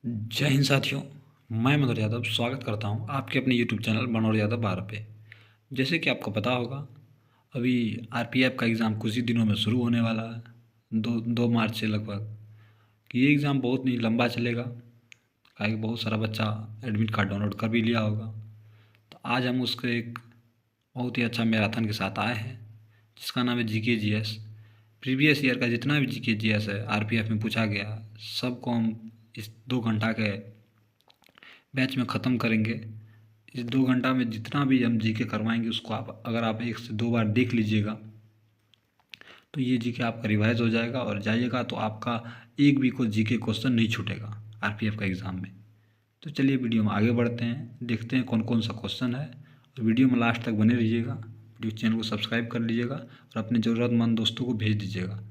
जय हिंद साथियों। मैं मनोहर यादव स्वागत करता हूं आपके अपने यूट्यूब चैनल मनोहर यादव 12 पे। जैसे कि आपको पता होगा, अभी आरपीएफ का एग्ज़ाम कुछ ही दिनों में शुरू होने वाला है, 2 मार्च से लगभग। ये एग्ज़ाम बहुत नहीं लंबा चलेगा, काहे कि बहुत सारा बच्चा एडमिट कार्ड डाउनलोड कर भी लिया होगा। तो आज हम उसके एक बहुत ही अच्छा मैराथन के साथ आए हैं, जिसका नाम है जीके जीएस। प्रीवियस ईयर का जितना भी जीके जीएस है आरपीएफ में पूछा गया, सबको हम इस 2 घंटा के बैच में ख़त्म करेंगे। इस 2 घंटा में जितना भी हम जीके करवाएंगे उसको अगर आप 1 से 2 बार देख लीजिएगा तो ये जीके आपका रिवाइज हो जाएगा और जाइएगा तो आपका एक भी कोई जीके क्वेश्चन नहीं छूटेगा आरपीएफ का एग्ज़ाम में। तो चलिए वीडियो में आगे बढ़ते हैं, देखते हैं कौन कौन सा क्वेश्चन है। और वीडियो में लास्ट तक बने रहिएगा, वीडियो चैनल को सब्सक्राइब कर लीजिएगा और अपने ज़रूरतमंद दोस्तों को भेज दीजिएगा,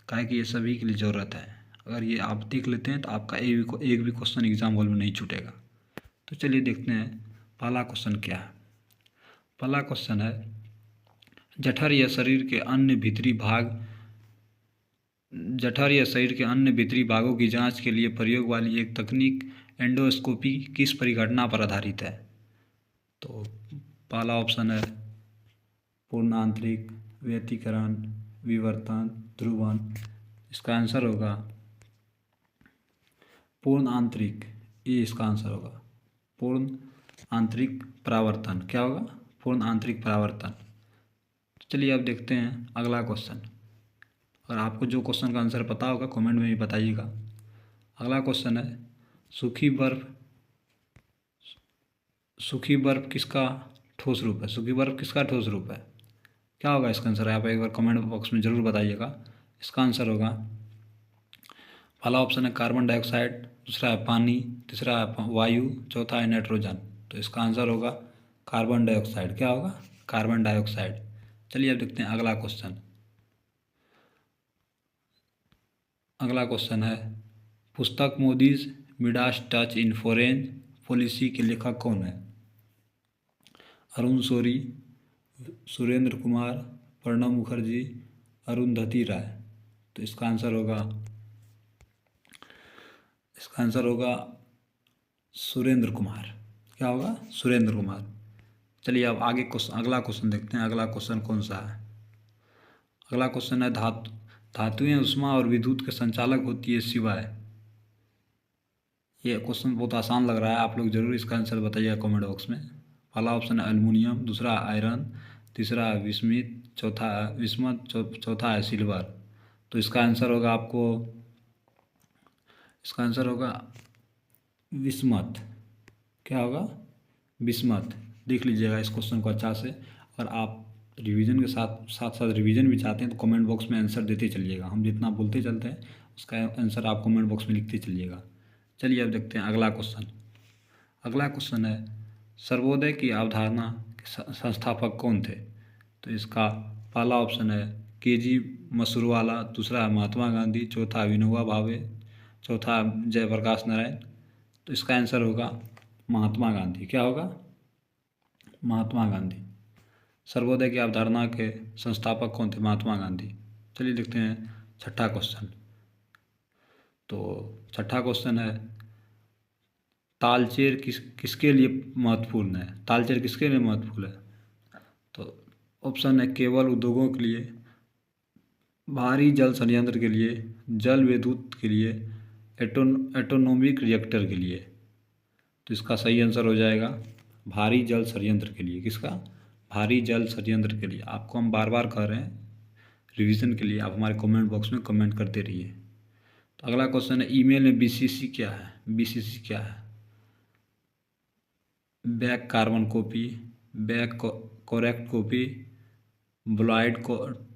काहे कि ये सभी के लिए ज़रूरत है। अगर ये आप देख लेते हैं तो आपका एक भी क्वेश्चन एग्ज़ाम हॉल में नहीं छूटेगा। तो चलिए देखते हैं पहला क्वेश्चन क्या है। पहला क्वेश्चन है, जठर या शरीर के अन्य भीतरी भागों की जांच के लिए प्रयोग वाली एक तकनीक एंडोस्कोपी किस परिघटना पर आधारित है? तो पहला ऑप्शन है पूर्ण आंतरिक, व्यतिकरण, विवर्तन, ध्रुवन। इसका आंसर होगा पूर्ण आंतरिक। ये इसका आंसर होगा पूर्ण आंतरिक परावर्तन। क्या होगा? पूर्ण आंतरिक परावर्तन। तो चलिए अब देखते हैं अगला क्वेश्चन। और आपको जो क्वेश्चन का आंसर पता होगा कमेंट में भी बताइएगा। अगला क्वेश्चन है, सूखी बर्फ किसका ठोस रूप है? सूखी बर्फ किसका ठोस रूप है? क्या होगा इसका आंसर? आप एक बार कमेंट बॉक्स में ज़रूर बताइएगा। इसका आंसर होगा, पहला ऑप्शन है कार्बन डाइऑक्साइड, दूसरा है पानी, तीसरा है वायु, चौथा है नाइट्रोजन। तो इसका आंसर होगा कार्बन डाइऑक्साइड। क्या होगा? Carbon dioxide. चलिए अब देखते हैं अगला क्वेश्चन। अगला क्वेश्चन है, पुस्तक Modi's Midas touch in foreign policy के लेखक कौन है? अरुण शौरी, सुरेंद्र कुमार, प्रणब मुखर्जी, अरुंधति राय। तो इसका आंसर होगा सुरेंद्र कुमार। क्या होगा? सुरेंद्र कुमार। चलिए अब अगला क्वेश्चन देखते हैं। अगला क्वेश्चन कौन सा है? अगला क्वेश्चन है, धातुएं उष्मा और विद्युत के संचालक होती है सिवाय। ये क्वेश्चन बहुत आसान लग रहा है, आप लोग जरूर इसका आंसर बताइएगा कमेंट बॉक्स में। पहला ऑप्शन है एल्युमिनियम, दूसरा आयरन, तीसरा है विस्मत, चौथा है सिल्वर। तो इसका आंसर होगा विस्मत। क्या होगा? विस्मत। देख लीजिएगा इस क्वेश्चन को अच्छा से। अगर आप रिवीजन के साथ साथ रिवीजन भी चाहते हैं तो कमेंट बॉक्स में आंसर देते चलिएगा। हम जितना बोलते चलते हैं उसका आंसर आप कमेंट बॉक्स में लिखते चलिएगा। चलिए अब देखते हैं अगला क्वेश्चन। अगला क्वेश्चन है, सर्वोदय की अवधारणा के संस्थापक कौन थे? तो इसका पहला ऑप्शन है केजी मसरूवाला, दूसरा है महात्मा गांधी, चौथा विनोबा भावे, चौथा जयप्रकाश नारायण। तो इसका आंसर होगा महात्मा गांधी। क्या होगा? महात्मा गांधी। सर्वोदय की अवधारणा के संस्थापक कौन थे? महात्मा गांधी। चलिए देखते हैं छठा क्वेश्चन। तो छठा क्वेश्चन है, तालचेर किसके लिए महत्वपूर्ण है? तालचेर किसके लिए महत्वपूर्ण है? तो ऑप्शन है केवल उद्योगों के लिए, भारी जल संयंत्र के लिए, जल विद्युत के लिए, एटोनोमिक रिएक्टर के लिए। तो इसका सही आंसर हो जाएगा भारी जल संयंत्र के लिए। किसका? भारी जल संयंत्र के लिए। आपको हम बार बार कह रहे हैं रिवीजन के लिए, आप हमारे कमेंट बॉक्स में कमेंट करते रहिए। तो अगला क्वेश्चन है, ईमेल में बीसीसी क्या है? बीसीसी क्या है? Back carbon copy, back correct copy, blind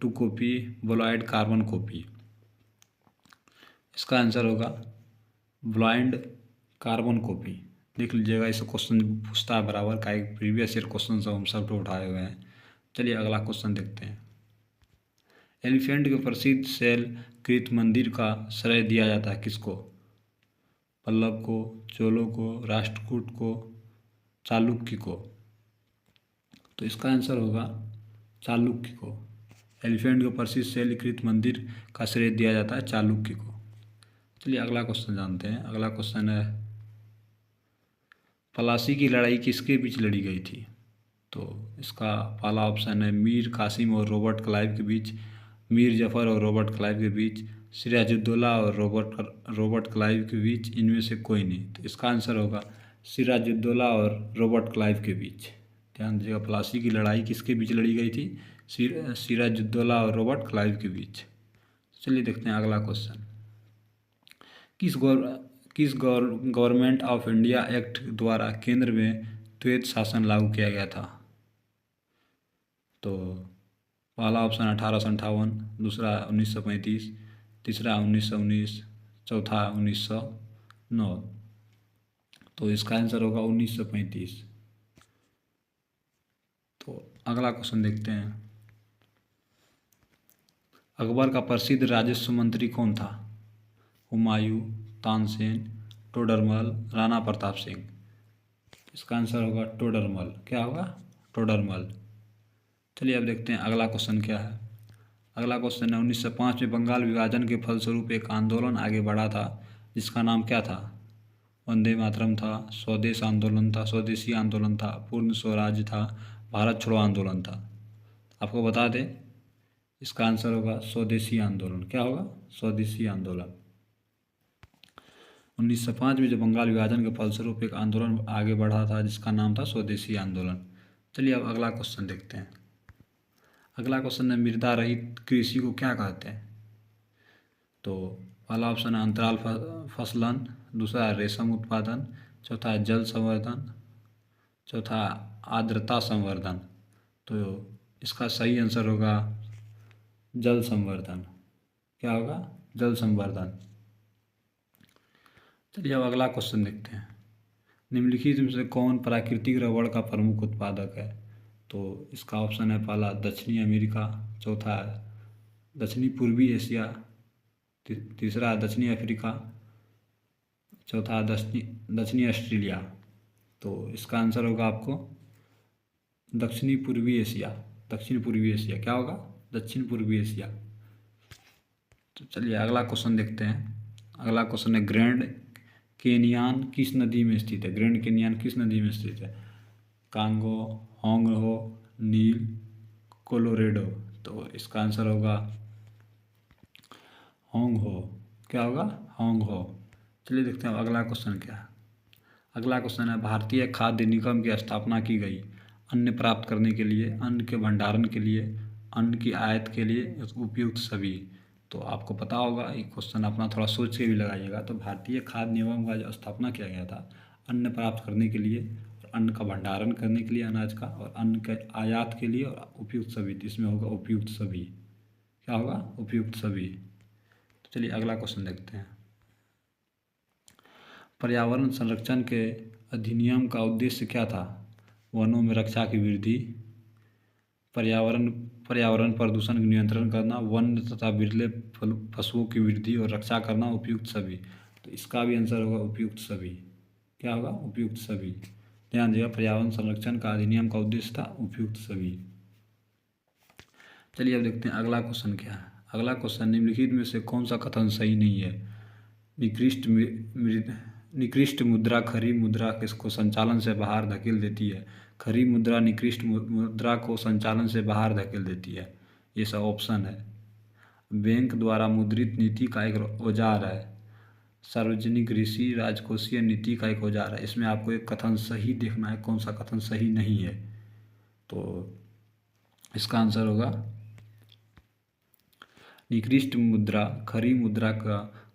to copy, blind carbon copy. इसका आंसर होगा ब्लाइंड कार्बन कॉपी। देख लीजिएगा, इस क्वेश्चन पूछता है बराबर का एक प्रीवियस ईयर क्वेश्चन सब हम सब उठाए हुए हैं। चलिए अगला क्वेश्चन देखते हैं। एलिफेंट के प्रसिद्ध शैल कृत मंदिर का श्रेय दिया जाता है किसको? पल्लव को, चोलों को, राष्ट्रकूट को, चालुक्य को। तो इसका आंसर होगा चालुक्य को। एलिफेंट के प्रसिद्ध शैलकृत मंदिर का श्रेय दिया जाता है चालुक्य को। चलिए अगला क्वेश्चन जानते हैं। अगला क्वेश्चन है, प्लासी की लड़ाई किसके बीच लड़ी गई थी? तो इसका पहला ऑप्शन है मीर कासिम और रॉबर्ट क्लाइव के बीच, मीर जफ़र और रॉबर्ट क्लाइव के बीच, सिराजुद्दौला और रॉबर्ट क्लाइव के बीच, इनमें से कोई नहीं। तो इसका आंसर होगा सिराजुद्दौला और रॉबर्ट क्लाइव के बीच। ध्यान दीजिएगा, प्लासी की लड़ाई किसके बीच लड़ी गई थी? सिराजुद्दौला और रॉबर्ट क्लाइव के बीच। चलिए देखते हैं अगला क्वेश्चन। किस गवर्नमेंट ऑफ इंडिया एक्ट द्वारा केंद्र में द्वैध शासन लागू किया गया था? तो पहला ऑप्शन 1858, दूसरा 1935, तीसरा 1919, चौथा 1909। तो इसका आंसर होगा 1935। तो अगला क्वेश्चन देखते हैं। अकबर का प्रसिद्ध राजस्व मंत्री कौन था? हुमायूं, तानसेन, टोडरमल, राणा प्रताप सिंह। इसका आंसर होगा टोडरमल। क्या होगा? टोडरमल। चलिए अब देखते हैं अगला क्वेश्चन क्या है। अगला क्वेश्चन है 1905 में बंगाल विभाजन के फलस्वरूप एक आंदोलन आगे बढ़ा था जिसका नाम क्या था? वंदे मातरम था, स्वदेश आंदोलन था, स्वदेशी आंदोलन था, पूर्ण स्वराज था, भारत छोड़ो आंदोलन था। आपको बता दें इसका आंसर होगा स्वदेशी आंदोलन। क्या होगा? स्वदेशी आंदोलन। 1905 में जो बंगाल विभाजन के फलस्वरूप एक आंदोलन आगे बढ़ा था जिसका नाम था स्वदेशी आंदोलन। चलिए अब अगला क्वेश्चन देखते हैं। अगला क्वेश्चन है मृदा रहित कृषि को क्या कहते हैं? तो पहला ऑप्शन है अंतराल फसलन, दूसरा है रेशम उत्पादन, चौथा है जल संवर्धन, चौथा आर्द्रता संवर्धन। तो इसका सही आंसर होगा जल संवर्धन। क्या होगा? जल संवर्धन। चलिए अब अगला क्वेश्चन देखते हैं। निम्नलिखित में से कौन प्राकृतिक रबड़ का प्रमुख उत्पादक है? तो इसका ऑप्शन है पहला दक्षिणी अमेरिका, चौथा है दक्षिणी पूर्वी एशिया, तीसरा है दक्षिणी अफ्रीका, चौथा है दक्षिणी ऑस्ट्रेलिया। तो इसका आंसर होगा आपको दक्षिणी पूर्वी एशिया। दक्षिण पूर्वी एशिया। क्या होगा? दक्षिण पूर्वी एशिया। तो चलिए अगला क्वेश्चन देखते हैं। अगला क्वेश्चन है ग्रैंड केनियन किस नदी में स्थित है? ग्रैंड केनियन किस नदी में स्थित है? कांगो, होंगहो, नील, कोलोरेडो। तो इसका आंसर होगा होंगहो। क्या होगा? होंगहो। चलिए देखते हैं अगला क्वेश्चन क्या है। अगला क्वेश्चन है भारतीय खाद्य निगम की स्थापना की गई अन्न प्राप्त करने के लिए, अन्न के भंडारण के लिए, अन्न की आयात के लिए उपयुक्त सभी। तो आपको पता होगा ये क्वेश्चन अपना थोड़ा सोच के भी लगाइएगा। तो भारतीय खाद्य निगम का जो स्थापना किया गया था अन्न प्राप्त करने के लिए, और अन्न का भंडारण करने के लिए अनाज का, और अन्न के आयात के लिए, और उपयुक्त सभी। तो इसमें होगा उपयुक्त सभी। क्या होगा? उपयुक्त सभी। तो चलिए अगला क्वेश्चन देखते हैं। पर्यावरण संरक्षण के अधिनियम का उद्देश्य क्या था? वनों में रक्षा की वृद्धि, पर्यावरण प्रदूषण का नियंत्रण करना, वन तथा विरले पशुओं की वृद्धि और रक्षा करना, उपयुक्त सभी। तो इसका भी आंसर होगा उपयुक्त सभी। क्या होगा? उपयुक्त सभी। ध्यान दीजिएगा, पर्यावरण संरक्षण का अधिनियम का उद्देश्य था उपयुक्त सभी। चलिए अब देखते हैं अगला क्वेश्चन क्या है। अगला क्वेश्चन निम्नलिखित में से कौन सा कथन सही नहीं है? निकृष्ट मुद्रा खरी मुद्रा किसको संचालन से बाहर धकेल देती है? खरी मुद्रा निकृष्ट मुद्रा को संचालन से बाहर धकेल देती है। ये सब ऑप्शन है। बैंक द्वारा मुद्रित नीति का एक औजार है। सार्वजनिक ऋषि राजकोषीय नीति का एक औजार है। इसमें आपको एक कथन सही देखना है, कौन सा कथन सही नहीं है। तो इसका आंसर होगा निकृष्ट मुद्रा खरी मुद्रा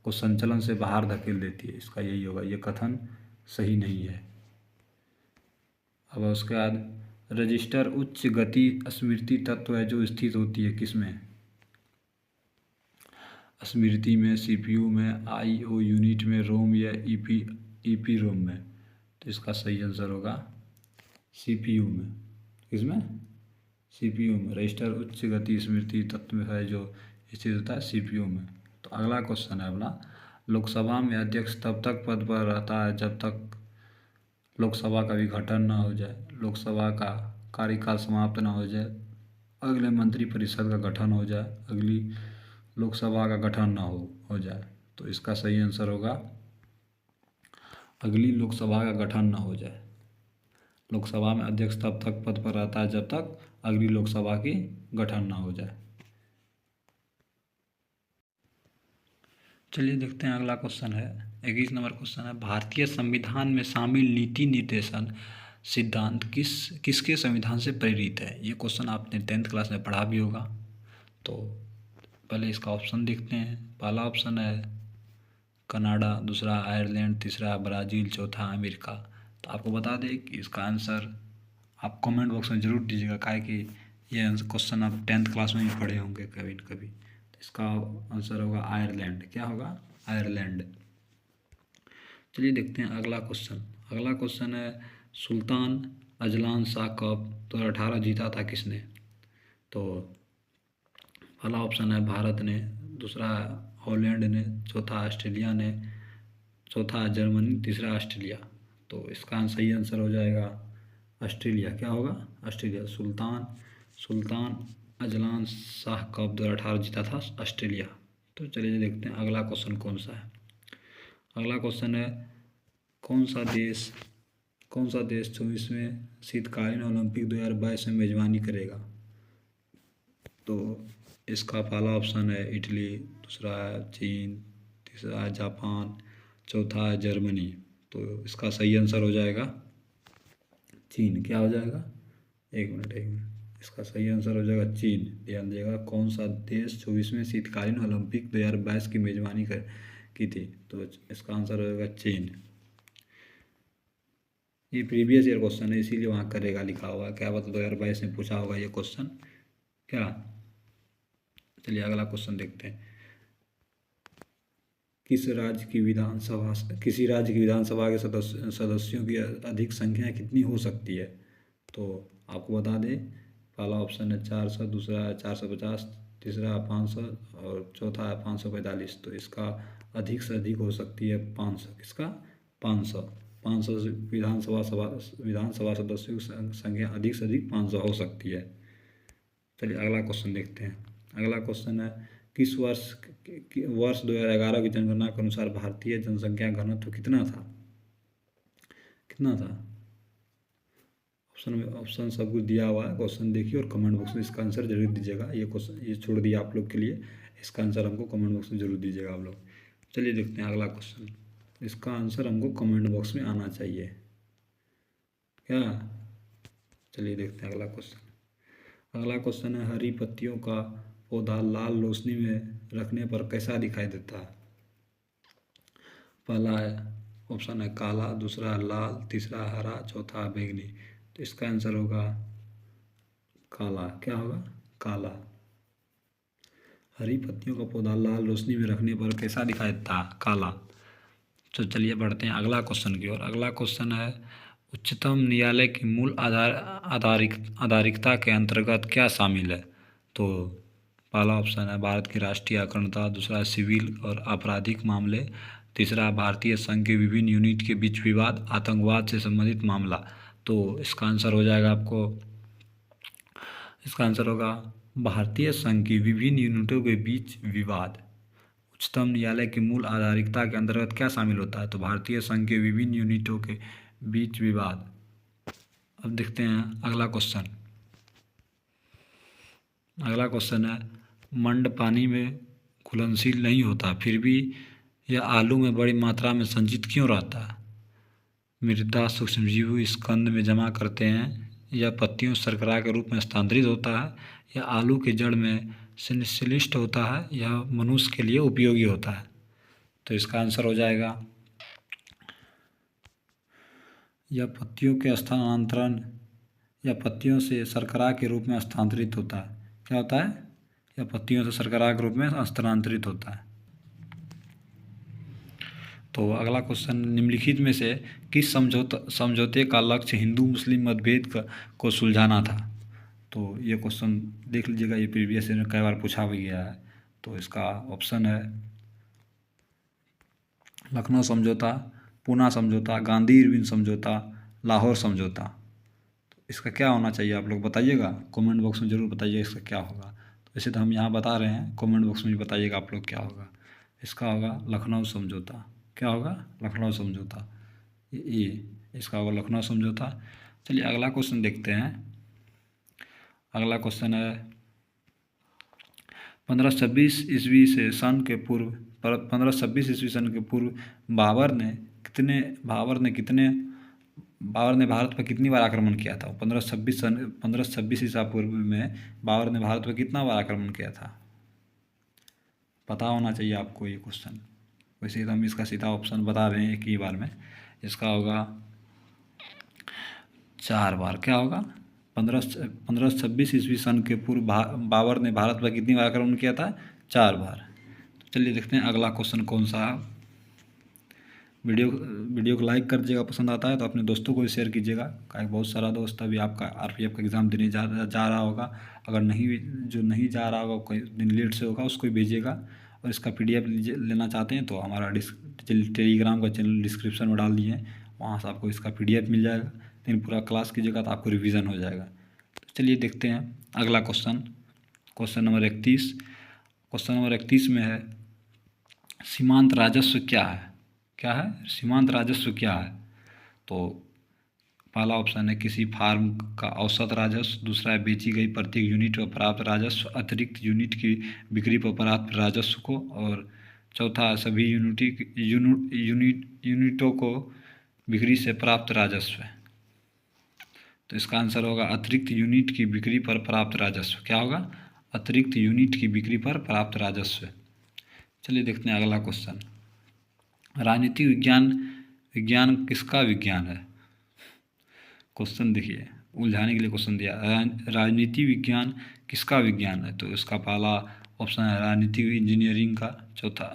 को संचलन से बाहर धकेल देती है। इसका यही होगा, ये कथन सही नहीं है। अब उसके बाद रजिस्टर उच्च गति स्मृति तत्व है जो स्थित होती है किसमें? स्मृति में, सीपीयू में, आईओ यूनिट में, रोम या ईपी रोम में। तो इसका सही आंसर होगा सीपीयू में। किसमें? सीपीयू में। रजिस्टर उच्च गति स्मृति तत्व है जो स्थित होता है सीपीयू में। तो अगला क्वेश्चन है अपना, लोकसभा में अध्यक्ष तब तक पद पर रहता है जब तक लोकसभा का विघटन न हो जाए, लोकसभा का कार्यकाल समाप्त न हो जाए, अगले मंत्रिपरिषद का गठन हो जाए, अगली लोकसभा का गठन न हो जाए। तो इसका सही आंसर होगा अगली लोकसभा का गठन न हो जाए। लोकसभा में अध्यक्ष तब तक पद पर रहता है जब तक अगली लोकसभा की गठन ना हो जाए। चलिए देखते हैं अगला क्वेश्चन है। 21 नंबर क्वेश्चन है, भारतीय संविधान में शामिल नीति निर्देशन सिद्धांत किसके संविधान से प्रेरित है? ये क्वेश्चन आपने 10th क्लास में पढ़ा भी होगा। तो पहले इसका ऑप्शन देखते हैं। पहला ऑप्शन है कनाडा, दूसरा आयरलैंड, तीसरा ब्राज़ील, चौथा अमेरिका। तो आपको बता दें कि इसका आंसर आप कमेंट बॉक्स में ज़रूर दीजिएगा, काहे कि ये क्वेश्चन आप 10th क्लास में ही पढ़े होंगे कभी न कभी। तो इसका आंसर होगा आयरलैंड। क्या होगा? आयरलैंड। चलिए देखते हैं अगला क्वेश्चन। अगला क्वेश्चन है, सुल्तान अजलान शाह कप 2018 जीता था किसने? तो पहला ऑप्शन है भारत ने, दूसरा हॉलैंड ने, चौथा ऑस्ट्रेलिया ने, चौथा जर्मनी, तीसरा ऑस्ट्रेलिया। तो इसका सही आंसर हो जाएगा ऑस्ट्रेलिया। क्या होगा? Australia. Sultan Azlan Shah cup 2018 जीता था ऑस्ट्रेलिया। तो चलिए देखते हैं अगला क्वेश्चन कौन सा है। अगला क्वेश्चन है, कौन सा देश 24वें शीतकालीन ओलंपिक 2022 में मेजबानी करेगा? तो इसका पहला ऑप्शन है इटली, दूसरा है चीन, तीसरा है जापान, चौथा है जर्मनी। तो इसका सही आंसर हो जाएगा चीन। क्या हो जाएगा? एक मिनट। इसका सही आंसर हो जाएगा चीन। ध्यान दिएगा, कौन सा देश 24वें शीतकालीन ओलंपिक 2022 की मेजबानी की थी? तो इसका आंसर हो जाएगा चीन। ये प्रीवियस ईयर क्वेश्चन है, इसीलिए वहाँ करेगा लिखा हुआ है। क्या पता 2022 में पूछा होगा ये क्वेश्चन। क्या? चलिए अगला क्वेश्चन देखते हैं। किसी राज्य की विधानसभा के सदस्यों की अधिक संख्या कितनी हो सकती है? तो आपको बता दें, पहला ऑप्शन है 400, दूसरा है 450, तीसरा है 500 और चौथा है 545। तो इसका अधिक से अधिक हो सकती है 500। किसका? 500 विधानसभा सदस्यों की संख्या अधिक से अधिक 500 हो सकती है। चलिए अगला क्वेश्चन देखते हैं। अगला क्वेश्चन है, किस वर्ष 2011 की जनगणना के अनुसार भारतीय जनसंख्या घनत्व कितना था? ऑप्शन सब कुछ दिया हुआ है। क्वेश्चन देखिए और कमेंट बॉक्स में इसका आंसर जरूर दीजिएगा। ये क्वेश्चन ये छोड़ दिया आप लोग के लिए, इसका आंसर हमको कमेंट बॉक्स में जरूर दीजिएगा आप लोग। चलिए देखते हैं अगला क्वेश्चन। इसका आंसर हमको कमेंट बॉक्स में आना चाहिए। क्या? चलिए देखते हैं अगला क्वेश्चन। अगला क्वेश्चन है, हरी पत्तियों का पौधा लाल रोशनी में रखने पर कैसा दिखाई देता है? पहला है ऑप्शन है काला, दूसरा है लाल, तीसरा हरा, चौथा है बैंगनी। तो इसका आंसर होगा काला। क्या होगा? काला। हरी पत्तियों का पौधा लाल रोशनी में रखने पर कैसा दिखाई देता है? काला। तो चलिए बढ़ते हैं अगला क्वेश्चन की ओर। अगला क्वेश्चन है, उच्चतम न्यायालय की मूल आधारिकता के अंतर्गत क्या शामिल है? तो पहला ऑप्शन है भारत की राष्ट्रीय अखंडता, दूसरा सिविल और आपराधिक मामले, तीसरा भारतीय संघ के विभिन्न यूनिट के बीच विवाद, आतंकवाद से संबंधित मामला। तो इसका आंसर हो जाएगा इसका आंसर होगा भारतीय संघ की विभिन्न यूनिटों के बीच विवाद। उच्चतम न्यायालय की मूल आधारिकता के अंतर्गत क्या शामिल होता है? तो भारतीय संघ के विभिन्न यूनिटों के बीच विवाद। अब देखते हैं अगला क्वेश्चन। अगला क्वेश्चन है, मंड पानी में घुलनशील नहीं होता, फिर भी यह आलू में बड़ी मात्रा में संचित क्यों रहता है? मृदा सूक्ष्मजीव इस कंद में जमा करते हैं, यह पत्तियों शर्करा के रूप में स्थानांतरित होता है, यह आलू के जड़ में संश्लिष्ट होता है, यह मनुष्य के लिए उपयोगी होता है। तो इसका आंसर हो जाएगा, यह पत्तियों के स्थानांतरण या पत्तियों से शर्करा के रूप में स्थानांतरित होता है। क्या होता है? यह पत्तियों से शर्करा के रूप में स्थानांतरित होता है। तो अगला क्वेश्चन, निम्नलिखित में से किस समझौते का लक्ष्य हिंदू मुस्लिम मतभेद को सुलझाना था? तो ये क्वेश्चन देख लीजिएगा, ये प्रीवियस ईयर में कई बार पूछा भी गया है। तो इसका ऑप्शन है लखनऊ समझौता, पूना समझौता, गांधी इरविन समझौता, लाहौर समझौता। तो इसका क्या होना चाहिए आप लोग बताइएगा, कमेंट बॉक्स में ज़रूर बताइए इसका क्या होगा। तो वैसे तो हम यहाँ बता रहे हैं, कमेंट बॉक्स में भी बताइएगा आप लोग क्या होगा। इसका होगा लखनऊ समझौता। क्या होगा? लखनऊ समझौता। ये इसका होगा लखनऊ समझौता। चलिए अगला क्वेश्चन देखते हैं। अगला क्वेश्चन है 1526 ईस्वी से सन के पूर्व 1526 ईस्वी सन के पूर्व बाबर ने भारत पर कितनी बार आक्रमण किया था? 1526 ईसा पूर्व में बाबर ने भारत पर कितना बार आक्रमण किया था? पता होना चाहिए आपको ये क्वेश्चन। वैसे तो हम इसका सीधा ऑप्शन बता रहे हैं एक ही बार में। इसका होगा 4 बार। क्या होगा? 1526 ईस्वी सन के पूर्व बाबर ने भारत पर कितनी बार आक्रमण किया था? 4 बार। तो चलिए देखते हैं अगला क्वेश्चन कौन सा है। वीडियो को लाइक कर दीजिएगा, पसंद आता है तो अपने दोस्तों को भी शेयर कीजिएगा। काफ़ी बहुत सारा दोस्त अभी आपका आरपीएफ का एग्ज़ाम देने जा रहा होगा। अगर जो नहीं जा रहा होगा, कोई दिन लेट से होगा, उसको भी भेजिएगा। और इसका पीडीएफ लेना चाहते हैं तो हमारा टेलीग्राम का चैनल डिस्क्रिप्शन में डाल दिए हैं, वहाँ से आपको इसका पीडीएफ मिल जाएगा। दिन पूरा क्लास कीजिएगा तो आपको रिवीजन हो जाएगा। तो चलिए देखते हैं अगला क्वेश्चन। क्वेश्चन नंबर 31 में है सीमांत राजस्व क्या है? क्या है? सीमांत राजस्व क्या है? तो पहला ऑप्शन है किसी फार्म का औसत राजस्व, दूसरा है बेची गई प्रत्येक यूनिट पर प्राप्त राजस्व अतिरिक्त यूनिट की बिक्री पर प्राप्त राजस्व को, और चौथा सभी यूनिटों को बिक्री से प्राप्त राजस्व है। तो इसका आंसर होगा अतिरिक्त यूनिट की बिक्री पर प्राप्त राजस्व। क्या होगा? अतिरिक्त यूनिट की बिक्री पर प्राप्त राजस्व। चलिए देखते हैं अगला क्वेश्चन। राजनीतिक विज्ञान किसका विज्ञान है? क्वेश्चन देखिए, उलझाने के लिए क्वेश्चन दिया। राजनीति विज्ञान किसका विज्ञान है? तो इसका पहला ऑप्शन है राजनीतिक इंजीनियरिंग का,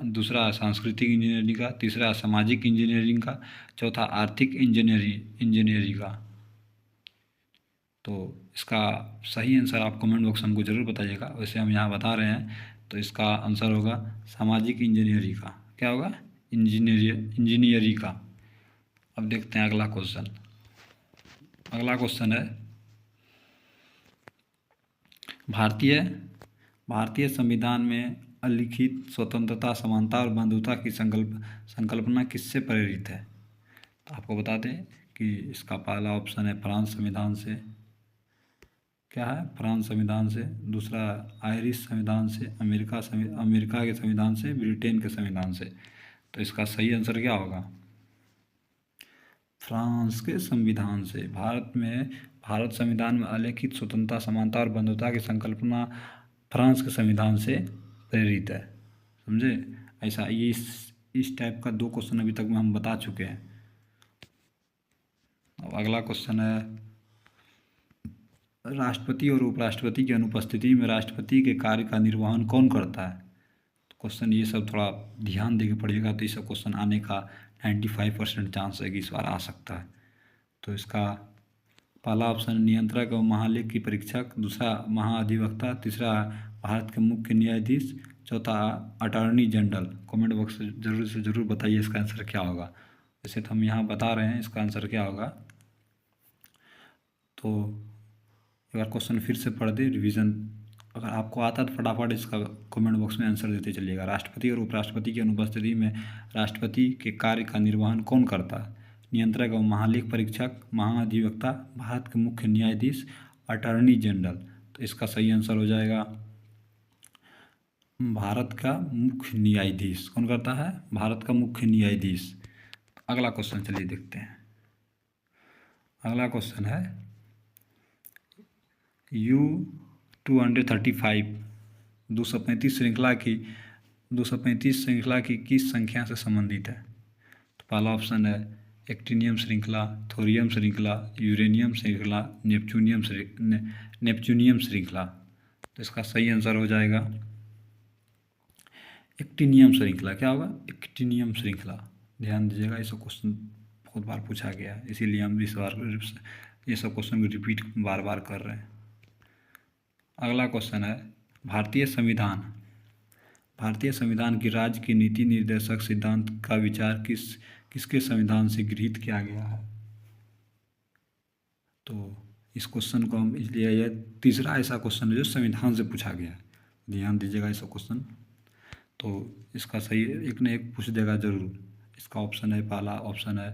दूसरा सांस्कृतिक इंजीनियरिंग का, तीसरा सामाजिक इंजीनियरिंग का, चौथा आर्थिक इंजीनियरिंग का। तो इसका सही आंसर आप कमेंट बॉक्स में हमको ज़रूर बताइएगा। वैसे हम यहाँ बता रहे हैं, तो इसका आंसर होगा सामाजिक इंजीनियरिंग का। क्या होगा? इंजीनियरिंग का। अब देखते हैं अगला क्वेश्चन। अगला क्वेश्चन है भारतीय संविधान में अलिखित स्वतंत्रता, समानता और बंधुता की संकल्पना किससे प्रेरित है? तो आपको बता दें कि इसका पहला ऑप्शन है फ्रांस संविधान से। क्या है? फ्रांस संविधान से। दूसरा आयरिश संविधान से, अमेरिका के संविधान से, ब्रिटेन के संविधान से। तो इसका सही आंसर क्या होगा? फ्रांस के संविधान से। भारत संविधान में अलिखित स्वतंत्रता, समानता और बंधुता की संकल्पना फ्रांस के संविधान से प्रेरित है। समझे? ऐसा ये इस टाइप का 2 क्वेश्चन अभी तक में हम बता चुके हैं। अब अगला क्वेश्चन है राष्ट्रपति और उपराष्ट्रपति की अनुपस्थिति में राष्ट्रपति के कार्य का निर्वहन कौन करता है? तो क्वेश्चन ये सब थोड़ा ध्यान देके पढ़िएगा, तो ये सब क्वेश्चन आने का 95% चांस है कि इस बार आ सकता है। तो इसका पहला ऑप्शन नियंत्रक और महालेख की परीक्षक, दूसरा महाधिवक्ता, तीसरा भारत के मुख्य न्यायाधीश, चौथा अटॉर्नी जनरल। कमेंट बॉक्स से ज़रूर बताइए इसका आंसर क्या होगा। वैसे तो हम यहाँ बता रहे हैं इसका आंसर क्या होगा। तो एक बार क्वेश्चन फिर से पढ़ दे, रिवीजन अगर आपको आता है तो फटाफट इसका कमेंट बॉक्स में आंसर देते चलिएगा। राष्ट्रपति और उपराष्ट्रपति की अनुपस्थिति में राष्ट्रपति के कार्य का निर्वहन कौन करता है? नियंत्रक और महालेख परीक्षक, महाधिवक्ता, भारत के मुख्य न्यायाधीश, अटॉर्नी जनरल। तो इसका सही आंसर हो जाएगा भारत का मुख्य न्यायाधीश। कौन करता है? भारत का मुख्य न्यायाधीश। अगला क्वेश्चन चलिए देखते हैं। अगला क्वेश्चन है U-235 235 श्रृंखला की किस संख्या से संबंधित है? तो पहला ऑप्शन है एक्टिनियम श्रृंखला, थोरियम श्रृंखला, यूरेनियम श्रृंखला, नेपच्यूनियम श्रृंखला। तो इसका सही आंसर हो जाएगा एक्टिनियम श्रृंखला। क्या होगा? एक्टिनियम श्रृंखला। ध्यान दीजिएगा, ये सब क्वेश्चन बहुत बार पूछा गया है, इसीलिए हम इस बार ये सब क्वेश्चन को रिपीट बार बार कर रहे हैं। अगला क्वेश्चन है भारतीय संविधान की राज्य की नीति निर्देशक सिद्धांत का विचार किसके संविधान से गृहीत किया गया है? तो इस क्वेश्चन को हम इसलिए यह तीसरा ऐसा क्वेश्चन है जो संविधान से पूछा गया है। ध्यान दीजिएगा इस क्वेश्चन। तो इसका सही एक न एक पूछ देगा जरूर। इसका ऑप्शन है, पहला ऑप्शन है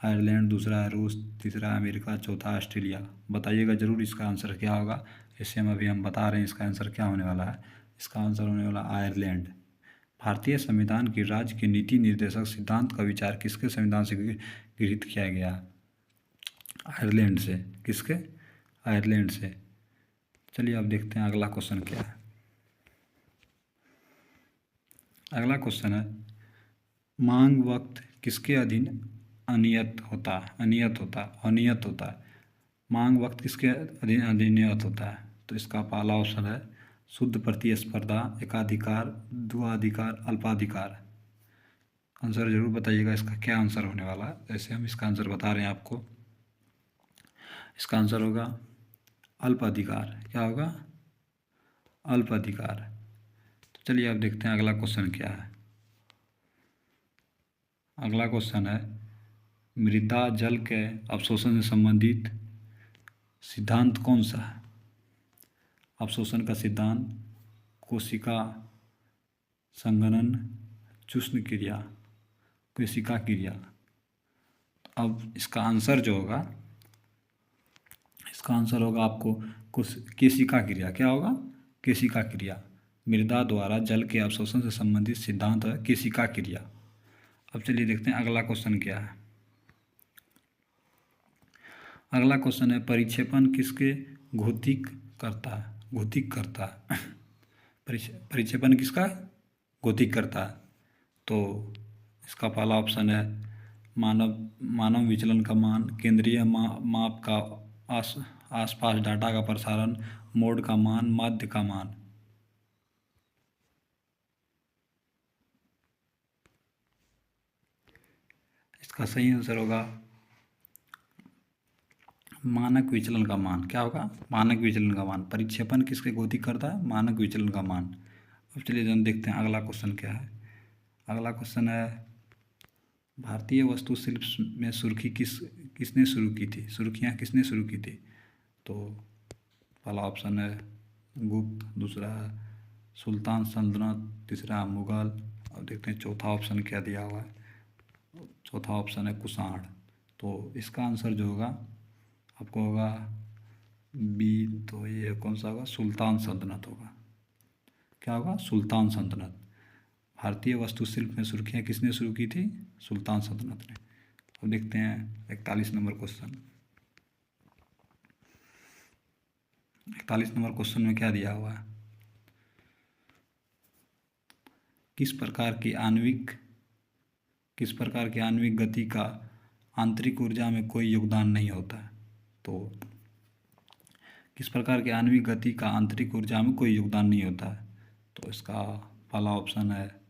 आयरलैंड, दूसरा है रूस, तीसरा है अमेरिका, चौथा है ऑस्ट्रेलिया। बताइएगा ज़रूर इसका आंसर क्या होगा। इसे हम बता रहे हैं इसका आंसर क्या होने वाला है। इसका आंसर होने वाला आयरलैंड। भारतीय संविधान की राज्य के नीति निर्देशक सिद्धांत का विचार किसके संविधान से गृहीत किया गया? आयरलैंड से। किसके? आयरलैंड से। चलिए अब देखते हैं अगला क्वेश्चन क्या है। अगला क्वेश्चन है, मांग वक्त किसके अधीन अनियत होता है? अनियत होता है। मांग वक्त किसके अधीन अनियत होता है? तो इसका पहला ऑप्शन है शुद्ध प्रतिस्पर्धा, एकाधिकार, द्विआधिकार, अल्पाधिकार। आंसर जरूर बताइएगा इसका क्या आंसर होने वाला है। जैसे हम इसका आंसर बता रहे हैं आपको, इसका आंसर होगा अल्पाधिकार। क्या होगा? अल्पाधिकार। तो चलिए अब देखते हैं अगला क्वेश्चन क्या है। अगला क्वेश्चन है, मृदा जल के अवशोषण से संबंधित सिद्धांत कौन सा है? अवशोषण का सिद्धांत, कोशिका संघनन, चूषण क्रिया, कोशिका क्रिया। अब इसका आंसर जो होगा, इसका आंसर होगा आपको केशिका क्रिया। क्या होगा? केशिका क्रिया। मृदा द्वारा जल के अवशोषण से संबंधित सिद्धांत है केशिका क्रिया। अब चलिए देखते हैं अगला क्वेश्चन क्या है। अगला क्वेश्चन है, परिक्षेपण किसके घोषित करता है? घोषित करता है। परिक्षेपण किसका घोषित करता है? तो इसका पहला ऑप्शन है मानव विचलन का मान, केंद्रीय माप का आसपास डाटा का प्रसारण, मोड का मान, माध्य का मान। इसका सही आंसर होगा मानक विचलन का मान। क्या होगा? मानक विचलन का मान। परिक्षेपण किसके घोषित करता है? मानक विचलन का मान। अब चलिए हम देखते हैं अगला क्वेश्चन क्या है। अगला क्वेश्चन है, भारतीय वास्तुशिल्प में सुर्खी किसने शुरू की थी? सुर्खियाँ किसने शुरू की थी? तो पहला ऑप्शन है गुप्त, दूसरा है सुल्तान सल्तनत, तीसरा है मुगल। अब देखते हैं चौथा ऑप्शन क्या दिया हुआ है। चौथा ऑप्शन है कुषाण। तो इसका आंसर जो होगा आपको होगा बी। तो ये कौन सा होगा? सुल्तान सल्तनत होगा। क्या होगा? सुल्तान सल्तनत। भारतीय वास्तुशिल्प में सुर्खियाँ किसने शुरू की थी? सुल्तान सल्तनत ने। अब देखते हैं 41 नंबर क्वेश्चन। 41 नंबर क्वेश्चन में क्या दिया हुआ है? किस प्रकार की आणविक गति का आंतरिक ऊर्जा में कोई योगदान नहीं होता है? तो किस प्रकार की आणविक गति का आंतरिक ऊर्जा में कोई योगदान नहीं होता है? तो इसका पहला ऑप्शन है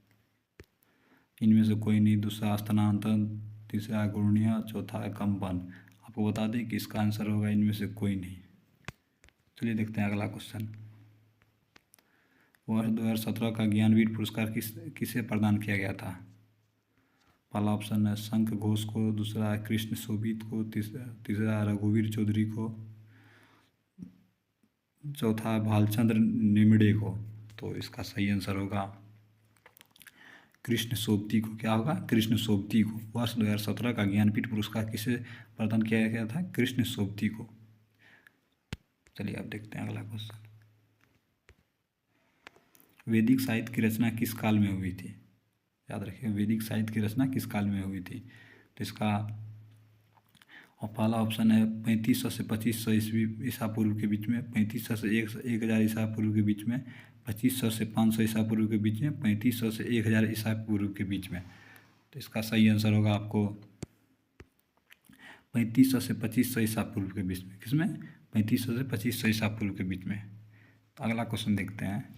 इनमें से कोई नहीं, दूसरा स्थानांतरण, तीसरा है घूर्णन, चौथा है कंपन। आपको बता दें कि इसका आंसर होगा इनमें से कोई नहीं। चलिए देखते हैं अगला क्वेश्चन। वर्ष 2017 का ज्ञानपीठ पुरस्कार किसे प्रदान किया गया था? पहला ऑप्शन है शंख घोष को, दूसरा है कृष्ण शोभित को, तीसरा है रघुवीर चौधरी को, चौथा है भालचंद्र निमडे को। तो इसका सही आंसर होगा कृष्ण सोबती को। क्या होगा? कृष्ण सोबती को। वर्ष 2017 का ज्ञानपीठ पुरस्कार किसे प्रदान किया गया था? कृष्ण सोबती को। चलिए अब देखते हैं अगला क्वेश्चन। वैदिक साहित्य की रचना किस काल में हुई थी? याद रखिए, वैदिक साहित्य की रचना किस काल में हुई थी? तो इसका और पहला ऑप्शन है 3500 से 2500 ईसा पूर्व के बीच में, 3500 से 1000 ईसा पूर्व के बीच में, 2500 से 500 ईसा पूर्व के बीच में, 3500 से 1000 ईसा पूर्व के बीच में। तो इसका सही आंसर होगा आपको 3500 से 2500 ईसा पूर्व के बीच में। किसमें? 3500 से 2500 ईसा पूर्व के बीच में। तो अगला क्वेश्चन देखते हैं।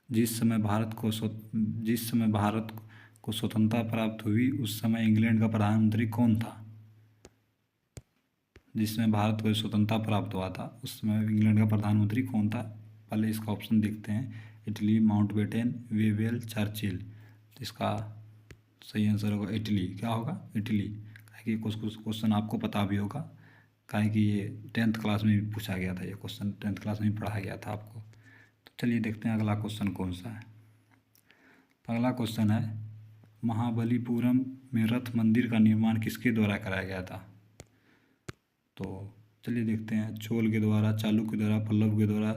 जिस समय भारत को स्वतंत्रता प्राप्त हुई उस समय इंग्लैंड का प्रधानमंत्री कौन था? जिस समय भारत को स्वतंत्रता प्राप्त हुआ था उस समय इंग्लैंड का प्रधानमंत्री कौन था? पहले इसका ऑप्शन देखते हैं। Italy, Mountbatten, Wavell, Churchill. तो इसका सही आंसर होगा इटली। क्या होगा? इटली। कि कुछ क्वेश्चन आपको पता भी होगा, काहे कि ये 10th क्लास में भी पूछा गया था। ये क्वेश्चन 10th क्लास में भी पढ़ाया गया था आपको। तो चलिए देखते हैं अगला क्वेश्चन कौन सा है। अगला क्वेश्चन है, महाबलीपुरम में रथ मंदिर का निर्माण किसके द्वारा कराया गया था? तो चलिए देखते हैं, चोल के द्वारा, चालुक्य के द्वारा, पल्लव के द्वारा,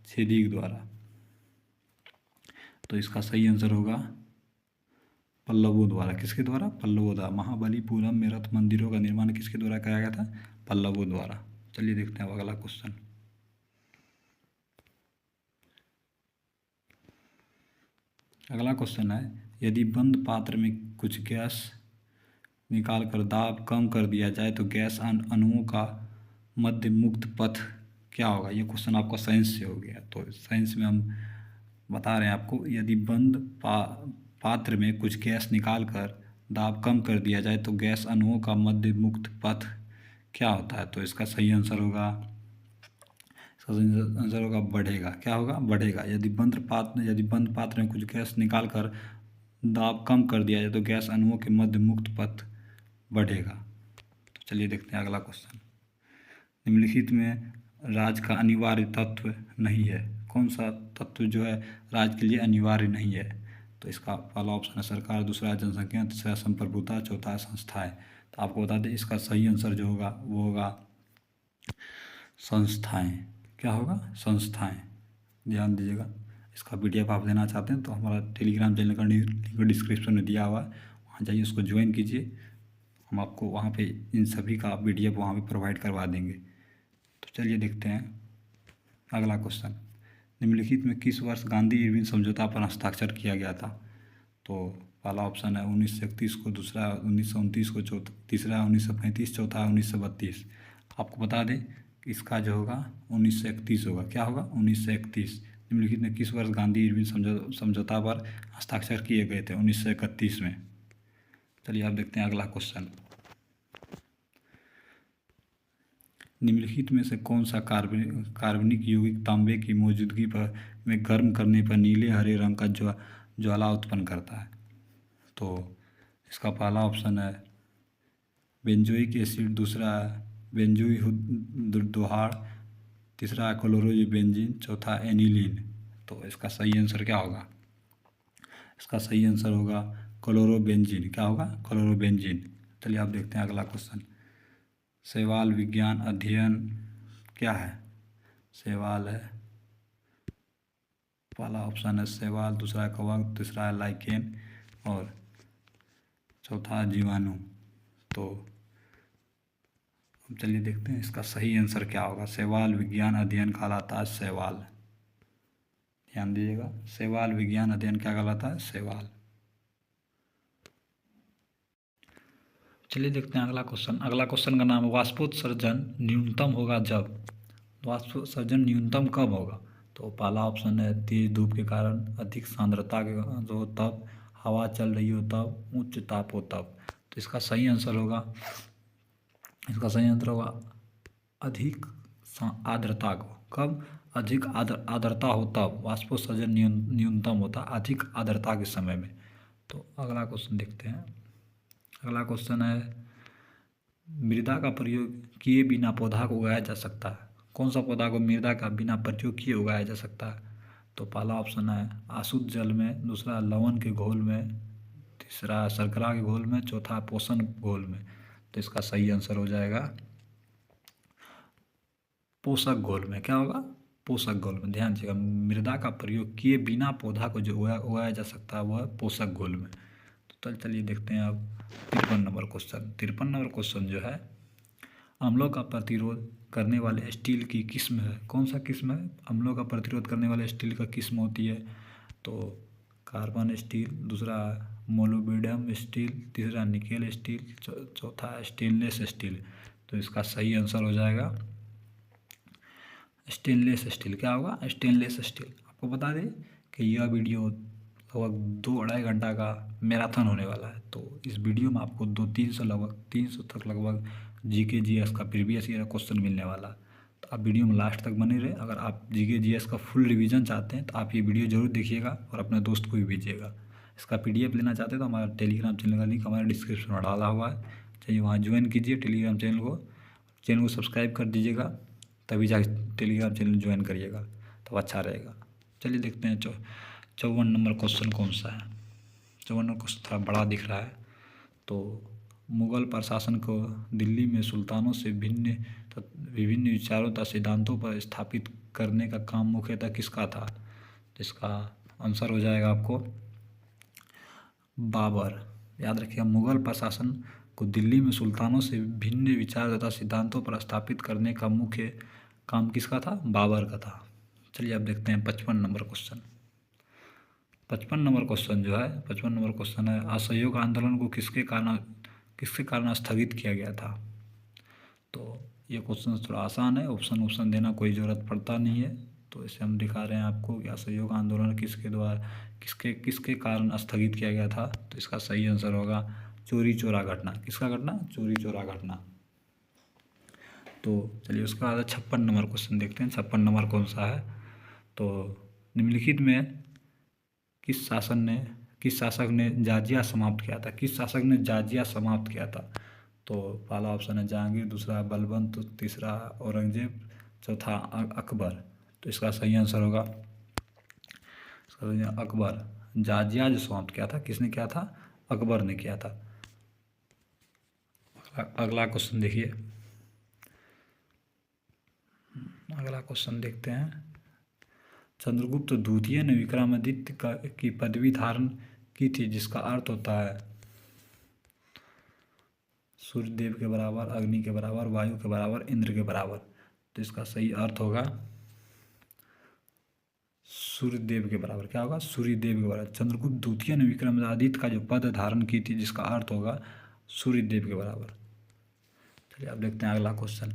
छेदी के द्वारा। तो इसका सही आंसर होगा पल्लवों द्वारा। किसके द्वारा? पल्लवों द्वारा। महाबलीपुरम में रथ मंदिरों का निर्माण किसके द्वारा कराया गया था? पल्लवों द्वारा। चलिए देखते हैं अब अगला क्वेश्चन। अगला क्वेश्चन है, यदि बंद पात्र में कुछ गैस निकाल कर दाब कम कर दिया जाए तो गैस अणुओं का मध्य मुक्त पथ क्या होगा? ये क्वेश्चन आपका साइंस से हो गया। तो साइंस में हम बता रहे हैं आपको, यदि बंद पात्र में कुछ गैस निकाल कर दाब कम कर दिया जाए तो गैस अणुओं का मध्य मुक्त पथ क्या होता है? तो इसका सही आंसर होगा, बढ़ेगा। क्या होगा? बढ़ेगा। यदि बंद पात्र में कुछ गैस निकाल कर दाब कम कर दिया जाए तो गैस अणुओं के मध्य मुक्त पथ बढ़ेगा। तो चलिए देखते हैं अगला क्वेश्चन। निम्नलिखित में राज्य का अनिवार्य तत्व नहीं है, कौन सा तत्व जो है राज्य के लिए अनिवार्य नहीं है? तो इसका पहला ऑप्शन है सरकार, दूसरा जनसंख्या, तीसरा संप्रभुता, चौथा संस्थाएं। तो आपको बता दें इसका सही आंसर जो होगा वो होगा संस्थाएं। क्या होगा? संस्थाएं। ध्यान दीजिएगा। इसका PDF आप लेना चाहते हैं तो हमारा टेलीग्राम चैनल का लिंक डिस्क्रिप्शन में दिया हुआ है, वहाँ जाइए, उसको ज्वाइन कीजिए। हम आपको वहाँ पे इन सभी का PDF वहाँ पे प्रोवाइड करवा देंगे। तो चलिए देखते हैं अगला क्वेश्चन। निम्नलिखित में किस वर्ष गांधी इरविन समझौता पर हस्ताक्षर किया गया था? तो पहला ऑप्शन है 1931 को, दूसरा 1929 को, तीसरा 1935, चौथा 1932। आपको बता दें इसका जो होगा 1931 होगा। क्या होगा? 1931। निम्नलिखित में किस वर्ष गांधी इरविन समझौता पर हस्ताक्षर किए गए थे? 1931 में। चलिए आप देखते हैं अगला क्वेश्चन। निम्नलिखित में से कौन सा कार्बनिक यौगिक तांबे की मौजूदगी पर में गर्म करने पर नीले हरे रंग का ज्वाला उत्पन्न करता है? तो इसका पहला ऑप्शन है बेंजोइक एसिड, दूसरा बेंजोइहुद्दोहाड़, तीसरा क्लोरोबेंजीन, चौथा एनिलीन। तो इसका सही आंसर क्या होगा? इसका सही आंसर होगा क्लोरोबेंजीन। क्या होगा? क्लोरोबेंजीन। चलिए आप देखते हैं अगला क्वेश्चन। शैवाल विज्ञान अध्ययन क्या है? शैवाल है, पहला ऑप्शन है शैवाल, दूसरा कवक, तीसरा है लाइकेन और चौथा जीवाणु। तो चलिए देखते हैं इसका सही आंसर क्या होगा। शैवाल विज्ञान अध्ययन कहलाता है शैवाल। ध्यान दीजिएगा, शैवाल विज्ञान अध्ययन क्या कहलाता है? शैवाल। चलिए देखते हैं अगला क्वेश्चन। अगला क्वेश्चन का नाम है वाष्पोत्सर्जन न्यूनतम होगा जब। वाष्पोत्सर्जन न्यूनतम कब होगा? तो पहला ऑप्शन है तेज धूप के कारण, अधिक सांद्रता के हो तब, हवा चल रही हो तब, उच्च ताप हो तब। तो इसका सही आंसर होगा अधिक आर्द्रता को। कब? अधिक आर्द्रता हो तब वाष्पोत्सर्जन न्यूनतम होता अधिक आर्द्रता के समय में। तो अगला क्वेश्चन देखते हैं। अगला क्वेश्चन है मृदा का प्रयोग किए बिना पौधा को उगाया जा सकता है? कौन सा पौधा को मृदा का बिना प्रयोग किए उगाया जा सकता है? तो पहला ऑप्शन है आशुद्ध जल में, दूसरा लवण के घोल में, तीसरा शर्करा के घोल में, चौथा पोषण घोल में। तो इसका सही आंसर हो जाएगा पोषक घोल में। क्या होगा? पोषक घोल में। ध्यान दीजिएगा, मृदा का प्रयोग किए बिना पौधा को जो उगाया जा सकता है वह पोषक घोल में। तो चलिए देखते हैं अब 53 नंबर क्वेश्चन। 53 नंबर क्वेश्चन जो है, अम्लों का प्रतिरोध करने वाले स्टील की किस्म है? कौन सा किस्म है अम्लों का प्रतिरोध करने वाले स्टील का किस्म होती है? तो कार्बन स्टील, दूसरा मोलिब्डेनम स्टील, तीसरा निकेल स्टील, चौथा स्टेनलेस स्टील। तो इसका सही आंसर हो जाएगा स्टेनलेस स्टील। क्या होगा? Stainless steel. आपको बता दें कि यह वीडियो लगभग 2-2.5 घंटा का मैराथन होने वाला है। तो इस वीडियो में आपको 300 तक लगभग GK GS का प्रीवियस ईयर क्वेश्चन मिलने वाला। तो आप वीडियो में लास्ट तक बने रहे। अगर आप GK GS का फुल रिवीजन चाहते हैं तो आप ये वीडियो जरूर देखिएगा और अपने दोस्त को भी भेजिएगा। इसका PDF लेना चाहते हैं तो हमारा टेलीग्राम चैनल का लिंक हमारे डिस्क्रिप्शन में डाला हुआ है, चाहिए वहाँ ज्वाइन कीजिए टेलीग्राम चैनल को सब्सक्राइब कर दीजिएगा, तभी जाकर टेलीग्राम चैनल ज्वाइन करिएगा, तब अच्छा रहेगा। चलिए देखते हैं 54 नंबर क्वेश्चन कौन सा है। 54 नंबर क्वेश्चन थोड़ा बड़ा दिख रहा है। तो मुगल प्रशासन को दिल्ली में सुल्तानों से विभिन्न विचारों तथा सिद्धांतों पर स्थापित करने का काम मुख्यतः किसका था? तो इसका आंसर हो जाएगा आपको बाबर। याद रखिए, मुगल प्रशासन को दिल्ली में सुल्तानों से भिन्न विचार तथा सिद्धांतों पर स्थापित करने का मुख्य काम किसका था? बाबर का था। चलिए अब देखते हैं 55 नंबर क्वेश्चन। 55 नंबर क्वेश्चन जो है, 55 नंबर क्वेश्चन है, असहयोग आंदोलन को किसके कारण स्थगित किया गया था? तो ये क्वेश्चन थोड़ा आसान है, ऑप्शन देना कोई ज़रूरत पड़ता नहीं है। तो इसे हम दिखा रहे हैं आपको कि असहयोग आंदोलन किसके कारण स्थगित किया गया था। तो इसका सही आंसर होगा चोरी चोरा घटना। किसका घटना? चोरी चोरा घटना। तो चलिए उसके बाद 56 नंबर क्वेश्चन देखते हैं। 56 नंबर कौन सा है? तो निम्नलिखित में किस शासक ने जाजिया समाप्त किया था? किस शासक ने जाजिया समाप्त किया था? तो पहला ऑप्शन है जहांगीर, दूसरा बलबंत, तीसरा औरंगजेब, चौथा अकबर। तो इसका सही आंसर होगा अकबर। जाजिया जो समाप्त किया था, किसने किया था? अकबर ने किया था। अगला क्वेश्चन देखिए, अगला क्वेश्चन देखते हैं। चंद्रगुप्त द्वितीय ने विक्रमादित्य की पदवी धारण की थी, जिसका अर्थ होता है सूर्यदेव के बराबर, अग्नि के बराबर, वायु के बराबर, इंद्र के बराबर। तो इसका सही अर्थ होगा सूर्यदेव के बराबर। क्या होगा? सूर्यदेव के बराबर। चंद्रगुप्त द्वितीय ने विक्रमादित्य का जो पद धारण की थी, जिसका अर्थ होगा सूर्यदेव के बराबर। चलिए अब देखते हैं अगला क्वेश्चन।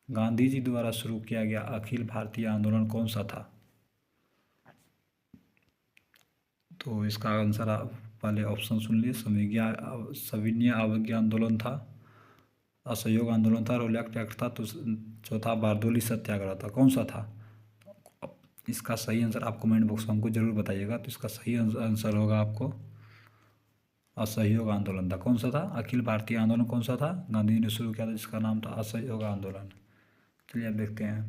गांधी जी द्वारा शुरू किया गया अखिल भारतीय आंदोलन कौन सा था? तो इसका आंसर आप पहले ऑप्शन सुन लिए। सविनय अवज्ञा आंदोलन था, असहयोग आंदोलन था, रोलैक एक्ट था, तो चौथा बारदोली सत्याग्रह था। कौन सा था? इसका सही आंसर आप कमेंट बॉक्स में हमको जरूर बताइएगा। तो इसका सही आंसर होगा आपको असहयोग आंदोलन था। कौन सा था? अखिल भारतीय आंदोलन कौन सा था? गांधी जी ने शुरू किया था, जिसका नाम था असहयोग आंदोलन। चलिए अब देखते हैं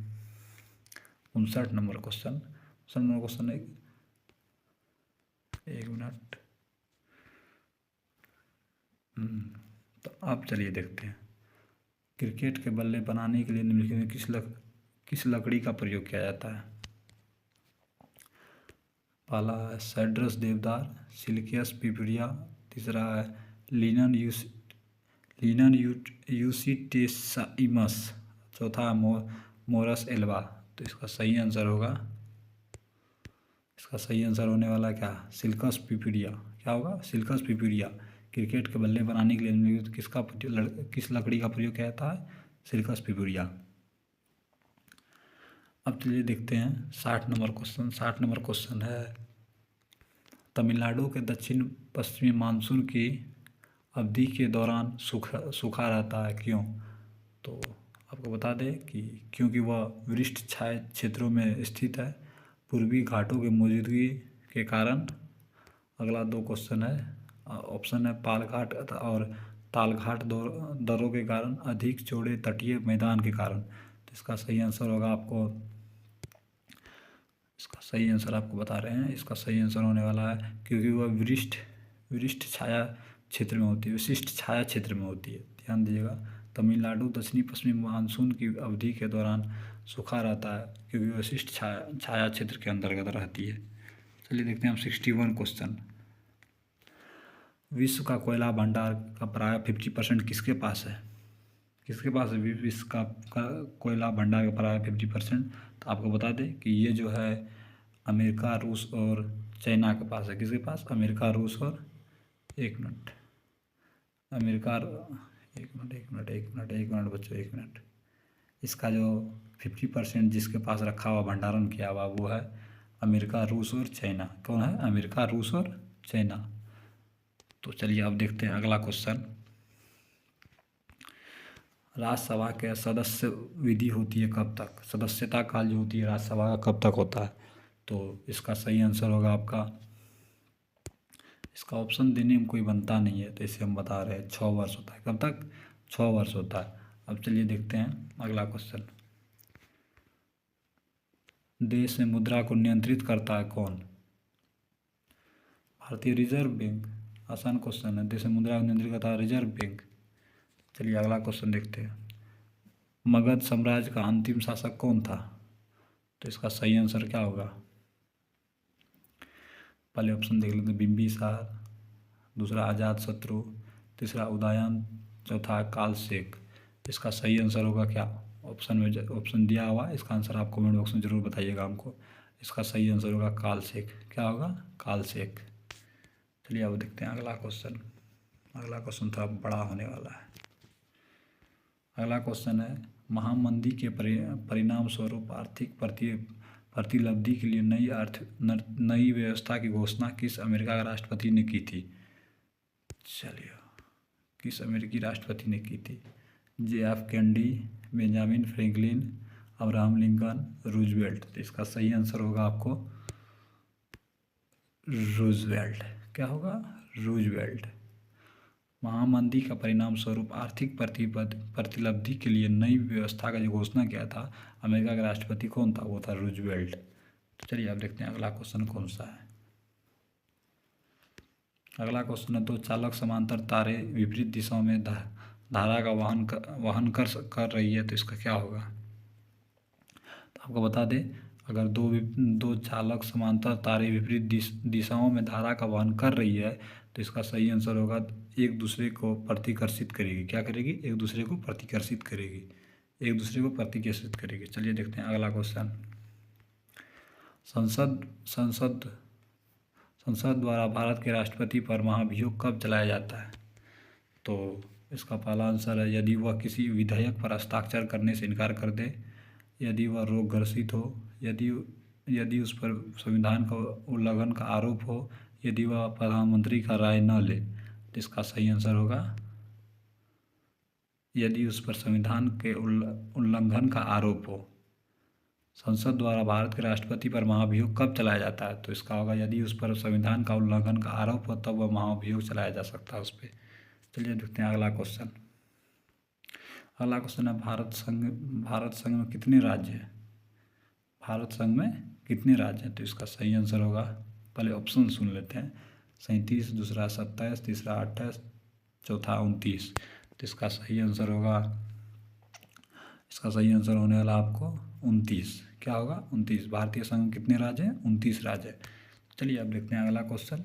59 नंबर क्वेश्चन। 59 नंबर क्वेश्चन एक मिनट। तो अब चलिए देखते हैं। क्रिकेट के बल्ले बनाने के लिए निम्नलिखित में किस लकड़ी का प्रयोग किया जाता है? पहला है साइड्रस देवदार, सिलिकस पिपरिया, तीसरा है लिनन यूसिटेसाइमस, चौथा मोरस एल्वा। तो इसका सही आंसर होगा, इसका सही आंसर होने वाला क्या? सिल्कस पिपरिया। क्या होगा? सिल्कस पिपरिया। क्रिकेट के बल्ले बनाने के लिए किस लकड़ी का प्रयोग किया जाता है? सिल्कस पिपरिया। अब चलिए देखते हैं 60 नंबर क्वेश्चन। 60 नंबर क्वेश्चन है, तमिलनाडु के दक्षिण पश्चिमी मानसून की अवधि के दौरान सूखा रहता है, क्यों? तो आपको बता दें कि क्योंकि वह वृष्टि छाए क्षेत्रों में स्थित है, पूर्वी घाटों की मौजूदगी के कारण। अगला दो क्वेश्चन है, ऑप्शन है पालघाट और तालघाट दर्रों के कारण, अधिक चौड़े तटीय मैदान के कारण। तो इसका सही आंसर होगा इसका सही आंसर आपको बता रहे हैं। इसका सही आंसर होने वाला है क्योंकि वह विशिष्ट छाया क्षेत्र में होती है, विशिष्ट छाया क्षेत्र में होती है। ध्यान दीजिएगा, तमिलनाडु दक्षिणी पश्चिमी मानसून की अवधि के दौरान सूखा रहता है क्योंकि विशिष्ट छाया क्षेत्र के अंतर्गत रहती है। चलिए देखते हैं हम 61 क्वेश्चन। विश्व का कोयला भंडार का प्राय 50% किसके पास है? किसके पास है विश्व का कोयला भंडार का प्राय 50%? तो आपको बता दें कि ये जो है अमेरिका, रूस और चाइना के पास है। किसके पास? अमेरिका, रूस और अमेरिका, एक मिनट बच्चों, एक मिनट। इसका जो 50% जिसके पास रखा हुआ, भंडारण किया हुआ, वो है अमेरिका, रूस और चाइना। कौन है? अमेरिका, रूस और चाइना। तो चलिए अब देखते हैं अगला क्वेश्चन। राज्यसभा के सदस्य विधि होती है कब तक? सदस्यता काल जो होती है राज्यसभा का कब तक होता है? तो इसका सही आंसर होगा आपका, इसका ऑप्शन देने में कोई बनता नहीं है, तो इसे हम बता रहे हैं 6 वर्ष होता है। कब तक? 6 वर्ष होता है। अब चलिए देखते हैं अगला क्वेश्चन। देश में मुद्रा को नियंत्रित करता है कौन? भारतीय रिजर्व बैंक, आसान क्वेश्चन है। देश में मुद्रा नियंत्रित करता है रिजर्व बैंक। चलिए अगला क्वेश्चन देखते हैं। मगध साम्राज्य का अंतिम शासक कौन था? तो इसका सही आंसर क्या होगा? पहले ऑप्शन देख लेते हैं। बिंबिसार, दूसरा अजातशत्रु, तीसरा उदयन, चौथा कालशेख। इसका सही आंसर होगा क्या? ऑप्शन में ऑप्शन दिया हुआ, इसका आंसर आप कमेंट बॉक्स में जरूर बताइएगा हमको। इसका सही आंसर होगा कालशेख। क्या होगा? कालशेख। चलिए अब देखते हैं अगला क्वेश्चन। अगला क्वेश्चन थोड़ा बड़ा होने वाला है। अगला क्वेश्चन है, महामंदी के परिणाम स्वरूप आर्थिक प्रतिलब्धि के लिए नई व्यवस्था की घोषणा किस अमेरिका के राष्ट्रपति ने की थी? चलिए, किस अमेरिकी राष्ट्रपति ने की थी? JF Kennedy, Benjamin Franklin, Abraham Lincoln, Roosevelt. तो इसका सही आंसर होगा आपको रूजवेल्ट। क्या होगा? रूजवेल्ट। महामंदी का परिणाम स्वरूप आर्थिक प्रतिलब्धि के लिए नई व्यवस्था का जो घोषणा किया था अमेरिका का राष्ट्रपति कौन था? वो था रूजवेल्ट। तो चलिए अब देखते हैं अगला क्वेश्चन कौन सा है। अगला क्वेश्चन है, दो चालक समांतर तारे विपरीत दिशाओं में धारा का वहन कर रही है, तो इसका क्या होगा? तो आपको बता दें, अगर दो चालक समांतर तारे विपरीत दिशाओं में धारा का वहन कर रही है तो इसका सही आंसर होगा एक दूसरे को प्रतिकर्षित करेगी। क्या करेगी? एक दूसरे को प्रतिकर्षित करेगी। एक दूसरे को प्रतिकर्षित करेगी। चलिए देखते हैं अगला क्वेश्चन। संसद द्वारा भारत के राष्ट्रपति पर महाभियोग कब चलाया जाता है? तो इसका पहला आंसर है, यदि वह किसी विधेयक पर हस्ताक्षर करने से इनकार कर दे, यदि वह रोग ग्रसित हो, यदि उस पर संविधान का उल्लंघन का आरोप हो, यदि वह प्रधानमंत्री का राय न ले। तो इसका सही आंसर होगा यदि उस पर संविधान के उल्लंघन का आरोप हो। संसद द्वारा भारत के राष्ट्रपति पर महाभियोग कब चलाया जाता है? तो इसका होगा यदि उस पर संविधान का उल्लंघन का आरोप हो, तब वह महाभियोग चलाया जा सकता है उस पर। चलिए देखते हैं अगला क्वेश्चन। अगला क्वेश्चन है, भारत संघ में कितने राज्य हैं? भारत संघ में कितने राज्य हैं? तो इसका सही आंसर होगा, पहले ऑप्शन सुन लेते हैं। 37, दूसरा 27, तीसरा 28, चौथा 29। तो इसका सही आंसर होने वाला आपको 29। क्या होगा? 29। भारतीय संघ में कितने राज्य हैं? 29 राज्य हैं। चलिए अब देखते हैं अगला क्वेश्चन।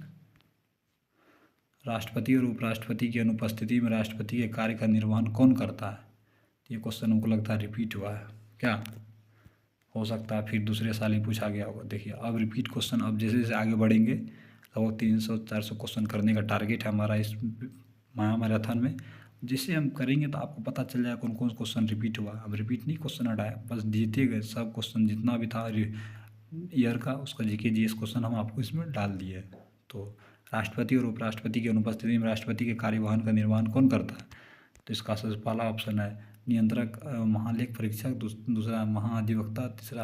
राष्ट्रपति और उपराष्ट्रपति की अनुपस्थिति में राष्ट्रपति के कार्य का निर्वहन कौन करता है? ये क्वेश्चन हमको लगता है रिपीट हुआ है। क्या हो सकता है फिर दूसरे साल ही पूछा गया होगा? देखिए अब रिपीट क्वेश्चन, अब जैसे जैसे आगे बढ़ेंगे लगभग 300-400 क्वेश्चन करने का टारगेट है हमारा इस माया मैराथन में। जिसे हम करेंगे तो आपको पता चल जाएगा कौन कौन क्वेश्चन रिपीट हुआ। अब रिपीट नहीं क्वेश्चन हटाया, बस जीते गए सब क्वेश्चन जितना भी था ईयर का, उसका जीके जीएस क्वेश्चन हम आपको इसमें डाल दिए। तो राष्ट्रपति और उपराष्ट्रपति की अनुपस्थिति में राष्ट्रपति के कार्यवाहन का निर्वहन कौन करता है? तो इसका सबसे पहला ऑप्शन है नियंत्रक, महालेख परीक्षक, दूसरा महाधिवक्ता, तीसरा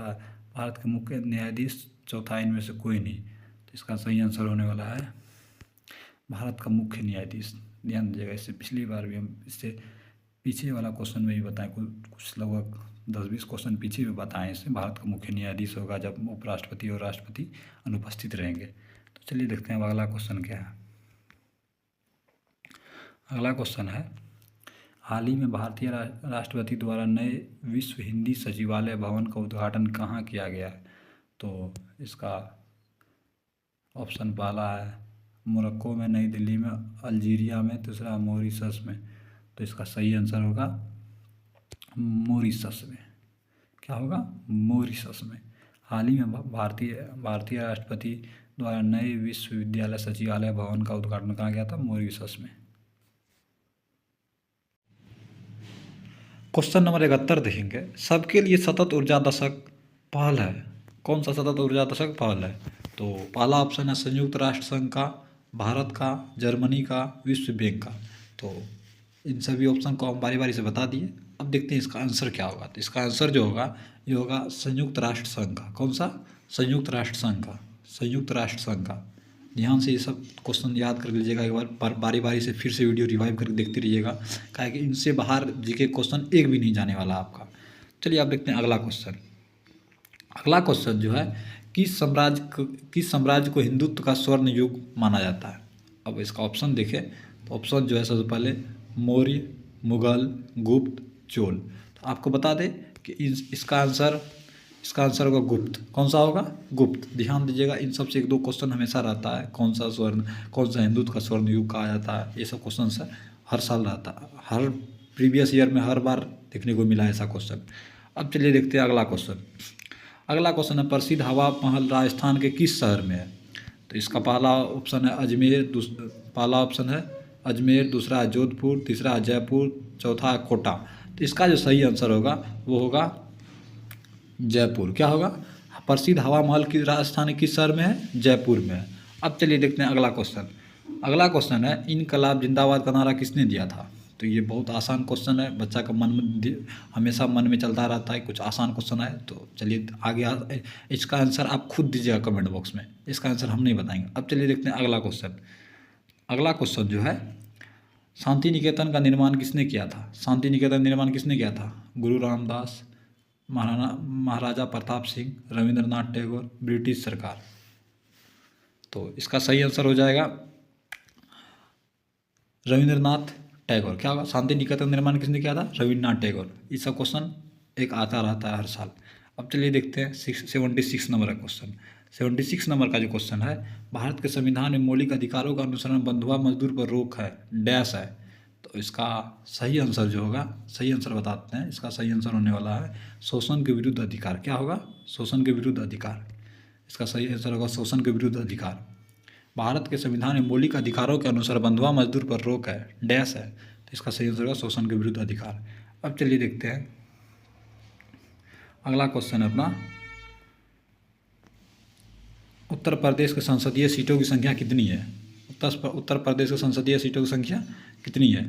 भारत के मुख्य न्यायाधीश, चौथा इनमें से कोई नहीं। तो इसका सही आंसर होने वाला है भारत का मुख्य न्यायाधीश। ध्यान दीजिएगा, इससे पिछली बार भी हम इससे पीछे वाला क्वेश्चन में भी बताएं, कुछ लगभग 10-20 क्वेश्चन पीछे भी बताएं इससे। भारत का मुख्य न्यायाधीश होगा जब उपराष्ट्रपति और राष्ट्रपति अनुपस्थित रहेंगे। तो चलिए देखते हैं अब अगला क्वेश्चन क्या है। अगला क्वेश्चन है, हाल ही में भारतीय राष्ट्रपति द्वारा नए विश्व हिंदी सचिवालय भवन का उद्घाटन कहाँ किया गया है? तो इसका ऑप्शन पहला है मोरक्को में, नई दिल्ली में, अल्जीरिया में, दूसरा मॉरिशस में। तो इसका सही आंसर होगा मॉरिशस में। क्या होगा? मॉरिशस में। हाल ही में भारतीय राष्ट्रपति द्वारा नए विश्वविद्यालय सचिवालय भवन का उद्घाटन कहाँ गया था? मॉरिशस में। क्वेश्चन नंबर 71 देखेंगे, सबके लिए सतत ऊर्जा दशक पहल है। कौन सा सतत ऊर्जा दशक पहल है? तो पहला ऑप्शन है संयुक्त राष्ट्र संघ का, भारत का, जर्मनी का, विश्व बैंक का। तो इन सभी ऑप्शन को हम बारी बारी से बता दिए। अब देखते हैं इसका आंसर क्या होगा। तो इसका आंसर जो होगा ये होगा संयुक्त राष्ट्र संघ का। कौन सा? संयुक्त राष्ट्र संघ का। संयुक्त राष्ट्र संघ का। ध्यान से ये सब क्वेश्चन याद कर लीजिएगा एक बार, बारी बारी से फिर से वीडियो रिवाइव करके देखते रहिएगा, काहे कि इनसे बाहर जीके क्वेश्चन एक भी नहीं जाने वाला आपका। चलिए आप देखते हैं अगला क्वेश्चन। अगला क्वेश्चन जो है, किस साम्राज्य को हिंदुत्व का स्वर्ण युग माना जाता है? अब इसका ऑप्शन देखें तो ऑप्शन जो है सबसे पहले मौर्य, मुगल, गुप्त, चोल। तो आपको बता दें कि इसका आंसर होगा गुप्त। कौन सा होगा? गुप्त। ध्यान दीजिएगा, इन सब से 1-2 क्वेश्चन हमेशा रहता है। कौन सा हिंदुत्व का स्वर्ण युग कहा जाता है, ये सब क्वेश्चन से हर साल रहता है, हर प्रीवियस ईयर में हर बार देखने को मिला है ऐसा क्वेश्चन। अब चलिए देखते हैं अगला क्वेश्चन। अगला क्वेश्चन है प्रसिद्ध हवा महल राजस्थान के किस शहर में है? तो इसका पहला ऑप्शन है अजमेर, दूसरा है जोधपुर, तीसरा है जयपुर, चौथा है कोटा। तो इसका जो सही आंसर होगा वो होगा जयपुर। क्या होगा? प्रसिद्ध हवा महल की राजस्थान किस शहर में है? जयपुर में है। अब चलिए देखते हैं अगला क्वेश्चन। अगला क्वेश्चन है इनकलाब जिंदाबाद का नारा किसने दिया था? तो ये बहुत आसान क्वेश्चन है, बच्चा का हमेशा मन में चलता रहता है कुछ आसान क्वेश्चन है। तो चलिए आगे इसका आंसर आप खुद दीजिएगा कमेंट बॉक्स में, इसका आंसर हम नहीं बताएंगे। अब चलिए देखते हैं अगला क्वेश्चन। अगला क्वेश्चन जो है शांति निकेतन का निर्माण किसने किया था? शांति निकेतन निर्माण किसने किया था? गुरु रामदास, महाराजा प्रताप सिंह, रविंद्रनाथ टैगोर, ब्रिटिश सरकार। तो इसका सही आंसर हो जाएगा रविंद्रनाथ टैगोर। क्या होगा? शांति निकेतन निर्माण किसने किया था? रविंद्रनाथ टैगोर। ये सब क्वेश्चन एक आता रहता है हर साल। अब चलिए देखते हैं 76 नंबर का क्वेश्चन। 76 नंबर का जो क्वेश्चन है, भारत के संविधान में मौलिक अधिकारों का अनुसरण बंधुआ मजदूर पर रोक है, डैश है। तो इसका सही आंसर जो होगा, सही आंसर बताते हैं। इसका सही आंसर होने वाला है शोषण के विरुद्ध अधिकार। क्या होगा? शोषण के विरुद्ध अधिकार। इसका सही आंसर होगा शोषण के विरुद्ध अधिकार। भारत के संविधान में मौलिक अधिकारों के अनुसार बंधुआ मजदूर पर रोक है, डैश है। तो इसका सही आंसर होगा शोषण के विरुद्ध अधिकार। अब चलिए देखते हैं अगला क्वेश्चन है अपना, उत्तर प्रदेश के संसदीय सीटों की संख्या कितनी है? उत्तर प्रदेश के संसदीय सीटों की संख्या कितनी है?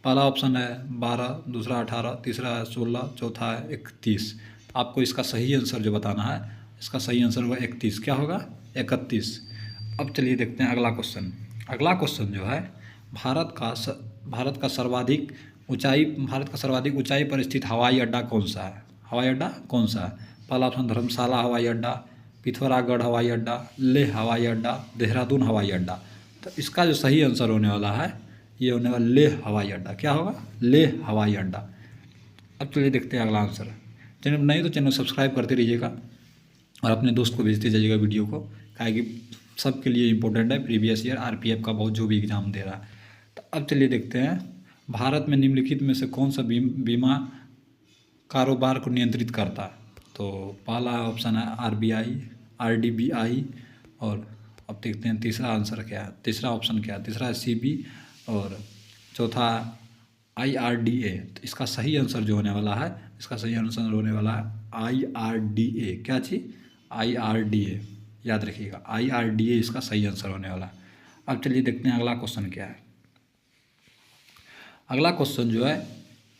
पहला ऑप्शन है 12, दूसरा 18, तीसरा है 16, चौथा है 31। आपको इसका सही आंसर जो बताना है, इसका सही आंसर होगा 31। क्या होगा? 31। अब चलिए देखते हैं अगला क्वेश्चन। अगला क्वेश्चन जो है भारत का सर्वाधिक ऊंचाई पर स्थित हवाई अड्डा कौन सा है? हवाई अड्डा कौन सा है? पहला ऑप्शन धर्मशाला हवाई अड्डा, पिथौरागढ़ हवाई अड्डा, लेह हवाई अड्डा, देहरादून हवाई अड्डा। तो इसका जो सही आंसर होने वाला है ये होने वाला लेह हवाई अड्डा। क्या होगा? लेह हवाई अड्डा। अब चलिए देखते हैं अगला आंसर। चैनल नहीं तो चैनल सब्सक्राइब करते रहिएगा और अपने दोस्त को भेजते जाइएगा वीडियो को, क्या कि सबके लिए इम्पोर्टेंट है। प्रीवियस ईयर आरपीएफ का बहुत जो भी एग्ज़ाम दे रहा है। तो अब चलिए देखते हैं भारत में निम्नलिखित में से कौन सा बीमा कारोबार को नियंत्रित करता है? तो पहला ऑप्शन है आरबीआई, आरडीबीआई, और अब देखते हैं तीसरा आंसर क्या है, तीसरा ऑप्शन क्या है? तीसरा है सीबी और चौथा आईआरडीए। तो इसका सही आंसर जो होने वाला है, इसका सही आंसर होने वाला है आईआरडीए। क्या चीज़? आईआरडीए, याद रखिएगा, आईआरडीए इसका सही आंसर होने वाला है। अब चलिए देखते हैं अगला क्वेश्चन क्या है। अगला क्वेश्चन जो है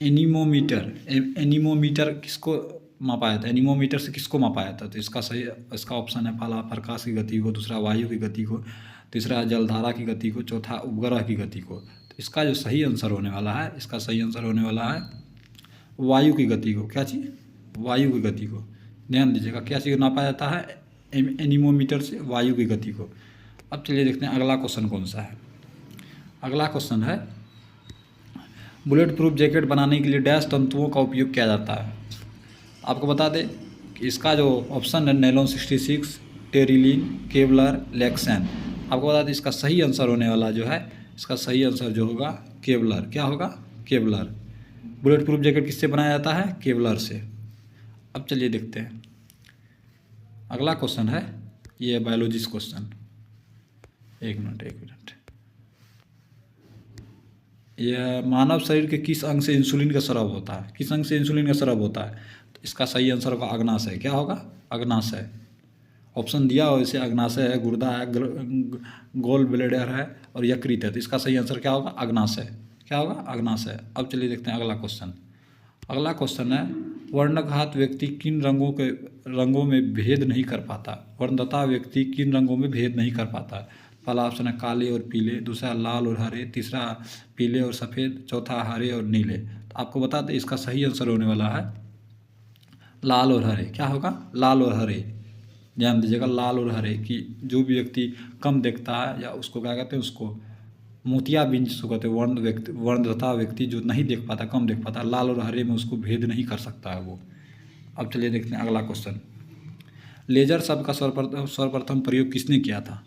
एनीमोमीटर किसको मापा जाता है? एनीमोमीटर से किसको मापा जाता है? तो इसका ऑप्शन है पहला प्रकाश की गति को, दूसरा वायु की गति को, तीसरा जलधारा की गति को, चौथा उपग्रह की गति को। तो इसका जो सही आंसर होने वाला है, इसका सही आंसर होने वाला है वायु की गति को। क्या चीज़? वायु की गति को। ध्यान दीजिएगा, क्या चीज़ नापा जाता है एनीमोमीटर से? वायु की गति को। अब चलिए देखते हैं अगला क्वेश्चन कौन सा है। अगला क्वेश्चन है बुलेट प्रूफ जैकेट बनाने के लिए डैश तंतुओं का उपयोग किया जाता है? आपको बता दें कि इसका जो ऑप्शन है नायलॉन 66, टेरिलीन, केवलर, लेक्सेन। आपको बता दें इसका सही आंसर होने वाला जो है, इसका सही आंसर जो होगा केवलर। क्या होगा? केवलर। बुलेट प्रूफ जैकेट किससे बनाया जाता है? केवलर से। अब चलिए देखते हैं अगला क्वेश्चन है, ये है बायोलॉजिस्ट क्वेश्चन। एक मिनट। यह मानव शरीर के किस अंग से इंसुलिन का स्राव होता है? किस अंग से इंसुलिन का स्राव होता है? तो इसका सही आंसर होगा अग्नाशय। क्या होगा? अग्नाशय। ऑप्शन दिया हो इसे, अग्नाशय है, गुर्दा है, गोल ब्लेडर है और यकृत है। तो इसका सही आंसर क्या होगा? अग्नाशय। क्या होगा? अग्नाशय। अब चलिए देखते हैं अगला क्वेश्चन। अगला क्वेश्चन है वर्णघात व्यक्ति किन रंगों में भेद नहीं कर पाता? वर्णतता व्यक्ति किन रंगों में भेद नहीं कर पाता? पहला ऑप्शन है काले और पीले, दूसरा लाल और हरे, तीसरा पीले और सफ़ेद, चौथा हरे और नीले। तो आपको बता दें इसका सही आंसर होने वाला है लाल और हरे। क्या होगा? लाल और हरे। ध्यान दीजिएगा, लाल और हरे की जो भी व्यक्ति कम देखता है या उसको क्या कहते हैं, उसको मोतियाबिंद जिसको कहते हैं, वर्ण तथा व्यक्ति जो नहीं देख पाता, कम देख पाता, लाल और हरे में उसको भेद नहीं कर सकता है वो। अब चलिए देखते हैं अगला क्वेश्चन। लेजर शब्द का सर्वप्रथम प्रयोग किसने किया था?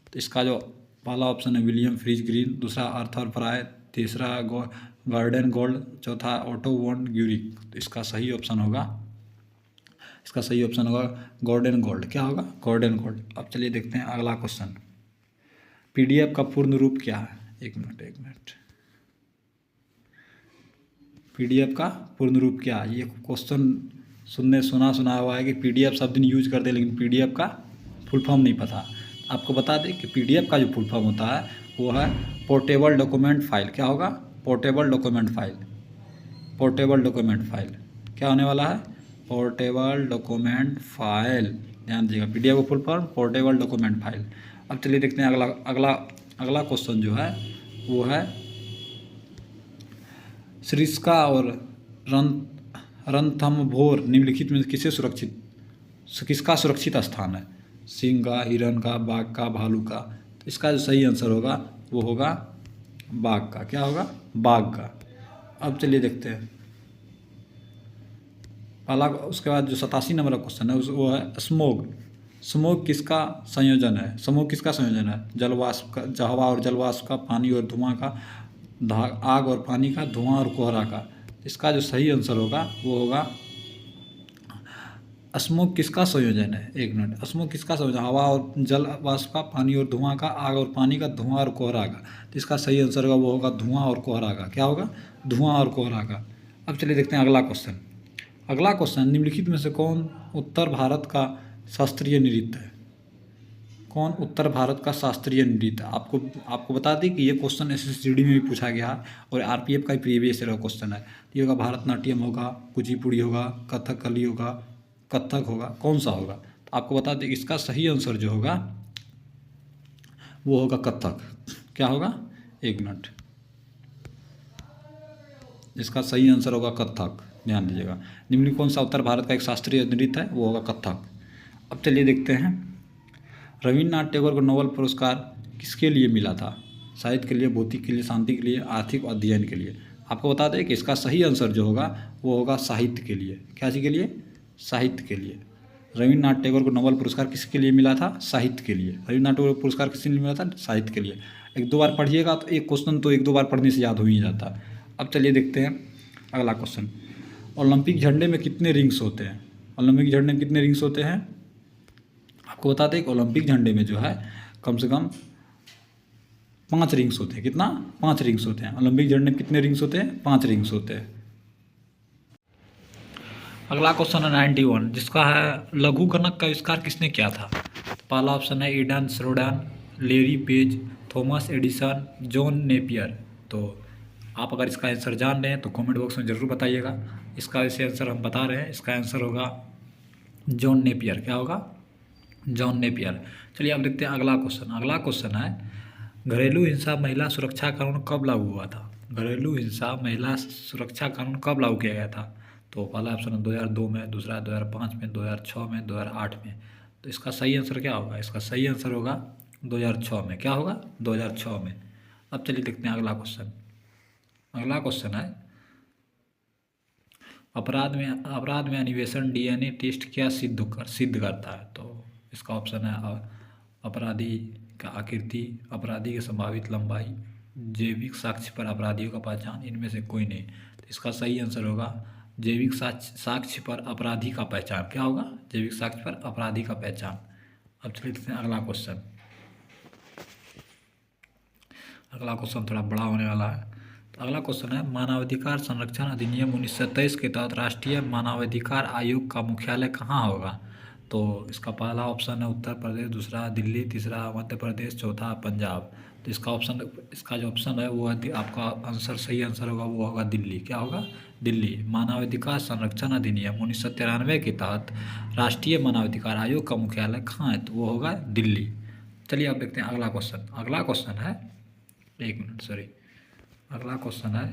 तो इसका जो पहला ऑप्शन है विलियम फ्रिज ग्रीन, दूसरा आर्थर फ्राई, तीसरा गॉर्डन गोल्ड, चौथा ऑटो वॉन ग्यूरिक। तो इसका सही ऑप्शन होगा गॉर्डन गोल्ड। क्या होगा? Gordon Gould. अब चलिए देखते हैं अगला क्वेश्चन। पीडीएफ का पूर्ण रूप क्या है? एक मिनट। पीडीएफ का पूर्ण रूप क्या है? ये क्वेश्चन सुना हुआ है कि पीडीएफ सब दिन यूज करते हैं, लेकिन पीडीएफ का फुल फॉर्म नहीं पता। आपको बता दें कि पीडीएफ का जो फुल फॉर्म होता है वो है पोर्टेबल डॉक्यूमेंट फाइल। क्या होगा? Portable document file. क्या होने वाला है? Portable document file. ध्यान दीजिएगा, पीडीएफ का full form portable document file. अब चलिए देखते हैं अगला क्वेश्चन जो है वो है सरिस्का और रणथंभौर निम्नलिखित में किसका सुरक्षित स्थान है? सिंह का, हिरण का, बाघ का, भालू का। तो इसका जो सही आंसर होगा वो होगा बाघ का। क्या होगा? बाघ का। अब चलिए देखते हैं पहला, उसके बाद जो 87 नंबर का क्वेश्चन है वो है स्मोग किसका संयोजन है? जलवाष्प का, हवा और जलवाष्प का, पानी और धुआं का, आग और पानी का, धुआं और कोहरा का। इसका जो सही आंसर होगा वो होगा स्मोग किसका संयोजन है? एक मिनट, स्मोग किसका संयोजन? हवा और जल वाष्प का, पानी और धुआं का, आग और पानी का, धुआं और कोहरा का। तो इसका सही आंसर होगा वो होगा धुआं और कोहरा का। क्या होगा? धुआं और कोहरा का। अब चलिए देखते हैं अगला क्वेश्चन। निम्नलिखित में से कौन उत्तर भारत का शास्त्रीय नृत्य है? कौन उत्तर भारत का शास्त्रीय नृत्य? आपको बता दें कि ये क्वेश्चन एसएससीडी में भी पूछा गया है और आरपीएफ का ही प्रीवियस ईयर का क्वेश्चन है। ये होगा भरतनाट्यम होगा, कुचिपुड़ी होगा, कथकली होगा, कथक होगा, कौन सा होगा? तो आपको बता दें इसका सही आंसर जो होगा वो होगा कथक। क्या होगा? एक मिनट, इसका सही आंसर होगा कथक। ध्यान दीजिएगा, निम्न कौन सा उत्तर भारत का एक शास्त्रीय नृत्य है? वो होगा कथक। अब चलिए देखते हैं रविन्द्रनाथ टैगोर को नोबेल पुरस्कार किसके लिए मिला था? साहित्य के लिए, भौतिक के लिए, शांति के लिए, आर्थिक अध्ययन के लिए। आपको बता दें कि इसका सही आंसर जो होगा वो होगा साहित्य के लिए। क्या चीज़ के लिए? साहित्य के लिए। रविन्द्रनाथ टैगोर को नोबेल पुरस्कार किसके लिए मिला था? साहित्य के लिए। रविन्द्रनाथ टैगोर पुरस्कार किसके लिए मिला था? साहित्य के लिए। एक दो बार पढ़िएगा तो एक क्वेश्चन तो एक दो बार पढ़ने से याद हो ही जाता। अब चलिए देखते हैं अगला क्वेश्चन। ओलंपिक झंडे में कितने रिंग्स होते हैं? ओलंपिक झंडे में कितने रिंग्स होते हैं? आपको बताते हैं कि ओलंपिक झंडे में जो है कम से कम 5 रिंग्स होते हैं। कितना? 5 रिंग्स होते हैं। ओलंपिक झंडे में कितने रिंग्स होते हैं? 5 रिंग्स होते हैं। अगला क्वेश्चन है 91, जिसका है लघु गणक का आविष्कार किसने किया था? पहला ऑप्शन है ईडन श्रोडन, Larry Page, Thomas Edison, John Napier. तो आप अगर इसका आंसर जान रहे हैं तो कमेंट बॉक्स में ज़रूर बताइएगा। इसका वैसे आंसर हम बता रहे हैं, इसका आंसर होगा जॉन नेपियर। क्या होगा? John Napier. चलिए अब देखते हैं अगला क्वेश्चन है घरेलू हिंसा महिला सुरक्षा कानून कब लागू हुआ था? घरेलू हिंसा महिला सुरक्षा कानून कब लागू किया गया था? तो पहला ऑप्शन है 2002 में, दूसरा 2005 में, 2006 में, 2008 में। तो इसका सही आंसर क्या होगा? इसका सही आंसर होगा 2006 में। क्या होगा? 2006 में। अब चलिए देखते हैं अगला क्वेश्चन है अपराध में अन्वेषण डीएनए टेस्ट क्या सिद्ध करता है? तो इसका ऑप्शन है अपराधी का आकृति, अपराधी की संभावित लंबाई, जैविक साक्ष्य पर अपराधियों का पहचान, इनमें से कोई नहीं। तो इसका सही आंसर होगा जैविक साक्ष्य पर अपराधी का पहचान। क्या होगा? जैविक साक्ष्य पर अपराधी का पहचान। अब चलिए देखते हैं अगला क्वेश्चन थोड़ा बड़ा होने वाला है। तो अगला क्वेश्चन है मानवाधिकार संरक्षण अधिनियम 1923 के तहत राष्ट्रीय मानवाधिकार आयोग का मुख्यालय कहाँ होगा? तो इसका पहला ऑप्शन है उत्तर प्रदेश, दूसरा दिल्ली, तीसरा मध्य प्रदेश, चौथा पंजाब। तो इसका जो ऑप्शन है वो आपका आंसर सही आंसर होगा वो होगा दिल्ली। क्या होगा? दिल्ली। मानवाधिकार संरक्षण अधिनियम 1993 के तहत राष्ट्रीय मानवाधिकार आयोग का मुख्यालय कहाँ है? तो वो होगा दिल्ली। चलिए अब देखते हैं अगला क्वेश्चन है अगला क्वेश्चन है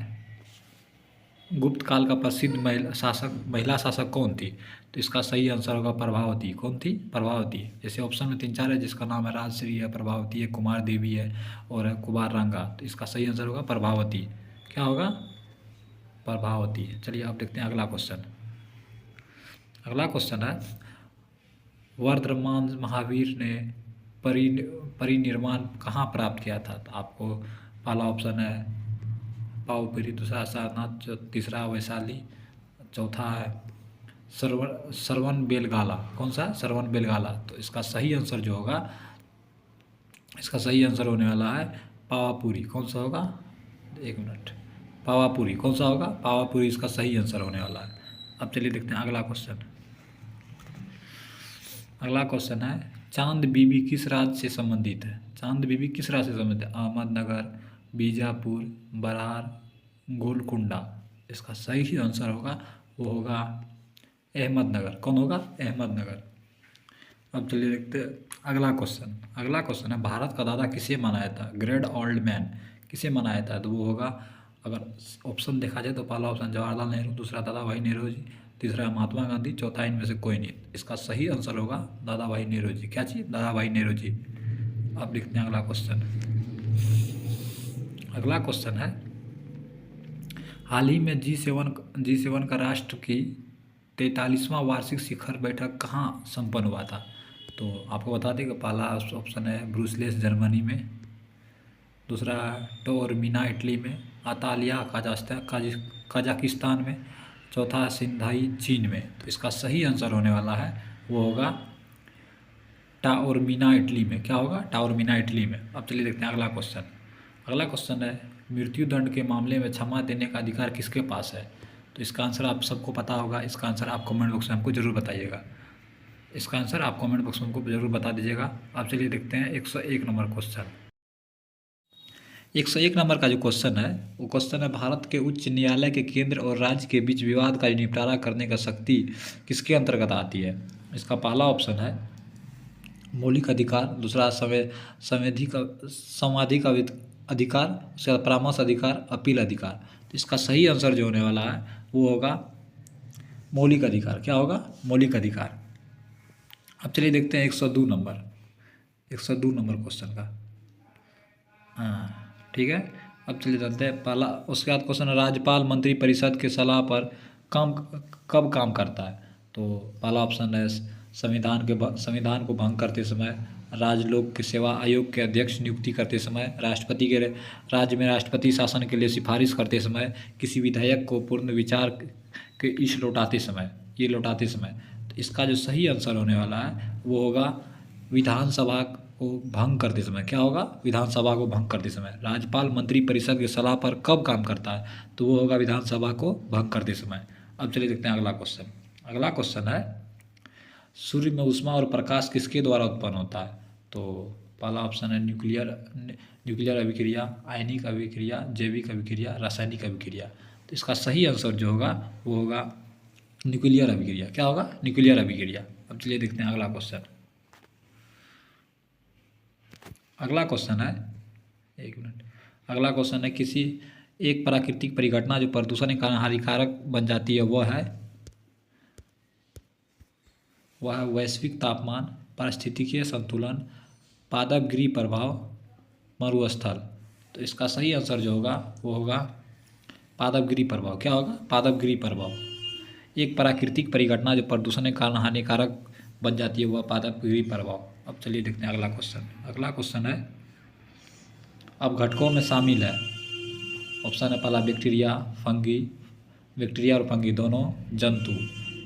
गुप्त काल का प्रसिद्ध महिला शासक कौन थी? तो इसका सही आंसर होगा प्रभावती। कौन थी? प्रभावती। जैसे ऑप्शन में 3-4 है, जिसका नाम है राजश्री है, प्रभावती है, कुमार देवी है और है कुमार रंगा। तो इसका सही आंसर होगा प्रभावती। क्या होगा? प्रभावती। चलिए आप देखते हैं अगला क्वेश्चन। अगला क्वेश्चन है, वर्धमान महावीर ने परिनिर्वाण कहाँ प्राप्त किया था? तो आपको पहला ऑप्शन है पावपुरी, दूसरा सारनाथ, तीसरा वैशाली, चौथा है श्रवण बेलगाला। कौन सा? श्रवण बेलगाला। तो इसका सही आंसर जो होगा, इसका सही आंसर होने वाला है पावापुरी। कौन सा होगा? एक मिनट, पावापुरी। कौन सा होगा? पावापुरी इसका सही आंसर होने वाला है। अब चलिए देखते हैं अगला क्वेश्चन। अगला क्वेश्चन है, चांद बीबी किस राज्य से संबंधित है? चांद बीबी किस राज्य से संबंधित है? अहमदनगर, बीजापुर, बरार, गोलकुंडा। इसका सही आंसर होगा, वो होगा अहमदनगर। कौन होगा? अहमदनगर। अब चलिए देखते हैं अगला क्वेश्चन। अगला क्वेश्चन है, भारत का दादा किसे माना जाता है? ग्रेट ओल्ड मैन किसे माना जाता है? तो वो होगा, अगर ऑप्शन देखा जाए तो पहला ऑप्शन जवाहरलाल नेहरू, दूसरा दादा भाई नेहरू जी, तीसरा महात्मा गांधी, चौथा इनमें से कोई नहीं। इसका सही आंसर होगा दादा भाई नेहरू जी। क्या चीज़? दादा भाई नेहरू जी। अब देखते हैं अगला क्वेश्चन। अगला क्वेश्चन है, हाल ही में G7 का राष्ट्र की 43वां वार्षिक शिखर बैठक कहाँ संपन्न हुआ था? तो आपको बता दें कि पहला ऑप्शन है ब्रुसेल्स जर्मनी में, दूसरा टोरमिना इटली में, अंताल्या कजाकिस्तान में, चौथा सिंधाई चीन में। तो इसका सही आंसर होने वाला है, वो होगा टाओरमिना इटली में। क्या होगा? टाओरमिना इटली में। अब चलिए देखते हैं अगला क्वेश्चन। अगला क्वेश्चन है, मृत्यु दंड के मामले में क्षमा देने का अधिकार किसके पास है? तो इसका आंसर आप सबको पता होगा। इसका आंसर आप कमेंट बॉक्स में हमको जरूर बताइएगा। इसका आंसर आप कमेंट बॉक्स में हमको जरूर बता दीजिएगा। आप चलिए देखते हैं 101 नंबर क्वेश्चन। 101 नंबर का जो क्वेश्चन है, वो क्वेश्चन है, भारत के उच्च न्यायालय के केंद्र और राज्य के बीच विवाद का निपटारा करने का शक्ति किसके अंतर्गत आती है? इसका पहला ऑप्शन है मौलिक अधिकार, दूसरा संवैधानिक अधिकार, उसके बाद परामर्श अधिकार, अपील अधिकार। तो इसका सही आंसर जो होने वाला है, वो होगा मौलिक अधिकार। क्या होगा? मौलिक अधिकार। अब चलिए देखते हैं 102 नंबर, 102 नंबर क्वेश्चन का। हाँ ठीक है। अब चलिए जानते हैं पहला। उसके बाद क्वेश्चन है, राज्यपाल मंत्री परिषद के सलाह पर काम कब काम करता है? तो पहला ऑप्शन है संविधान को भंग करते समय, राजलोक के सेवा आयोग के अध्यक्ष नियुक्ति करते समय, राज्य में राष्ट्रपति शासन के लिए सिफारिश करते समय, किसी विधेयक को पूर्ण विचार के लौटाते समय। तो इसका जो सही आंसर होने वाला है, वो होगा विधानसभा को भंग करते समय। क्या होगा? विधानसभा को भंग करते समय। राज्यपाल मंत्री परिषद की सलाह पर कब काम करता है? तो वो होगा विधानसभा को भंग करते समय। अब चलिए देखते हैं अगला क्वेश्चन। अगला क्वेश्चन है, सूर्य में ऊष्मा और प्रकाश किसके द्वारा उत्पन्न होता है? तो पहला ऑप्शन है न्यूक्लियर अभिक्रिया, आयनिक अभिक्रिया, जैविक अभिक्रिया, रासायनिक अभिक्रिया। तो इसका सही आंसर जो होगा, वो होगा न्यूक्लियर अभिक्रिया। क्या होगा? न्यूक्लियर अभिक्रिया। अब चलिए देखते हैं अगला क्वेश्चन। अगला क्वेश्चन है, एक मिनट। अगला क्वेश्चन है, किसी एक प्राकृतिक परिघटना जो प्रदूषण के कारण हानिकारक बन जाती है, वह है वैश्विक तापमान, पारिस्थितिकीय संतुलन, पादपगिरी प्रभाव, मरुस्थल। तो इसका सही आंसर जो होगा, वो होगा पादपगिरी प्रभाव। क्या होगा? पादपगिरी प्रभाव। एक प्राकृतिक परिघटना जो प्रदूषण के कारण हानिकारक बन जाती है, वह पादपगिरी प्रभाव। अब चलिए देखते हैं अगला क्वेश्चन। अगला क्वेश्चन है, अब घटकों में शामिल है, ऑप्शन है पहला बैक्टीरिया, फंगी, बैक्टीरिया और फंगी दोनों, जंतु।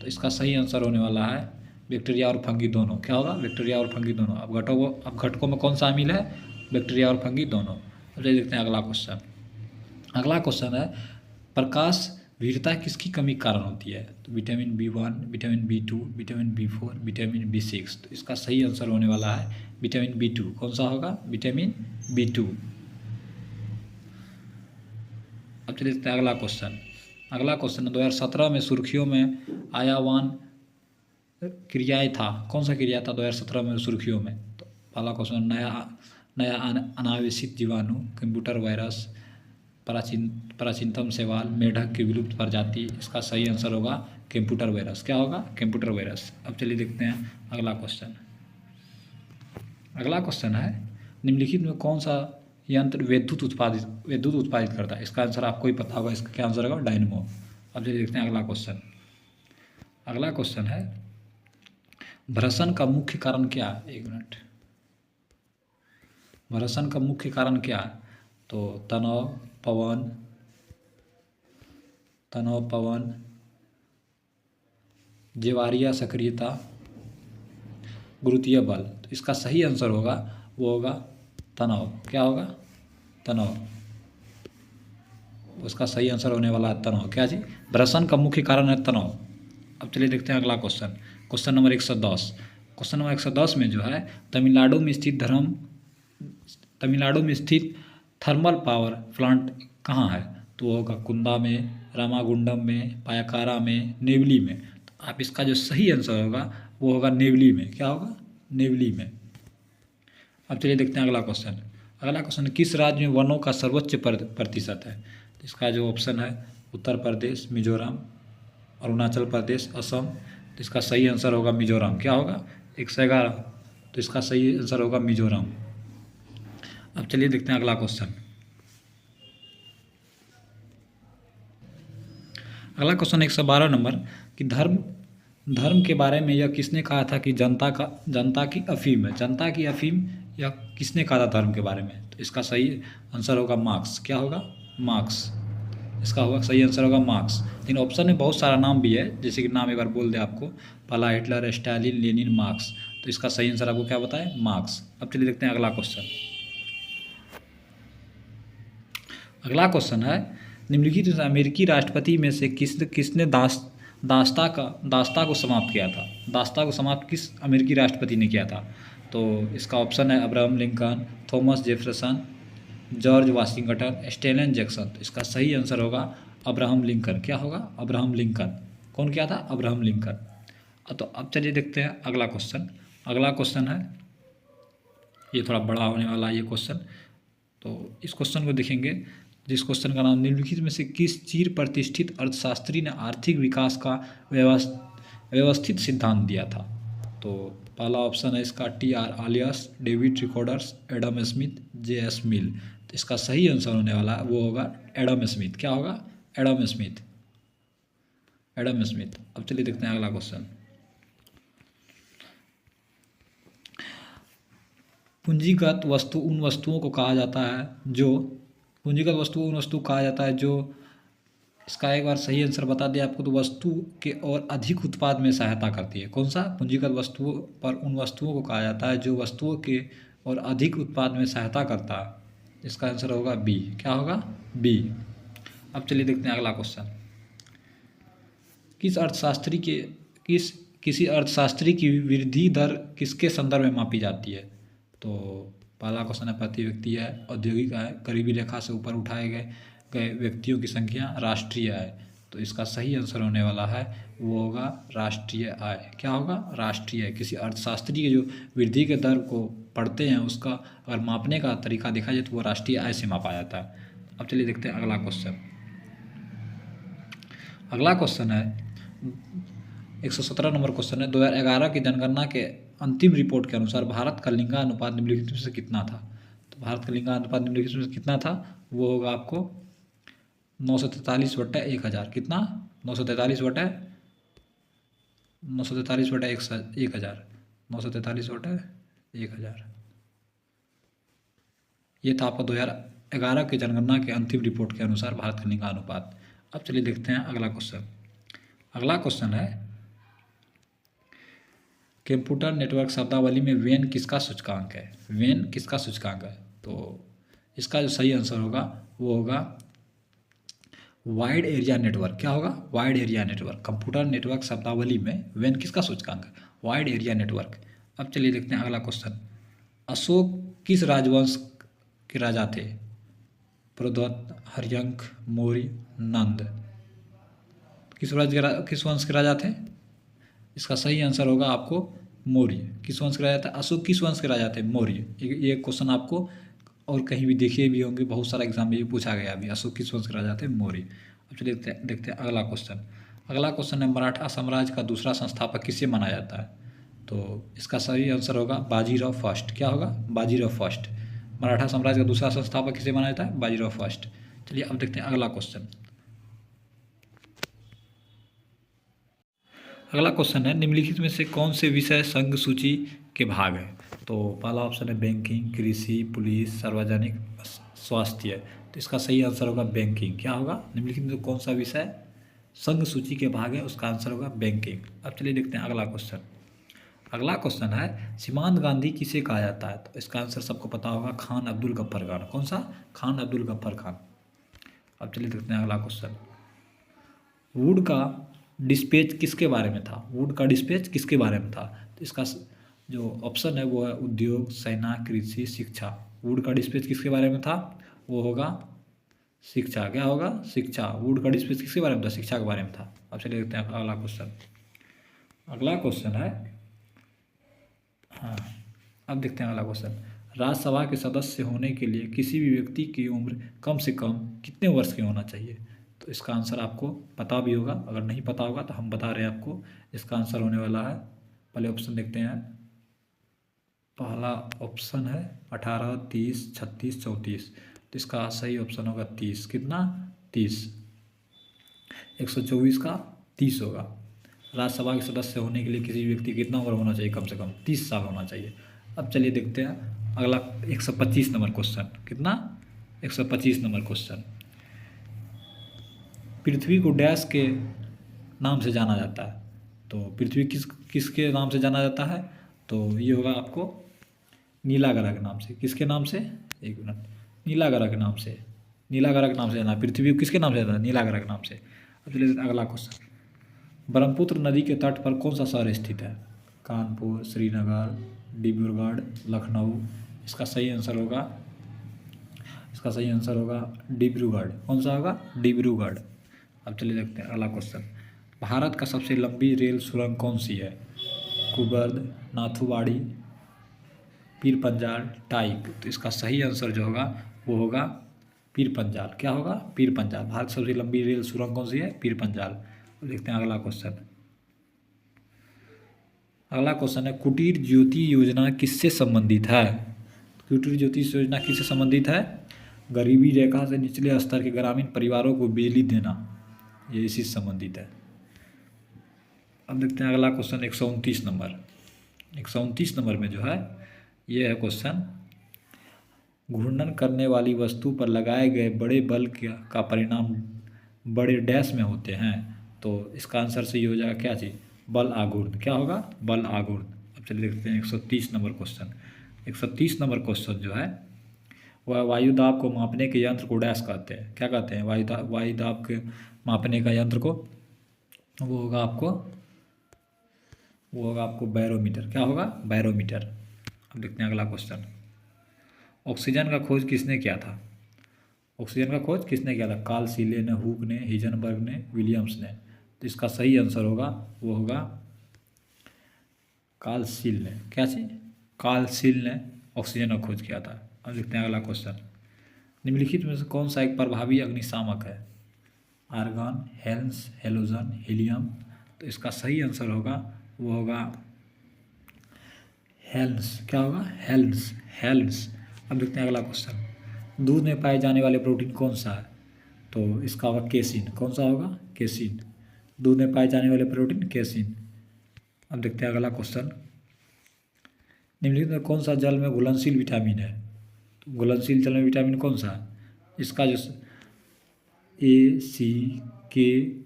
तो इसका सही आंसर होने वाला है बैक्टीरिया और फंगी दोनों। क्या होगा? बैक्टीरिया और फंगी दोनों। अब घटकों में कौन शामिल है? बैक्टीरिया और फंगी दोनों। अब चलिए देखते हैं अगला क्वेश्चन। अगला क्वेश्चन है, प्रकाश विरता किसकी कमी के कारण होती है? तो vitamin B1, vitamin B2, vitamin B4, vitamin B6। तो इसका सही आंसर होने वाला है विटामिन B2। कौन सा होगा? Vitamin B2। अब चलिए देखते हैं अगला क्वेश्चन। अगला क्वेश्चन 2017 में सुर्खियों में आयावान क्रियाएं था। कौन सा क्रिया था 2017 में सुर्खियों में? तो पहला क्वेश्चन, नया अनावेशित जीवाणु, कंप्यूटर वायरस, प्राचीनतम शैवाल, मेढक की विलुप्त प्रजाति। इसका सही आंसर होगा कंप्यूटर वायरस। क्या होगा? Computer virus. अब चलिए देखते हैं अगला क्वेश्चन। अगला क्वेश्चन है, निम्नलिखित में कौन सा यंत्र विद्युत उत्पादित करता है? इसका आंसर आपको ही पता होगा। इसका क्या आंसर होगा? डायनेमो। अब चलिए देखते हैं अगला क्वेश्चन। अगला क्वेश्चन है, भ्रसन का मुख्य कारण क्या है? एक मिनट। भ्रसन का मुख्य कारण क्या है? तो तनाव, पवन, ज्वारीय सक्रियता, गुरुत्वीय बल। तो इसका सही आंसर होगा, वो होगा तनाव। क्या होगा? तनाव। उसका सही आंसर होने वाला है तनाव। क्या जी? भ्रसन का मुख्य कारण है तनाव। अब चलिए देखते हैं अगला question. Question number 110। Question number 110 में जो है, तमिलनाडु में स्थित थर्मल पावर प्लांट कहाँ है? तो वो होगा कुंदा में, रामागुंडम में, पायाकारा में, नेवली में। तो आप इसका जो सही आंसर होगा वो होगा नेवली में। क्या होगा? नेवली में। अब चलिए देखते हैं अगला क्वेश्चन। अगला क्वेश्चन, किस राज्य में वनों का सर्वोच्च प्रतिशत है? तो इसका जो ऑप्शन है, उत्तर प्रदेश, मिजोरम, अरुणाचल प्रदेश, असम। तो इसका सही आंसर होगा मिजोरम। क्या होगा? 111। तो इसका सही आंसर होगा मिजोरम। अब चलिए देखते हैं अगला क्वेश्चन। अगला क्वेश्चन 112 नंबर कि धर्म के बारे में यह किसने कहा था कि जनता की अफीम है? जनता की अफीम यह किसने कहा था धर्म के बारे में? तो इसका सही आंसर होगा मार्क्स। क्या होगा? मार्क्स। इसका होगा सही आंसर होगा मार्क्स। लेकिन ऑप्शन में बहुत सारा नाम भी है, जैसे कि नाम एक बार बोल दे आपको, पहला हिटलर, स्टालिन, लेनिन, मार्क्स। तो इसका सही आंसर आपको क्या बताए? मार्क्स। अब चलिए देखते हैं अगला क्वेश्चन। अगला क्वेश्चन है, निम्नलिखित में अमेरिकी राष्ट्रपति में से किसने दास्ता को समाप्त किया था? दास्ता को समाप्त किस अमेरिकी राष्ट्रपति ने किया था? तो इसका ऑप्शन है Abraham Lincoln, Thomas Jefferson, George Washington, Stalin Jackson. तो इसका सही आंसर होगा अब्राहम लिंकन। क्या होगा? Abraham Lincoln. कौन किया था? Abraham Lincoln. तो अब चलिए देखते हैं अगला क्वेश्चन। अगला क्वेश्चन है, ये थोड़ा बड़ा होने वाला है ये क्वेश्चन। तो इस क्वेश्चन को देखेंगे, जिस क्वेश्चन का नाम, निम्नलिखित में से किस चीर प्रतिष्ठित अर्थशास्त्री ने आर्थिक विकास का व्यवस्थित सिद्धांत दिया था? तो पहला ऑप्शन है इसका टी.आर. आलियस, David Ricardo's, Adam Smith, J S. Mill. तो इसका सही आंसर होने वाला है वो होगा एडम स्मिथ। क्या होगा? Adam Smith. Adam Smith. अब चलिए देखते हैं अगला क्वेश्चन। पूंजीगत वस्तु उन वस्तुओं को कहा जाता है जो इसका एक बार सही आंसर बता दिया आपको, तो वस्तु के और अधिक उत्पाद में सहायता करती है। कौन सा? पूंजीगत वस्तुओं पर उन वस्तुओं को कहा जाता है जो वस्तुओं के और अधिक उत्पाद में सहायता करता है। इसका आंसर होगा बी। क्या होगा? बी। अब चलिए देखते हैं अगला क्वेश्चन। किसी अर्थशास्त्री की वृद्धि दर किसके संदर्भ में मापी जाती है? तो पहला क्वेश्चन है प्रति व्यक्ति है, औद्योगिक आय, गरीबी रेखा से ऊपर उठाए गए व्यक्तियों की संख्या, राष्ट्रीय आय। तो इसका सही आंसर होने वाला है वो होगा राष्ट्रीय आय। क्या होगा? राष्ट्रीय आय। किसी अर्थशास्त्री की जो वृद्धि के दर को पढ़ते हैं, उसका अगर मापने का तरीका देखा जाए तो वो राष्ट्रीय आय से मापा जाता है। अब चलिए देखते हैं अगला क्वेश्चन। अगला क्वेश्चन है 117 नंबर क्वेश्चन है, 2011 की जनगणना के अंतिम रिपोर्ट के अनुसार भारत का लिंगानुपात निम्नलिखित में से कितना था? तो भारत का लिंगानुपात निम्नलिखित में से कितना था? वो होगा आपको 943/1000। कितना? 943/1000। 943/1000। ये था आपका 2011 की जनगणना के अंतिम रिपोर्ट के अनुसार भारत का लिंगानुपात। अब चलिए देखते हैं अगला क्वेश्चन। अगला क्वेश्चन है, कंप्यूटर नेटवर्क शब्दावली में वेन किसका सूचकांक है? वेन किसका सूचकांक है? तो इसका जो सही आंसर होगा वो होगा वाइड एरिया नेटवर्क। क्या होगा? Wide area network. Computer network शब्दावली में वेन किसका सूचकांक है? Wide area network. अब चलिए देखते हैं अगला क्वेश्चन। अशोक किस राजवंश के राजा थे? प्रद्योत, हर्यंक, मौर्य, नंद। किस वंश के राजा थे? इसका सही आंसर होगा आपको मौर्य। किस वंश के राजा थे? अशोक किस वंश के राजा थे? मौर्य। ये क्वेश्चन आपको और कहीं भी देखे भी होंगे, बहुत सारा एग्जाम में ये पूछा गया अभी, अशोक किस वंश के राजा थे? मौर्य। अब चलिए देखते हैं अगला क्वेश्चन। अगला क्वेश्चन है, मराठा साम्राज्य का दूसरा संस्थापक किसे माना जाता है? तो इसका सही आंसर होगा बाजीराव फर्स्ट। क्या होगा? बाजीराव फर्स्ट। मराठा साम्राज्य का दूसरा संस्थापक किसे माना जाता है? बाजीराव फर्स्ट। चलिए अब देखते हैं अगला क्वेश्चन। अगला क्वेश्चन है, निम्नलिखित में से कौन से विषय संघ सूची के भाग है? तो पहला ऑप्शन है बैंकिंग, कृषि, पुलिस, सार्वजनिक स्वास्थ्य। तो इसका सही आंसर होगा बैंकिंग। क्या होगा? निम्नलिखित में से कौन सा विषय संघ सूची के भाग है? उसका आंसर होगा बैंकिंग। अब चलिए देखते हैं अगला क्वेश्चन। अगला क्वेश्चन है, सीमांत गांधी किसे कहा जाता है? तो इसका आंसर सबको पता होगा, खान अब्दुल गफ्फर खान। कौन सा? खान अब्दुल गफ्फर खान। अब चलिए देखते हैं अगला क्वेश्चन। वुड का डिस्पैच किसके बारे में था? वुड का डिस्पैच किसके बारे में था? तो इसका जो ऑप्शन है वो है उद्योग, सेना, कृषि, शिक्षा। वुड का डिस्पैच किसके बारे में था? वो होगा शिक्षा। क्या होगा? शिक्षा। वुड का डिस्पैच किसके बारे में था? शिक्षा के बारे में था। अब चलिए देखते हैं अगला क्वेश्चन। अगला क्वेश्चन है, हाँ, अब देखते हैं अगला क्वेश्चन। राज्यसभा के सदस्य होने के लिए किसी भी व्यक्ति की उम्र कम से कम कितने वर्ष की होना चाहिए? तो इसका आंसर आपको पता भी होगा, अगर नहीं पता होगा तो हम बता रहे हैं आपको। इसका आंसर होने वाला है, पहले ऑप्शन देखते हैं। पहला ऑप्शन है 18, 30, 36, 34। तो इसका सही ऑप्शन होगा 30। कितना? 30। 124 का 30 होगा। राज्यसभा के सदस्य होने के लिए किसी व्यक्ति की कितना उम्र होना चाहिए? कम से कम 30 साल होना चाहिए। अब चलिए देखते हैं अगला 125 नंबर क्वेश्चन। कितना? 125 नंबर क्वेश्चन। पृथ्वी को डैश के नाम से जाना जाता है? तो पृथ्वी किसके नाम से जाना जाता है? तो ये होगा आपको नीला ग्रह के नाम से। किसके नाम से? एक मिनट। नीला ग्रह के नाम से। नीला ग्रह के नाम से जाना। पृथ्वी को किसके नाम से जाना है? नीला ग्रह के नाम से। अब चलिए अगला क्वेश्चन। ब्रह्मपुत्र नदी के तट पर कौन सा शहर स्थित है? कानपुर, श्रीनगर, डिब्रूगढ़, लखनऊ। इसका सही आंसर होगा, इसका सही आंसर होगा डिब्रूगढ़। कौन सा होगा? डिब्रूगढ़। अब चलिए देखते हैं अगला क्वेश्चन। भारत का सबसे लंबी रेल सुरंग कौन सी है? कुबर्द, नाथुवाड़ी, पीर पंजाल, टाइक। तो इसका सही आंसर जो होगा वो होगा पीर पंजाल। क्या होगा? पीर पंजाल। भारत की सबसे लंबी रेल सुरंग कौन सी है? पीर पंजाल। देखते हैं अगला क्वेश्चन। अगला क्वेश्चन है, कुटीर ज्योति योजना किससे संबंधित है? कुटीर ज्योति योजना किससे संबंधित है? गरीबी रेखा से निचले स्तर के ग्रामीण परिवारों को बिजली देना, ये इसी से संबंधित है। अब देखते हैं अगला क्वेश्चन 129 नंबर। 129 नंबर में जो है ये है क्वेश्चन, घूर्णन करने वाली वस्तु पर लगाए गए बड़े बल का परिणाम बड़े डैश में होते हैं। तो इसका आंसर सही हो जाएगा क्या चीज़? बल आघूर्ण। क्या होगा? बल आघूर्ण। अब चलिए देखते हैं 130 नंबर क्वेश्चन। 130 नंबर क्वेश्चन जो है वह वायुदाब को मापने के यंत्र को डैश कहते हैं। क्या कहते हैं? वायुदाब के मापने का यंत्र को वो होगा आपको बैरोमीटर। क्या होगा? बैरोमीटर। अब देखते हैं अगला क्वेश्चन। ऑक्सीजन का खोज किसने किया था? ऑक्सीजन का खोज किसने किया था? कार्ल सीले ने, हुक ने, हिजनबर्ग ने, विलियम्स ने। तो इसका सही आंसर होगा वो होगा कार्ल सील ने। क्या चीज? कार्ल सील ने ऑक्सीजन का खोज किया था। अब देखते हैं अगला क्वेश्चन। निम्नलिखित में से कौन सा एक प्रभावी अग्निशामक है? आर्गन, हेल्स, हेलोजन, हीलियम। तो इसका सही आंसर होगा वो होगा हेल्स। क्या होगा? हेल्स। हेल्स। अब देखते हैं अगला क्वेश्चन। दूध में पाए जाने वाले प्रोटीन कौन सा है? तो इसका होगा केसिन। कौन सा होगा? केसिन। दूध में पाए जाने वाले प्रोटीन केसिन। अब देखते हैं अगला क्वेश्चन। निम्नलिखित में कौन सा जल में घुलनशील विटामिन है? तो घुलनशील जल में विटामिन कौन सा है? इसका जो A, C, K,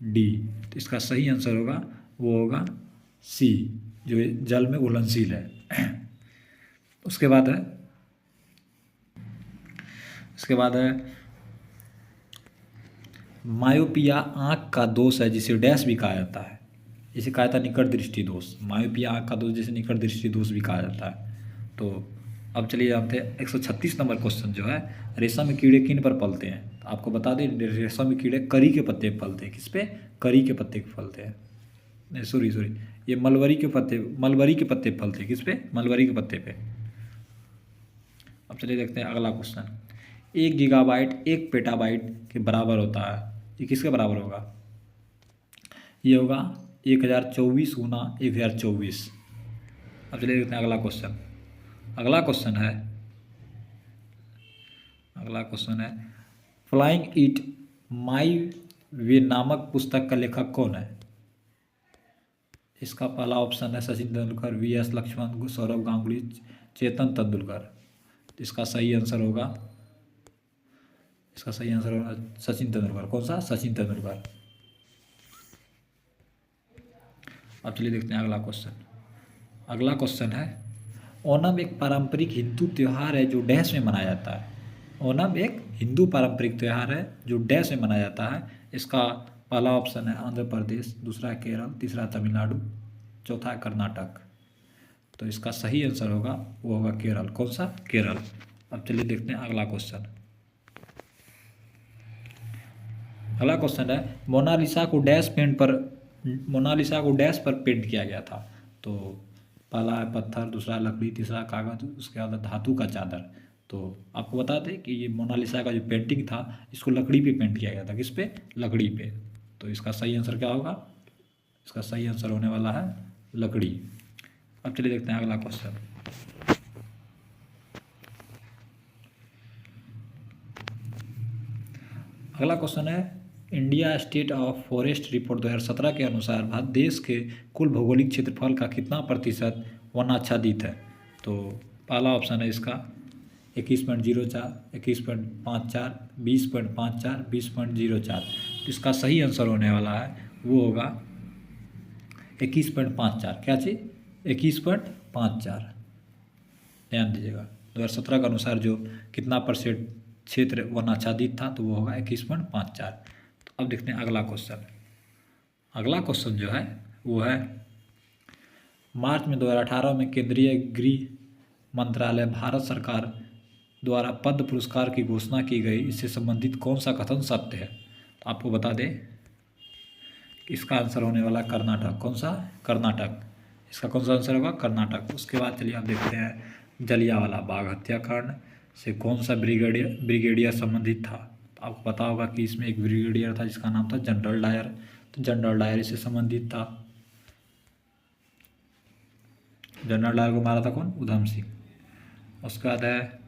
D। तो इसका सही आंसर होगा वो होगा C, जो जल में घुलनशील है। उसके बाद है मायोपिया आँख का दोष है जिसे डैश भी कहा जाता है। इसे कहा जाता है निकट दृष्टि दोष। मायोपिया आँख का दोष जिसे निकट दृष्टि दोष भी कहा जाता है। तो अब चलिए जानते हैं 136 नंबर क्वेश्चन जो है, रेशम कीड़े किन पर पलते हैं? तो आपको बता दें रेशम कीड़े करी के पत्ते पर पलते हैं। किस पे? करी के पत्ते पर पलते हैं। नहीं सॉरी ये मलबरी के पत्ते पर पलते हैं। किस पे? मलबरी के पत्ते पे। अब चलिए देखते हैं अगला क्वेश्चन। 1 गीगाबाइट 1 पेटाबाइट के बराबर होता है, ये किसके बराबर होगा? ये होगा 1024 गुना 1024। अब चलिए देखते हैं अगला क्वेश्चन। अगला क्वेश्चन है फ्लाइंग इट माई वे नामक पुस्तक का लेखक कौन है? इसका पहला ऑप्शन है सचिन तेंदुलकर, वीएस लक्ष्मण, सौरव गांगुली, चेतन तेंदुलकर। इसका सही आंसर होगा सचिन तेंदुलकर। कौन सा? सचिन तेंदुलकर। अब चलिए देखते हैं अगला क्वेश्चन है ओणम एक पारंपरिक हिंदू त्यौहार है जो डैश में मनाया जाता है। ओणम एक हिंदू पारंपरिक त्यौहार है जो डैश में मनाया जाता है। इसका पहला ऑप्शन है आंध्र प्रदेश, दूसरा है केरल, तीसरा तमिलनाडु, चौथा है कर्नाटक। तो इसका सही आंसर होगा वो होगा केरल। कौन सा? केरल। अब चलिए देखते हैं अगला क्वेश्चन है मोनालिसा को डैश पर पेंट किया गया था। तो पहला है पत्थर, दूसरा लकड़ी, तीसरा कागज, उसके बाद धातु का चादर। तो आपको बता दें कि ये मोनालिसा का जो पेंटिंग था इसको लकड़ी पे पेंट किया गया था। किस पे? लकड़ी पे। तो इसका सही आंसर क्या होगा? इसका सही आंसर होने वाला है लकड़ी। अब चलिए देखते हैं अगला क्वेश्चन। अगला क्वेश्चन है India state of forest report 2017 के अनुसार भारत देश के कुल भौगोलिक क्षेत्रफल का कितना प्रतिशत वनाच्छादित है? तो पहला ऑप्शन है इसका 21.04, 21.54, 20.54, 20.04। इसका सही आंसर होने वाला है वो होगा 21.54। क्या चीज़? 21.54। ध्यान दीजिएगा 2017 के अनुसार जो कितना परसेंट क्षेत्र वनाच्छादित था तो वो होगा 21.54। तो अब देखते हैं अगला क्वेश्चन जो है वो है मार्च में 2018 में केंद्रीय गृह मंत्रालय भारत सरकार द्वारा पद्म पुरस्कार की घोषणा की गई। इससे संबंधित कौन सा कथन सत्य है? तो आपको बता दें कि इसका आंसर होने वाला कर्नाटक। कौन सा? कर्नाटक। इसका कौन सा आंसर होगा? कर्नाटक। उसके बाद चलिए आप देखते हैं जलियांवाला बाग हत्याकांड से कौन सा ब्रिगेडियर संबंधित था? तो आपको पता होगा कि इसमें एक ब्रिगेडियर था जिसका नाम था जनरल डायर। तो जनरल डायर इससे संबंधित था। जनरल डायर को मारा था कौन? उधम सिंह। उसके बाद है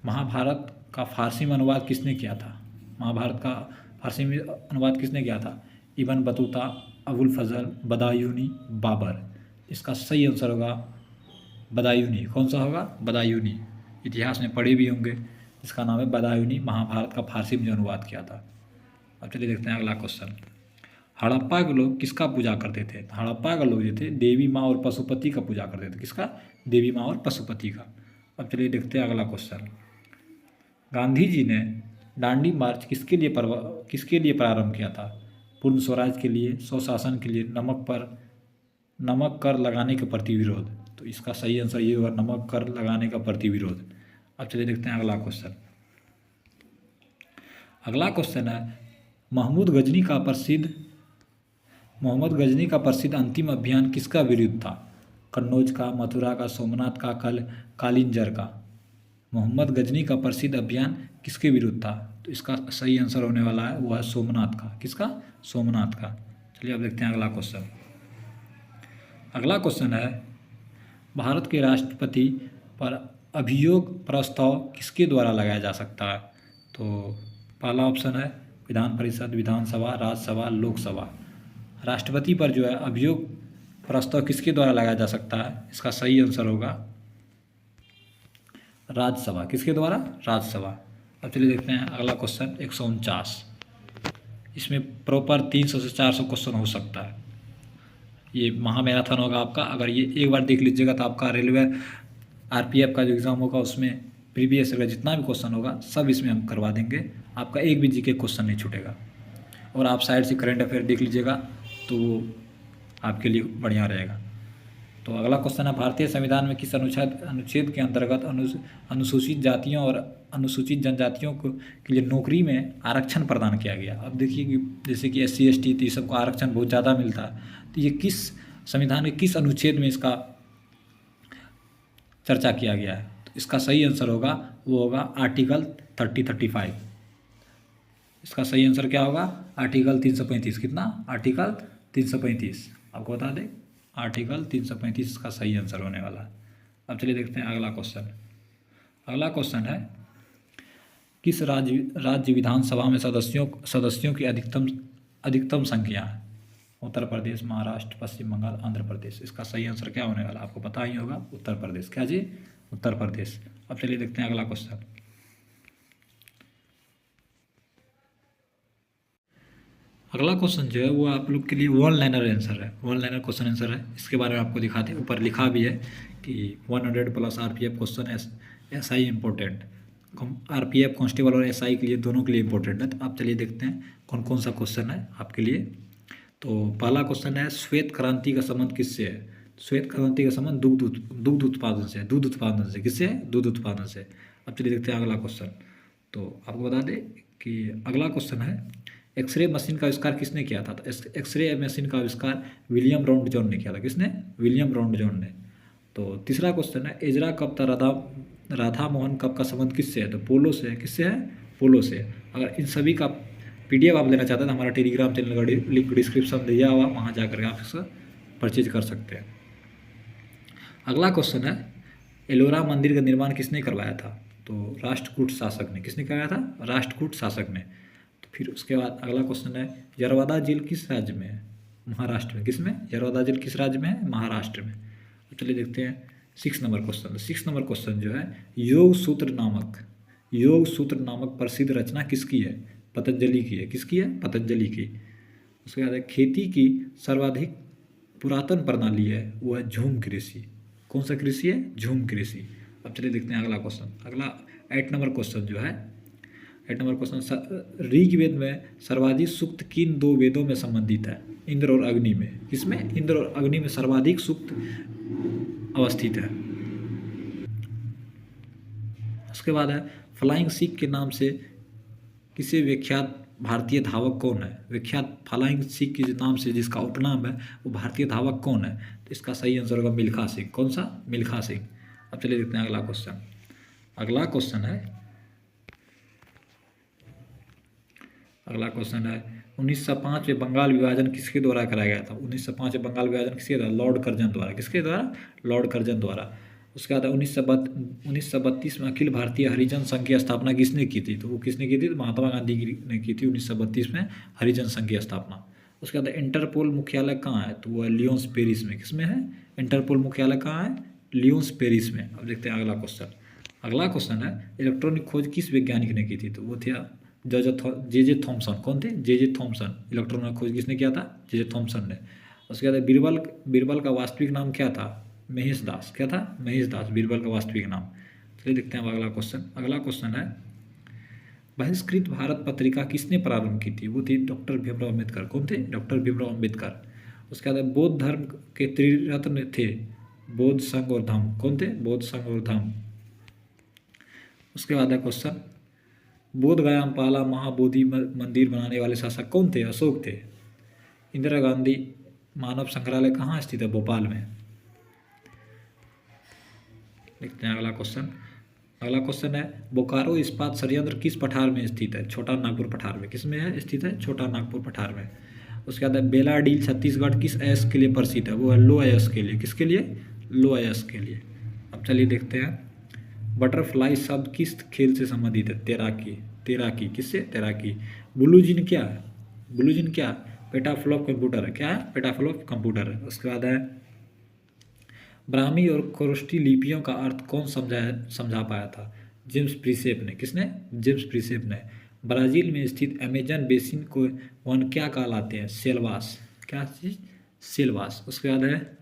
महाभारत का फारसी में अनुवाद किसने किया था? महाभारत का फारसी में अनुवाद किसने किया था? इब्न बतूता, अबुल फजल, बदायूनी, बाबर। इसका सही आंसर होगा बदायूनी। कौन सा होगा? बदायूनी। इतिहास में पढ़े भी होंगे, इसका नाम है बदायूनी, महाभारत का फारसी में जो अनुवाद किया था। अब चलिए देखते हैं अगला क्वेश्चन। हड़प्पा के लोग किसका पूजा करते थे? हड़प्पा के लोग जो थे देवी माँ और पशुपति का पूजा करते थे। किसका? देवी माँ और पशुपति का। अब चलिए देखते हैं अगला क्वेश्चन। गांधी जी ने दांडी मार्च किसके लिए प्रारंभ किया था? पूर्ण स्वराज के लिए, स्वशासन के लिए, नमक कर लगाने के प्रति विरोध। तो इसका सही आंसर ये होगा नमक कर लगाने का प्रति विरोध। अब चलिए देखते हैं अगला क्वेश्चन है मोहम्मद गजनी का प्रसिद्ध अंतिम अभियान किसका विरुद्ध था? कन्नौज का, मथुरा का, सोमनाथ का, कालिंजर का। मोहम्मद गजनी का प्रसिद्ध अभियान किसके विरुद्ध था? तो इसका सही आंसर होने वाला है वो है सोमनाथ का। किसका? सोमनाथ का। चलिए अब देखते हैं अगला क्वेश्चन है भारत के राष्ट्रपति पर अभियोग प्रस्ताव किसके द्वारा लगाया जा सकता है? तो पहला ऑप्शन है विधान परिषद, विधानसभा, राज्यसभा, लोकसभा। राष्ट्रपति पर जो है अभियोग प्रस्ताव किसके द्वारा लगाया जा सकता है? इसका सही आंसर होगा राज्यसभा। किसके द्वारा? राज्यसभा। अब चलिए देखते हैं अगला क्वेश्चन 149। इसमें प्रॉपर 300 से 400 क्वेश्चन हो सकता है। ये महामैराथन होगा आपका। अगर ये एक बार देख लीजिएगा तो आपका रेलवे आरपीएफ का जो एग्ज़ाम होगा उसमें प्रीवियस ईयर का जितना भी क्वेश्चन होगा सब इसमें हम करवा देंगे। आपका एक भी जीके क्वेश्चन नहीं छूटेगा। और आप साइड से करंट अफेयर देख लीजिएगा तो वो आपके लिए बढ़िया रहेगा। तो अगला क्वेश्चन है भारतीय संविधान में किस अनुच्छेद के अंतर्गत अनुसूचित जातियों और अनुसूचित जनजातियों के लिए नौकरी में आरक्षण प्रदान किया गया? अब देखिए कि जैसे कि SC ST तो ये सबको आरक्षण बहुत ज़्यादा मिलता है। तो ये किस संविधान के किस अनुच्छेद में इसका चर्चा किया गया है? तो इसका सही आंसर होगा वो होगा आर्टिकल 3035। इसका सही आंसर क्या होगा? आर्टिकल 335। कितना? आर्टिकल 335। आपको बता दें आर्टिकल 335 इसका सही आंसर होने वाला है। अब चलिए देखते हैं अगला क्वेश्चन। अगला क्वेश्चन है किस राज्य विधानसभा में सदस्यों की अधिकतम संख्या है? उत्तर प्रदेश, महाराष्ट्र, पश्चिम बंगाल, आंध्र प्रदेश। इसका सही आंसर क्या होने वाला आपको पता ही होगा, उत्तर प्रदेश। क्या जी? उत्तर प्रदेश। अब चलिए देखते हैं अगला क्वेश्चन। अगला क्वेश्चन जो है वो आप लोग के लिए वन लाइनर आंसर है, वन लाइनर क्वेश्चन आंसर है। इसके बारे में आपको दिखाते हैं, ऊपर लिखा भी है कि 100+ RPF question SI important. RPF constable और SI के लिए दोनों के लिए इम्पोर्टेंट है। तो आप चलिए देखते हैं कौन कौन सा क्वेश्चन है आपके लिए। तो पहला क्वेश्चन है श्वेत क्रांति का संबंध किससे है? श्वेत क्रांति का संबंध दुग्ध उत्पादन से। दूध उत्पादन से। किससे? दूध उत्पादन से। अब चलिए देखते हैं अगला क्वेश्चन। तो आपको बता दें कि अगला क्वेश्चन है एक्सरे मशीन का आविष्कार किसने किया था? तो एक्सरे मशीन का आविष्कार विलियम राउंड जॉन ने किया था। किसने? विलियम राउंड जॉन ने। तो तीसरा क्वेश्चन है एजरा कप था राधा मोहन कप का संबंध किससे है? तो पोलो से है। किससे है? पोलो से। अगर इन सभी का PDF आप लेना चाहते हैं तो हमारा टेलीग्राम चैनल का लिंक डिस्क्रिप्शन दिया हुआ, वहाँ जा करके आप इसका परचेज कर सकते हैं। अगला क्वेश्चन है एलोरा मंदिर का निर्माण किसने करवाया था? तो राष्ट्रकूट शासक ने। किसने करवाया था? राष्ट्रकूट शासक ने। तो फिर उसके बाद अगला क्वेश्चन है यरवदा झील किस राज्य में है? महाराष्ट्र में। किसमें? यरवदा झील किस राज्य में है? महाराष्ट्र में। तो चलिए देखते हैं 6 नंबर क्वेश्चन। 6 नंबर क्वेश्चन जो है योग सूत्र नामक प्रसिद्ध रचना किसकी है? पतंजलि की है। किसकी है? पतंजलि की। उसके बाद है खेती की सर्वाधिक पुरातन प्रणाली है वो है झूम कृषि। कौन सा कृषि है? झूम कृषि। अब चलिए देखते हैं अगला क्वेश्चन। अगला 8 नंबर क्वेश्चन जो है 8 नंबर क्वेश्चन ऋग्वेद में सर्वाधिक सूक्त किन 2 वेदों में संबंधित है? इंद्र और अग्नि में। किसमें? इंद्र और अग्नि में सर्वाधिक सूक्त अवस्थित है। उसके बाद है फ्लाइंग सिख के नाम से किसे विख्यात भारतीय धावक कौन है? विख्यात फ्लाइंग सिख के नाम से जिसका उपनाम है वो भारतीय धावक कौन है? तो इसका सही आंसर होगा मिल्खा सिंह। कौन सा? मिल्खा सिंह। अब चलिए देखते हैं अगला क्वेश्चन। अगला क्वेश्चन है 1905 में बंगाल विभाजन किसके द्वारा कराया गया था? 1905 में बंगाल विभाजन किसके द्वारा? लॉर्ड कर्जन द्वारा। किसके द्वारा? लॉर्ड कर्जन द्वारा। उसके बाद 1932 में अखिल भारतीय हरिजन संघ की स्थापना किसने की थी? तो वो किसने की थी? तो महात्मा गांधी ने की थी 1932 में हरिजन संघ की स्थापना। उसके बाद इंटरपोल मुख्यालय कहाँ है? तो वो है लियोन्स पेरिस में। किसमें है? इंटरपोल मुख्यालय कहाँ है? लियोन्स पेरिस में। अब देखते हैं अगला क्वेश्चन। अगला क्वेश्चन है इलेक्ट्रॉनिक खोज किस वैज्ञानिक ने की थी? तो वो थे जे थॉमसन। कौन थे? J Thomson. इलेक्ट्रॉनिक खोज किसने किया था? जे थॉमसन ने। उसके बाद बीरबल का वास्तविक नाम क्या था? महेश दास। क्या था? महेश दास। बीरबल का वास्तविक नाम। चलिए देखते हैं अगला क्वेश्चन। अगला क्वेश्चन है बहिष्कृत भारत पत्रिका किसने प्रारंभ की थी? वो थी डॉक्टर भीमराव अम्बेडकर। कौन थे? डॉक्टर भीमराव अम्बेडकर। उसके बाद बौद्ध धर्म के त्रिरत्न थे बौद्ध संघ और धम्म। कौन थे? बौद्ध संघ और धम्म। उसके बाद है क्वेश्चन बोध गया में पहला महाबोधि मंदिर बनाने वाले शासक कौन थे? अशोक थे। इंदिरा गांधी मानव संग्रहालय कहाँ स्थित है? भोपाल में। देखते हैं अगला क्वेश्चन। अगला क्वेश्चन है बोकारो इस्पात संयंत्र किस पठार में स्थित है? छोटा नागपुर पठार में। किस में है स्थित है? छोटा नागपुर पठार में। उसके बाद बेलाडील छत्तीसगढ़ किस अयस्क के लिए प्रसिद्ध है? वो है लो अयस्क के लिए। किसके लिए? लो अयस्क के लिए। अब चलिए देखते हैं बटरफ्लाई शब्द किस खेल से संबंधित है? तैराकी। किससे? तैराकी। ब्लू जीन क्या है? ब्लू जीन क्या? पेटाफ्लॉप कंप्यूटर है। क्या है? पेटाफ्लॉप कंप्यूटर है। उसके बाद है ब्राह्मी और खरोष्ठी लिपियों का अर्थ कौन समझा पाया था? जेम्स प्रिसेप ने। किसने? जेम्स प्रिसेप ने। ब्राज़ील में स्थित अमेजन बेसिन को वन क्या कहलाते हैं? सेलवास। क्या चीज़? सेलवास। उसके बाद है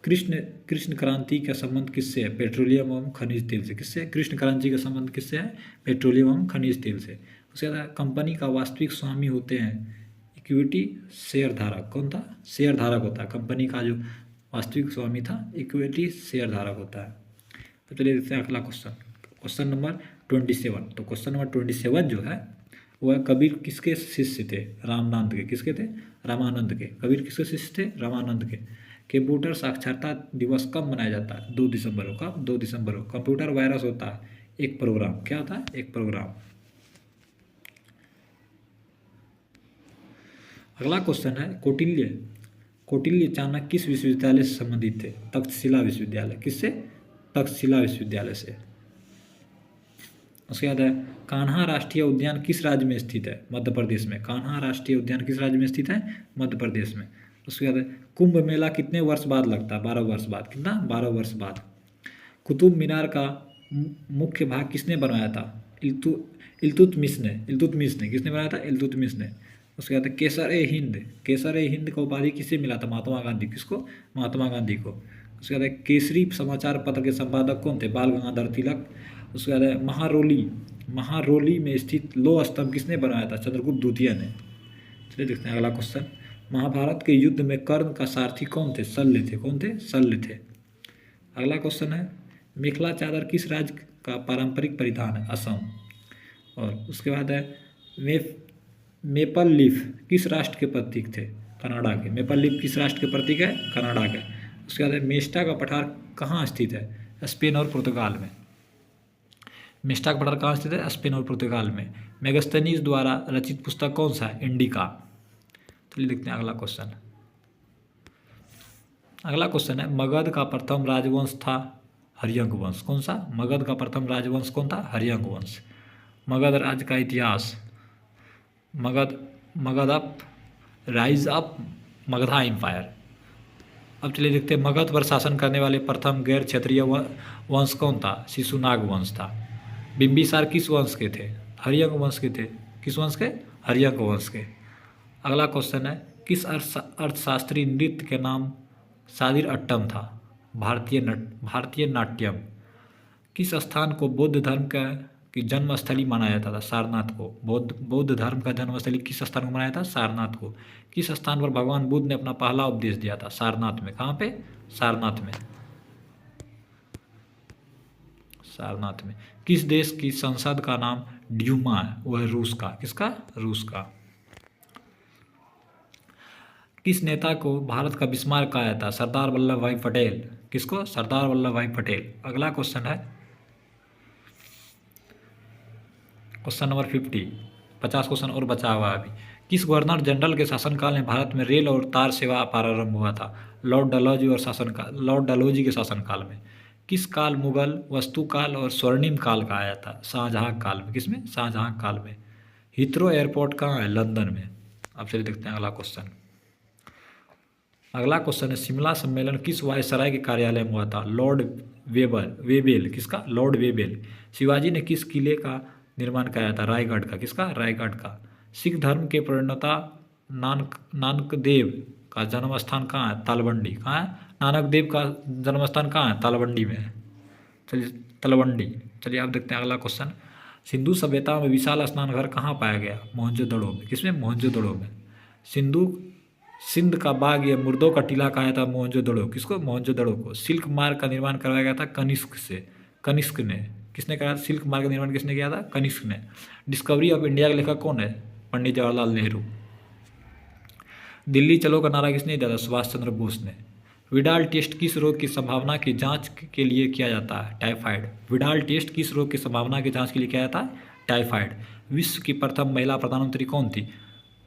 कृष्ण क्रांति का संबंध किससे है? पेट्रोलियम एवं खनिज तेल से। किससे? कृष्ण क्रांति का संबंध किससे है? पेट्रोलियम एवं खनिज तेल से। उसके बाद कंपनी का वास्तविक स्वामी होते हैं इक्विटी शेयर धारक। कौन था? शेयर धारक होता है। कंपनी का जो वास्तविक स्वामी था इक्विटी शेयर धारक होता है। तो चलिए देखते हैं अगला क्वेश्चन। Question number 27। तो क्वेश्चन नंबर 27 जो है वह कबीर किसके शिष्य थे? रामानंद के। किसके थे? रामानंद के। कबीर किसके शिष्य थे? रामानंद के। कंप्यूटर साक्षरता दिवस कब मनाया जाता है? 2 दिसंबर को। कब? 2 दिसंबर को। कंप्यूटर वायरस होता है एक प्रोग्राम। क्या होता है? एक प्रोग्राम। अगला क्वेश्चन है कौटिल्य। कौटिल्य चाणक्य किस विश्वविद्यालय से संबंधित थे? तक्षशिला विश्वविद्यालय। किससे? तक्षशिला विश्वविद्यालय से। उसके बाद है कान्हा राष्ट्रीय उद्यान किस राज्य में स्थित है? मध्य प्रदेश में। कान्हा राष्ट्रीय उद्यान किस राज्य में स्थित है? मध्य प्रदेश में। उसके बाद है कुंभ मेला कितने वर्ष बाद लगता है? 12 वर्ष बाद। कितना? 12 वर्ष बाद। कुतुब मीनार का मुख्य भाग किसने बनवाया था? इल्तुतमिश ने। इल्तुतमिश ने। किसने बनाया था? इल्तुतमिश ने। उसके बाद केसर ए हिंद। केसर ए हिंद का उपाधि किसे मिला था? महात्मा गांधी। किसको? महात्मा गांधी को। उसके बाद केसरी समाचार पत्र के संपादक कौन थे? बाल गंगाधर तिलक। उसके बाद महारोली। महारोली में स्थित लौह स्तंभ किसने बनाया था? चंद्रगुप्त द्वितीय ने। चलिए देखते हैं अगला क्वेश्चन। महाभारत के युद्ध में कर्ण का सारथी कौन थे? शल्य थे। कौन थे? शल्य थे। अगला क्वेश्चन है मेखला चादर किस राज्य का पारंपरिक परिधान है? असम। और उसके बाद है मेपल लीफ किस राष्ट्र के प्रतीक थे? कनाडा के। मेपल लीफ किस राष्ट्र के प्रतीक है? कनाडा के। उसके बाद मेस्टा का पठार कहाँ स्थित है? स्पेन और पुर्तगाल में। मेस्टा का पठार कहाँ स्थित है? स्पेन और पुर्तगाल में। मेगस्थनीज द्वारा रचित पुस्तक कौन सा है? इंडिका। चलिए देखते हैं अगला क्वेश्चन। अगला क्वेश्चन है मगध का प्रथम राजवंश था हर्यंक वंश। कौन सा? मगध का प्रथम राजवंश कौन था? हर्यंक वंश। मगध राज्य का इतिहास। Magadh of rise of Magadha empire. अब चलिए देखते हैं मगध पर शासन करने वाले प्रथम गैर क्षेत्रीय वंश कौन था? शिशुनाग वंश था। बिंबिसार किस वंश के थे? हर्यंक वंश के थे। किस वंश के? हर्यंक वंश के। अगला क्वेश्चन है किस अर्थशास्त्री नृत्य के नाम सादिर अट्टम था? भारतीय नाट्यम। किस स्थान को बौद्ध धर्म की जन्मस्थली माना जाता था? सारनाथ को। बौद्ध धर्म का जन्मस्थली किस स्थान को माना जाता था? सारनाथ को। किस स्थान पर भगवान बुद्ध ने अपना पहला उपदेश दिया था? सारनाथ में। कहाँ पे? सारनाथ में। सारनाथ में। किस देश की संसद का नाम ड्यूमा है? वह है रूस का। किसका? रूस का। किस नेता को भारत का बिस्मार्क कहा जाता है? सरदार वल्लभ भाई पटेल। किसको? सरदार वल्लभ भाई पटेल। अगला क्वेश्चन है क्वेश्चन नंबर 50 क्वेश्चन और बचा हुआ अभी। किस गवर्नर जनरल के शासनकाल में भारत में रेल और तार सेवा प्रारंभ हुआ था? लॉर्ड डलहौजी के शासनकाल में। किस काल मुगल वस्तुकाल और स्वर्णिम काल कहा जाता है? शाहजहां काल में। किसमें? शाहजहां काल में। हीथ्रो एयरपोर्ट कहाँ है? लंदन में। अब चलिए देखते हैं अगला क्वेश्चन। अगला क्वेश्चन है शिमला सम्मेलन किस वायसराय के कार्यालय में हुआ था? लॉर्ड वेबेल। किसका? लॉर्ड वेबेल। शिवाजी ने किस किले का निर्माण कराया था? रायगढ़ का। किसका? रायगढ़ का। सिख धर्म के प्रणेता नानक देव का जन्म स्थान कहाँ है? तलवंडी। कहाँ है? नानक देव का जन्म स्थान कहाँ है? तलवंडी में। चलिए तलवंडी। चलिए आप देखते हैं अगला क्वेश्चन। सिंधु सभ्यता में विशाल स्नान घर कहाँ पाया गया? मोहनजोदड़ो में। किसमें? मोहनजोदड़ो में। सिंध का बाग या मुर्दों का टीला कहा था? मोहनजोदड़ो। किसको? मोहनजोदड़ो को। सिल्क मार्ग का निर्माण करवाया गया था कनिष्क से। कनिष्क ने। किसने कहा? सिल्क मार्ग का निर्माण किसने किया था? कनिष्क ने। डिस्कवरी ऑफ इंडिया के लेखक कौन है? पंडित जवाहरलाल नेहरू। दिल्ली चलो का नारा किसने दिया था? सुभाष चंद्र बोस ने। विडाल टेस्ट किस रोग की संभावना की जांच के लिए किया जाता है? टाइफाइड। विडाल टेस्ट किस रोग की संभावना की जांच के लिए किया जाता है? टाइफाइड। विश्व की प्रथम महिला प्रधानमंत्री कौन थी?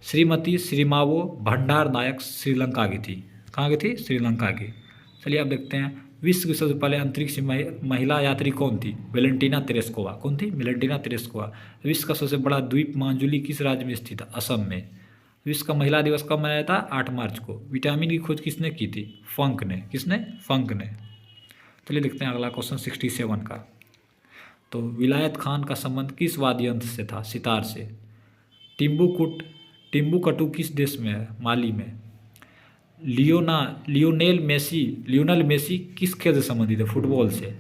श्रीमती श्रीमावो भंडार नायक श्रीलंका की थी। कहाँ की थी? श्रीलंका की। चलिए आप देखते हैं विश्व की सबसे पहले अंतरिक्ष महिला यात्री कौन थी? Valentina Tereshkova. कौन थी? Valentina Tereshkova. विश्व का सबसे बड़ा द्वीप मांजुली किस राज्य में स्थित है? असम में। विश्व का महिला दिवस कब मनाया था? 8 मार्च को। विटामिन की खोज किसने की थी? फंक ने। किसने? फंक ने। चलिए देखते हैं अगला क्वेश्चन 67 का। तो विलायत खान का संबंध किस वाद्य यंत्र से था? सितार से। टिम्बुकटू किस देश में है? माली में। लियोनेल मेसी किस खेल से संबंधित है? फुटबॉल से।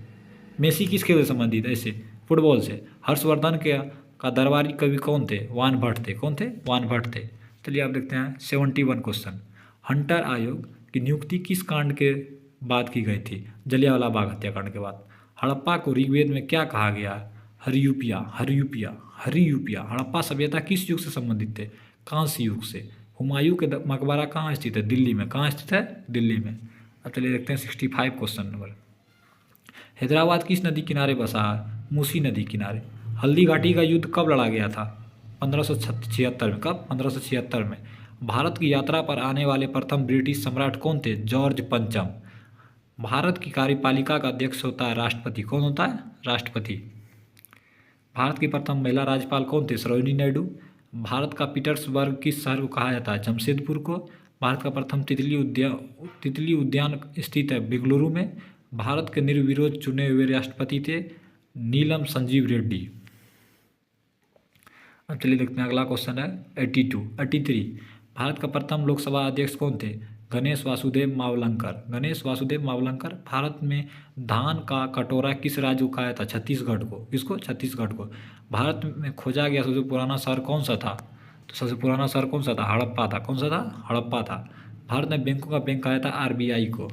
मेसी किस खेल से संबंधित है? ऐसे फुटबॉल से। हर्षवर्धन का दरबारी कवि कौन थे? वान भट्ट थे। कौन थे? वान भट्ट थे। चलिए आप देखते हैं 71 क्वेश्चन। हंटर आयोग की नियुक्ति किस कांड के बाद की गई थी? जलियांवाला बाग हत्याकांड के बाद। हड़प्पा को ऋग्वेद में क्या कहा गया? हरियूपिया। हड़प्पा सभ्यता किस युग से संबंधित थे? कांस्य युग से। हुमायूं के मकबरा कहाँ स्थित है? दिल्ली में। कहाँ स्थित है? दिल्ली में। अब चलिए देखते हैं 65 क्वेश्चन नंबर। हैदराबाद किस नदी किनारे बसा है? मूसी नदी किनारे। हल्दी घाटी का युद्ध कब लड़ा गया था? 1576 में। कब? 1576 में। भारत की यात्रा पर आने वाले प्रथम ब्रिटिश सम्राट कौन थे? जॉर्ज पंचम। भारत की कार्यपालिका का अध्यक्ष होता है राष्ट्रपति। कौन होता है? राष्ट्रपति। भारत की प्रथम महिला राज्यपाल कौन थे? सरोजिनी नायडू। भारत का पीटर्सबर्ग किस शहर को कहा जाता है? जमशेदपुर को। भारत का प्रथम तितली उद्यान स्थित है बेंगलुरु में। भारत के निर्विरोध चुने हुए राष्ट्रपति थे नीलम संजीव रेड्डी। अब चलिए देखते हैं अगला क्वेश्चन है 83। भारत का प्रथम लोकसभा अध्यक्ष कौन थे? गणेश वासुदेव मावलंकर। गणेश वासुदेव मावलंकर। भारत में धान का कटोरा किस राज्य को कहा था? छत्तीसगढ़ को। किसको? छत्तीसगढ़ को। भारत में खोजा गया सबसे पुराना शहर कौन सा था? तो सबसे पुराना शहर कौन सा था? हड़प्पा था। कौन सा था? हड़प्पा था। भारत ने बैंकों का बैंक कहा था आरबीआई को,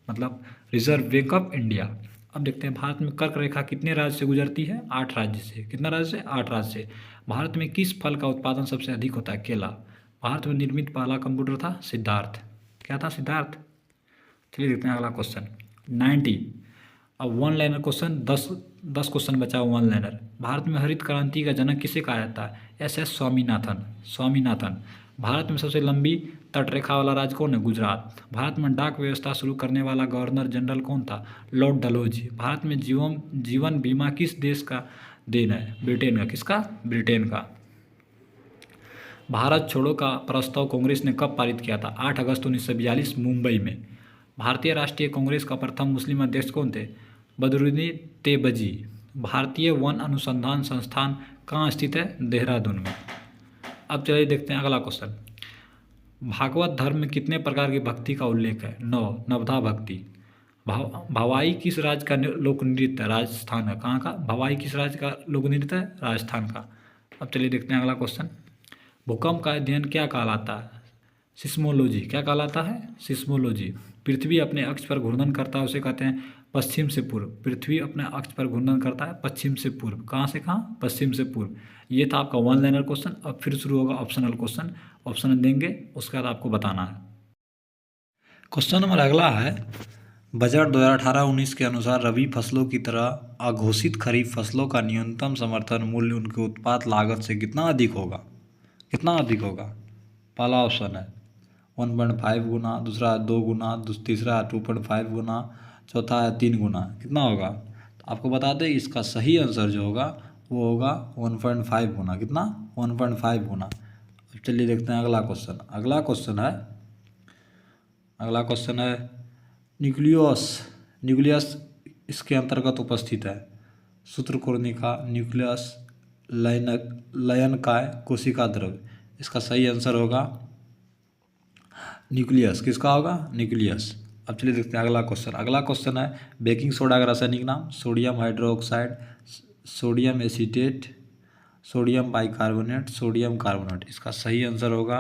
मतलब रिजर्व बैंक ऑफ इंडिया। अब देखते हैं भारत में कर्क रेखा कितने राज्य से गुजरती है? 8 राज्य से। कितना राज्य से? 8 राज्य से। भारत में किस फल का उत्पादन सबसे अधिक होता है? केला। भारत में निर्मित पहला कंप्यूटर था सिद्धार्थ। क्या था? सिद्धार्थ। चलिए देखते हैं अगला क्वेश्चन 90। अब वन लाइनर क्वेश्चन, 10 क्वेश्चन बचा हुआ वन लाइनर। भारत में हरित क्रांति का जनक किसे कहा जाता है? एस स्वामीनाथन। स्वामीनाथन। भारत में सबसे लंबी तटरेखा वाला राज्य कौन है? गुजरात। भारत में डाक व्यवस्था शुरू करने वाला गवर्नर जनरल कौन था? लॉर्ड डलहौजी। भारत में जीवन बीमा किस देश का देन है? ब्रिटेन का। किसका? ब्रिटेन का। भारत छोड़ो का प्रस्ताव कांग्रेस ने कब पारित किया था? 8 अगस्त 1942 मुंबई में। भारतीय राष्ट्रीय कांग्रेस का प्रथम मुस्लिम अध्यक्ष कौन थे? बदरुद्दीन तेबजी। भारतीय वन अनुसंधान संस्थान कहाँ स्थित है? देहरादून में। अब चलिए देखते हैं अगला क्वेश्चन। भागवत धर्म में कितने प्रकार की भक्ति का उल्लेख है? 9। नवधा भक्ति। भवाई किस राज्य का लोक नृत्य है? राजस्थान का। कहाँ का? भवाई किस राज्य का लोक नृत्य है? राजस्थान का। अब चलिए देखते हैं अगला क्वेश्चन। भूकंप का अध्ययन क्या कहलाता है? सिस्मोलॉजी। क्या कहलाता है? सिस्मोलॉजी। पृथ्वी अपने अक्ष पर घूर्णन करता है उसे कहते हैं पश्चिम से पूर्व। पृथ्वी अपने अक्ष पर घूर्णन करता है पश्चिम से पूर्व। कहाँ से कहाँ? पश्चिम से पूर्व। ये था आपका वन लाइनर क्वेश्चन। अब फिर शुरू होगा ऑप्शनल क्वेश्चन। ऑप्शन देंगे, उसके बाद आपको बताना है। क्वेश्चन नंबर अगला है, बजट 2018-19 के अनुसार रबी फसलों की तरह अघोषित खरीफ फसलों का न्यूनतम समर्थन मूल्य उनके उत्पाद लागत से कितना अधिक होगा? कितना अधिक होगा? पहला ऑप्शन है 1.5 गुना, दूसरा है 2 गुना, तीसरा है 2.5 गुना, चौथा है 3 गुना। कितना होगा? तो आपको बता दें इसका सही आंसर जो होगा वो होगा 1.5 गुना। कितना? 1.5 गुना। अब चलिए देखते हैं अगला क्वेश्चन। अगला क्वेश्चन है न्यूक्लियस इसके अंतर्गत उपस्थित है। सूत्रकृमिका, न्यूक्लियस, लयनकाय, कोशिका द्रव्य। इसका सही आंसर होगा न्यूक्लियस। किसका होगा? न्यूक्लियस। अब चलिए देखते हैं अगला क्वेश्चन है बेकिंग सोडा का रासायनिक नाम? Sodium hydroxide, sodium acetate, sodium bicarbonate, sodium carbonate. इसका सही आंसर होगा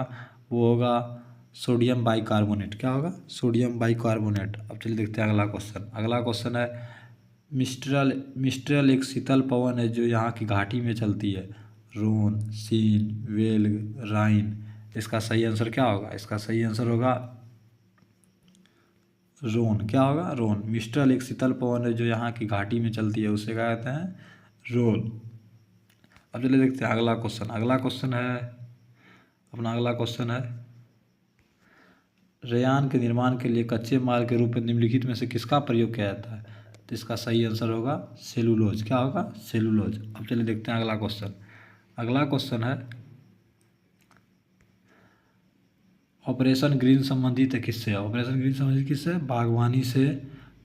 वो होगा सोडियम बाइकार्बोनेट। क्या होगा? Sodium bicarbonate. अब चलिए देखते हैं अगला क्वेश्चन है मिस्ट्रल एक शीतल पवन है जो यहाँ की घाटी में चलती है। रोन, सीन, वेल्ग, राइन। इसका सही आंसर क्या होगा? इसका सही आंसर होगा रोन। क्या होगा? रोन। मिस्ट्रल एक शीतल पवन है जो यहाँ की घाटी में चलती है, उसे क्या कहते हैं? रोन। अब चलिए देखते हैं अगला क्वेश्चन है रेयान के निर्माण के लिए कच्चे माल के रूप में निम्नलिखित में से किसका प्रयोग किया जाता है? तो इसका सही आंसर होगा सेलुलोज। क्या होगा? सेलुलोज। अब चलिए देखते हैं अगला क्वेश्चन है ऑपरेशन ग्रीन संबंधित है किससे? ऑपरेशन ग्रीन संबंधित किससे? बागवानी से,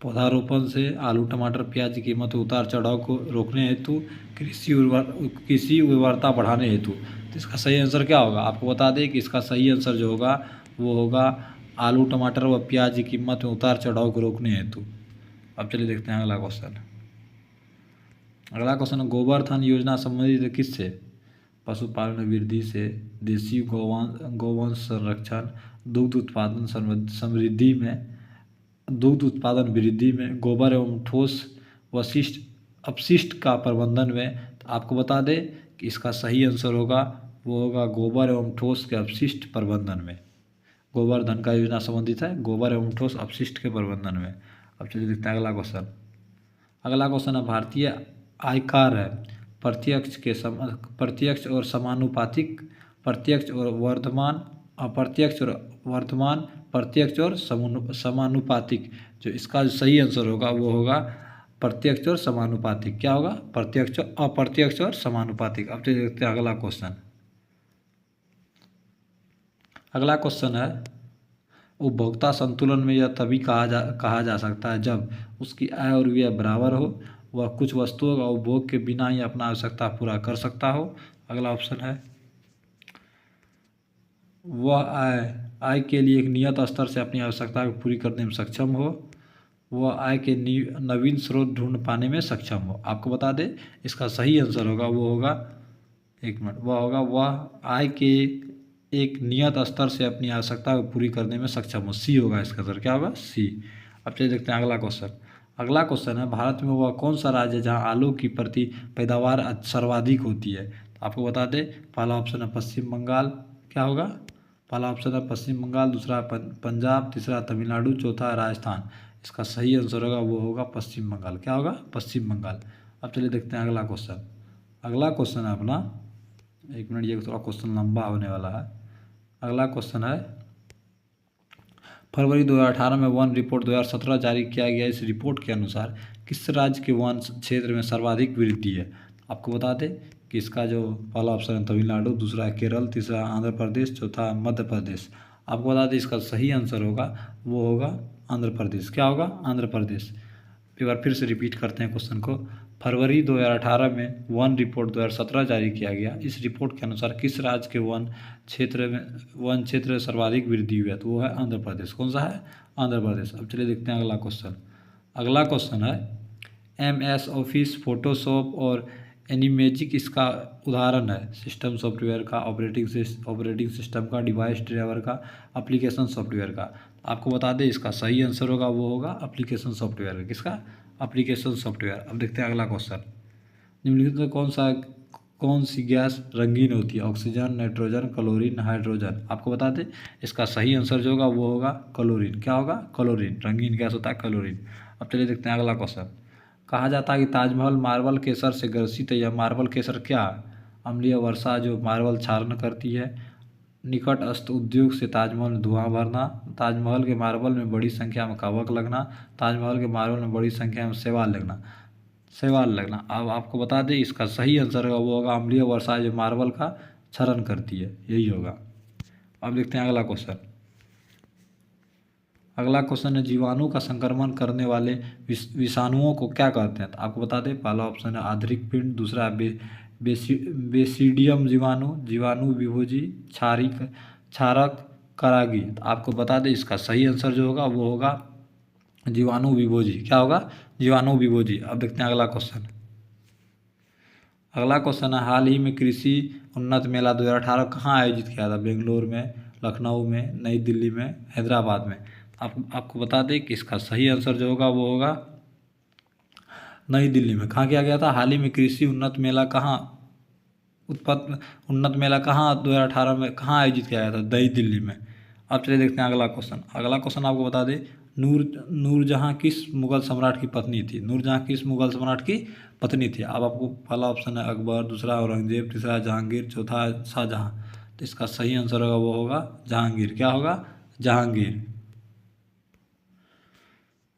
पौधारोपण से, आलू टमाटर प्याज की कीमत उतार चढ़ाव को रोकने हेतु, कृषि उर्वरता बढ़ाने हेतु। तो इसका सही आंसर क्या होगा? आपको बता दें कि इसका सही आंसर जो होगा वो होगा आलू टमाटर व प्याज की कीमत में उतार चढ़ाव को रोकने हेतु। अब चलिए देखते हैं अगला क्वेश्चन गोबरधन योजना संबंधित है किससे? पशुपालन वृद्धि से, देसी गौवंश संरक्षण, दुग्ध उत्पादन वृद्धि में, गोबर एवं ठोस अपशिष्ट का प्रबंधन में। तो आपको बता दें कि इसका सही आंसर होगा वो होगा गोबर एवं ठोस के अपशिष्ट प्रबंधन में। गोवर्धन का योजना संबंधित है गोबर एवं ठोस अपशिष्ट के प्रबंधन में। अब चलिए देखते हैं अगला क्वेश्चन। अगला क्वेश्चन है भारतीय आयकर है प्रत्यक्ष और समानुपातिक, प्रत्यक्ष और वर्तमान, अप्रत्यक्ष और वर्तमान, प्रत्यक्ष और समानुपातिक। जो इसका जो सही आंसर होगा वो होगा प्रत्यक्ष और समानुपातिक। क्या होगा? प्रत्यक्ष, अप्रत्यक्ष और समानुपातिक। अब चलिए देखते हैं अगला क्वेश्चन। अगला क्वेश्चन है उपभोक्ता संतुलन में यह तभी कहा जा सकता है जब उसकी आय और व्यय बराबर हो, वह कुछ वस्तुओं का उपभोग के बिना ही अपना आवश्यकता पूरा कर सकता हो। अगला ऑप्शन है वह आय के लिए एक नियत स्तर से अपनी आवश्यकता को पूरी करने में सक्षम हो, वह आय के नवीन स्रोत ढूंढ पाने में सक्षम हो। आपको बता दें इसका सही आंसर होगा वो होगा, एक मिनट, वह आय के एक नियत स्तर से अपनी आवश्यकता को पूरी करने में सक्षम हो। सी होगा इसका आंसर। क्या होगा? सी। अब चलिए देखते हैं अगला क्वेश्चन। अगला क्वेश्चन है भारत में वह कौन सा राज्य है जहाँ आलू की प्रति पैदावार सर्वाधिक होती है। तो आपको बता दें पहला ऑप्शन है पश्चिम बंगाल। क्या होगा? पहला ऑप्शन है पश्चिम बंगाल, दूसरा पंजाब, तीसरा तमिलनाडु, चौथा राजस्थान। इसका सही आंसर होगा वो होगा पश्चिम बंगाल। क्या होगा? पश्चिम बंगाल। अब चलिए देखते हैं अगला क्वेश्चन। अगला क्वेश्चन है अपना, एक मिनट, ये थोड़ा क्वेश्चन लंबा होने वाला है। अगला क्वेश्चन है फरवरी 2018 में वन रिपोर्ट 2017 जारी किया गया। इस रिपोर्ट के अनुसार किस राज्य के वन क्षेत्र में सर्वाधिक वृद्धि है। आपको बता दें कि इसका जो पहला ऑप्शन है तमिलनाडु, दूसरा है केरल, तीसरा आंध्र प्रदेश, चौथा मध्य प्रदेश। आपको बता दें इसका सही आंसर होगा वो होगा आंध्र प्रदेश। क्या होगा? आंध्र प्रदेश। एक बार फिर से रिपीट करते हैं क्वेश्चन को। फरवरी 2018 में वन रिपोर्ट 2017 जारी किया गया। इस रिपोर्ट के अनुसार किस राज्य के वन क्षेत्र सर्वाधिक वृद्धि हुई है। तो वो है आंध्र प्रदेश। कौन सा है? आंध्र प्रदेश। अब चलिए देखते हैं अगला क्वेश्चन। अगला क्वेश्चन है MS ऑफिस, फोटोशॉप और एनिमेजिक इसका उदाहरण है। सिस्टम सॉफ्टवेयर का, ऑपरेटिंग सिस्टम का, डिवाइस ड्राइवर का, एप्लीकेशन सॉफ्टवेयर का। आपको बता दें इसका सही आंसर होगा वो होगा एप्लीकेशन सॉफ्टवेयर। किसका? Application software. अब देखते हैं अगला क्वेश्चन। निम्नलिखित में कौन सी गैस रंगीन होती है। Oxygen, nitrogen, chlorine, hydrogen. आपको बता दें इसका सही आंसर जो होगा वो होगा क्लोरीन। क्या होगा? क्लोरीन। रंगीन गैस होता है क्लोरीन। अब चलिए देखते हैं अगला क्वेश्चन। कहा जाता है कि ताजमहल मार्बल केसर से ग्रसित है। यह मार्बल केसर क्या? अम्लीय वर्षा जो मार्बल क्षारण करती है, निकटस्थ उद्योग से ताजमहल में धुआं भरना, ताजमहल के मार्बल में बड़ी संख्या में कवक लगना, ताजमहल के मार्बल में बड़ी संख्या में शैवाल लगना। अब आपको बता दें इसका सही आंसर होगा वो होगा अम्लीय वर्षा जो मार्बल का क्षरण करती है, यही होगा। अब देखते हैं अगला क्वेश्चन। अगला क्वेश्चन है जीवाणु का संक्रमण करने वाले विषाणुओं को क्या कहते हैं। तो आपको बता दें पहला ऑप्शन है आंतरिक पिंड, दूसरा बेसिडियम जीवाणु विभोजी, क्षारक, करागी। तो आपको बता दें इसका सही आंसर जो होगा वो होगा जीवाणु विभोजी। क्या होगा? जीवाणु विभोजी। अब देखते हैं अगला क्वेश्चन। अगला क्वेश्चन है हाल ही में कृषि उन्नत मेला 2018 कहाँ आयोजित किया था। बेंगलोर में, लखनऊ में, नई दिल्ली में, हैदराबाद में। आपको बता दें कि इसका सही आंसर जो होगा वो होगा नई दिल्ली में। कहाँ किया गया था? हाल ही में कृषि उन्नत मेला उन्नत मेला कहाँ 2018 में कहाँ आयोजित किया गया था? नई दिल्ली में। अब चलिए देखते हैं अगला क्वेश्चन। अगला क्वेश्चन आपको बता दें नूरजहाँ किस मुगल सम्राट की पत्नी थी। नूरजहाँ किस मुगल सम्राट की पत्नी थी। अब आपको पहला ऑप्शन है अकबर, दूसरा औरंगजेब, तीसरा जहांगीर, चौथा शाहजहाँ। तो इसका सही आंसर होगा वो होगा जहांगीर। क्या होगा? जहांगीर।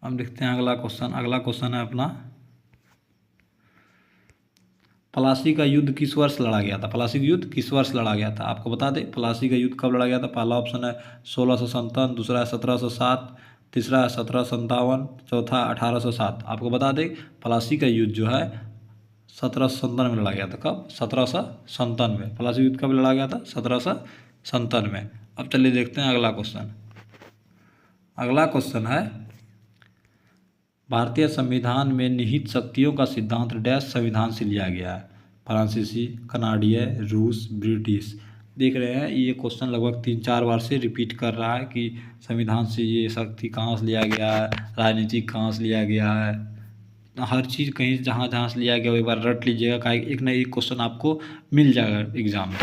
अब देखते हैं अगला क्वेश्चन। अगला क्वेश्चन है अपना प्लासी का युद्ध किस वर्ष लड़ा गया था। प्लासी का युद्ध किस वर्ष लड़ा गया था। आपको बता दें प्लासी का युद्ध कब लड़ा गया था। पहला ऑप्शन है 1657, दूसरा है 1707, तीसरा है 1757, चौथा 1807। आपको बता दें प्लासी का युद्ध जो है 1757 में लड़ा गया था। कब? 1797। प्लासी युद्ध कब लड़ा गया था? 1797। अब चलिए देखते हैं अगला क्वेश्चन। अगला क्वेश्चन है भारतीय संविधान में निहित शक्तियों का सिद्धांत डैश संविधान से लिया गया है। फ्रांसीसी, कनाडीय, रूस, ब्रिटिश। देख रहे हैं ये क्वेश्चन लगभग 3-4 बार से रिपीट कर रहा है कि संविधान से ये शक्ति कहाँ से लिया गया है, राजनीतिक कहाँ से लिया गया है। हर चीज़ कहीं जहाँ से लिया गया एक बार रट लीजिएगा। का एक ना एक क्वेश्चन आपको मिल जाएगा एग्जाम में।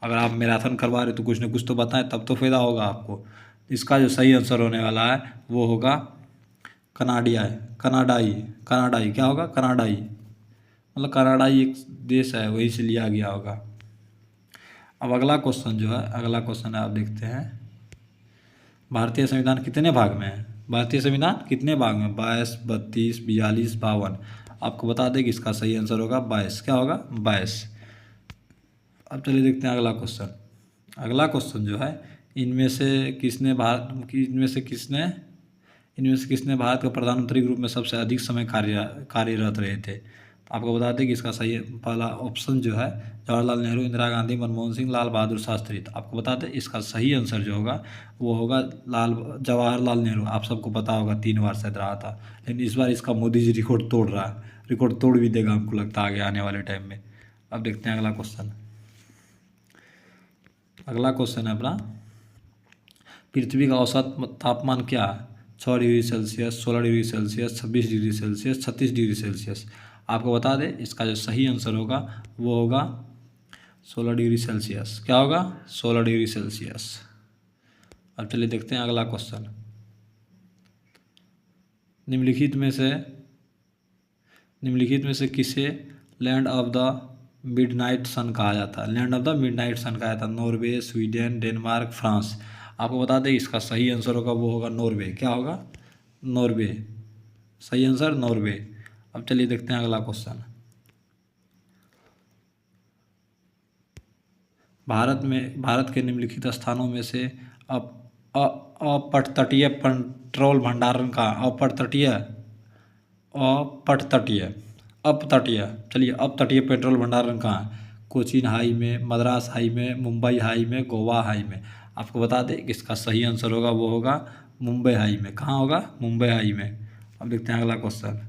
अगर आप मैराथन करवा रहे तो कुछ ना कुछ तो बताएं, तब तो फायदा होगा आपको। इसका जो सही आंसर होने वाला है वो होगा कनाडाई। क्या होगा? कनाडाई, मतलब कनाडाई एक देश है, वहीं से लिया गया होगा। अब अगला क्वेश्चन जो है, अगला क्वेश्चन है, आप देखते हैं भारतीय संविधान कितने भाग में है? भारतीय संविधान कितने भाग में? 22, 32, 42, 52। आपको बता दें कि इसका सही आंसर होगा 22। क्या होगा? 22। अब चलिए देखते हैं अगला क्वेश्चन। अगला क्वेश्चन जो है, इनमें से किसने भारत के प्रधानमंत्री के रूप में सबसे अधिक समय कार्यरत रहे थे? तो आपको बता दें कि इसका सही पहला ऑप्शन जो है जवाहरलाल नेहरू, इंदिरा गांधी, मनमोहन सिंह, लाल बहादुर शास्त्री। तो आपको बता दें इसका सही आंसर जो होगा वो होगा जवाहरलाल नेहरू। आप सबको पता होगा 3 बार शायद रहा था, लेकिन इस बार इसका मोदी जी रिकॉर्ड तोड़ रहा है, रिकॉर्ड तोड़ भी देगा हमको लगता है आगे आने वाले टाइम में। अब देखते हैं अगला क्वेश्चन। अगला क्वेश्चन है अपना, पृथ्वी का औसत तापमान क्या है? 6 degree Celsius, 16 degree Celsius, 26 degree Celsius, 36 degree Celsius. आपको बता दें इसका जो सही आंसर होगा वो होगा 16 डिग्री सेल्सियस। क्या होगा? 16 डिग्री सेल्सियस। अब चलिए देखते हैं अगला क्वेश्चन। निम्नलिखित में से किसे लैंड ऑफ द मिडनाइट सन कहा जाता है? लैंड ऑफ द मिडनाइट सन कहा जाता है। Norway, Sweden, Denmark, France. आपको बता दें इसका सही आंसर होगा वो होगा नॉर्वे। क्या होगा? नॉर्वे। सही आंसर नॉर्वे। अब चलिए देखते हैं अगला क्वेश्चन। भारत के निम्नलिखित स्थानों में से अपतटीय पेट्रोल भंडारण का अपतटीय पेट्रोल भंडारण कहाँ है? कोचीन हाई में, मद्रास हाई में, मुंबई हाई में, गोवा हाई में। आपको बता दें कि इसका सही आंसर होगा वो होगा मुंबई हाई में। कहाँ होगा? मुंबई हाई में। अब देखते हैं अगला question.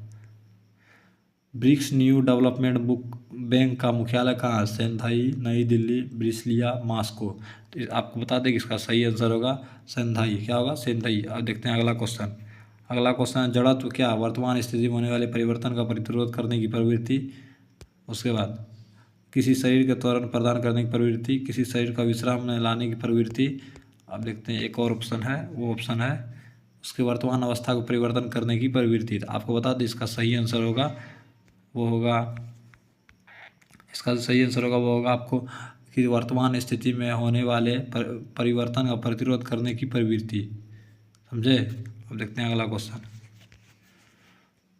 BRICS new development bank का मुख्यालय कहाँ है? शंघाई, नई दिल्ली, ब्रिसिलिया, मॉस्को। तो आपको बता दें कि इसका सही आंसर होगा शंघाई। क्या होगा? शंघाई। अब देखते हैं अगला क्वेश्चन। अगला क्वेश्चन है, जड़त्व क्या? वर्तमान स्थिति में होने वाले परिवर्तन का प्रतिरोध करने की प्रवृत्ति। उसके बाद किसी शरीर के त्वरण प्रदान करने की प्रवृत्ति, किसी शरीर का विश्राम में लाने की प्रवृत्ति। अब देखते हैं एक और ऑप्शन है, वो ऑप्शन है उसके वर्तमान अवस्था को परिवर्तन करने की प्रवृत्ति। तो आपको बता दें इसका सही आंसर होगा वो होगा आपको कि वर्तमान स्थिति में होने वाले परिवर्तन का प्रतिरोध करने की प्रवृत्ति। समझे? अब देखते हैं अगला क्वेश्चन।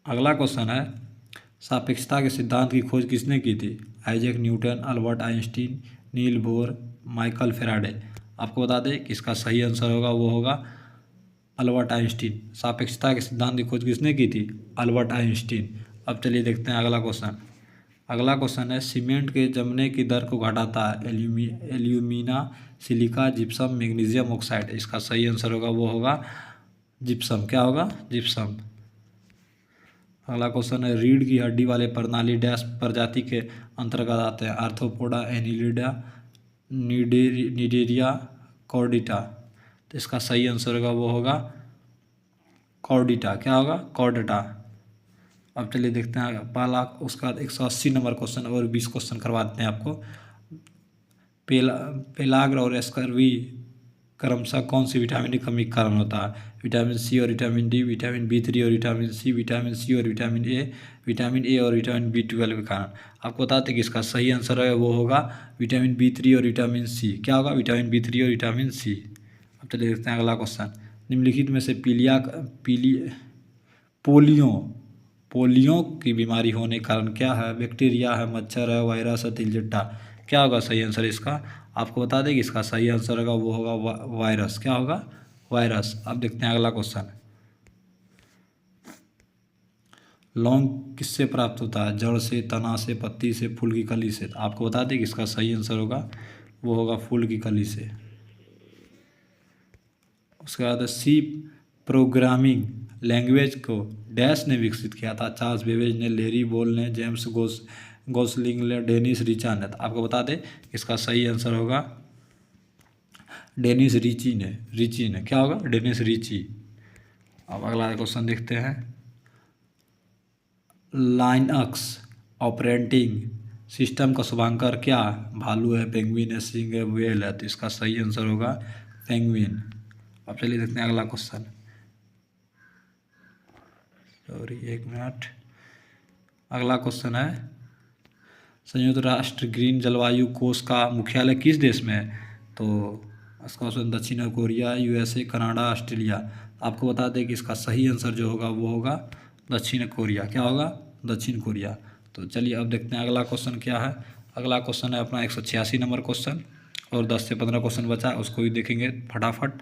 अगला क्वेश्चन है, सापेक्षता के सिद्धांत की खोज किसने की थी? Isaac Newton, Albert Einstein, Niels Bohr, Michael Faraday. आपको बता दें कि इसका सही आंसर होगा वो होगा अल्बर्ट आइंस्टीन। सापेक्षता के सिद्धांत की खोज किसने की थी? Albert Einstein. अब चलिए देखते हैं अगला क्वेश्चन। अगला क्वेश्चन है, सीमेंट के जमने की दर को घटाता है? Alumina, silica, gypsum, magnesium oxide. इसका सही आंसर होगा वो होगा जिप्सम। क्या होगा? जिप्सम। अगला क्वेश्चन है, रीढ़ की हड्डी वाले प्रणाली डैश प्रजाति के अंतर्गत आते हैं? Arthropoda, Annelida, Cnidaria, Chordata. तो इसका सही आंसर होगा वो होगा कॉर्डिटा। क्या होगा? कॉर्डिटा। अब चलिए देखते हैं पहला उसका 180 नंबर क्वेश्चन और 20 क्वेश्चन करवाते हैं आपको। पेलाग्र और स्कर्वी क्रमशः कौन सी विटामिन की कमी के कारण होता है? विटामिन सी और विटामिन डी, विटामिन B3 और विटामिन सी, विटामिन सी और विटामिन ए और विटामिन B12 के कारण। आपको बताते हैं कि इसका सही आंसर है वो होगा विटामिन B3 और विटामिन सी। क्या होगा? विटामिन B3 और विटामिन सी। अब चलिए देखते हैं अगला क्वेश्चन। निम्नलिखित में से पोलियो की बीमारी होने के कारण क्या है? बैक्टीरिया है, मच्छर है, वायरस है, तिलचट्टा। क्या होगा सही आंसर इसका? आपको बता दें कि इसका सही आंसर होगा वो होगा वायरस। क्या होगा? वायरस। अब देखते हैं अगला क्वेश्चन। लौंग किससे प्राप्त होता है? जड़ से, तना से, पत्ती से, फूल की कली से। तो आपको बता दें कि इसका सही आंसर होगा वो होगा फूल की कली से। उसके बाद सी प्रोग्रामिंग लैंग्वेज को डैश ने विकसित किया था? चार्ल्स बेबेज ने, लेरी बोल ने, जेम्स गोसलिंग ने, डेनिस रिचा ने। तो आपको बता दें इसका सही आंसर होगा डेनिस रिची ने। क्या होगा? Dennis Ritchie. अब अगला क्वेश्चन देखते हैं। लाइनक्स ऑपरेटिंग सिस्टम का शुभांकर क्या है? भालू है, पेंगुइन है, सिंह है, व्हेल है। तो इसका सही आंसर होगा पेंगुइन। अब चलिए देखते हैं अगला क्वेश्चन। सॉरी, एक मिनट। अगला क्वेश्चन है, संयुक्त राष्ट्र ग्रीन जलवायु कोष का मुख्यालय किस देश में है? तो इसका ऑप्शन दक्षिण कोरिया, यूएसए, कनाडा, ऑस्ट्रेलिया। आपको बता दें कि इसका सही आंसर जो होगा वो होगा दक्षिण कोरिया। क्या होगा? दक्षिण कोरिया। तो चलिए अब देखते हैं अगला क्वेश्चन क्या है। अगला क्वेश्चन है अपना 186 नंबर क्वेश्चन, और 10 से 15 क्वेश्चन बचा, उसको भी देखेंगे फटाफट।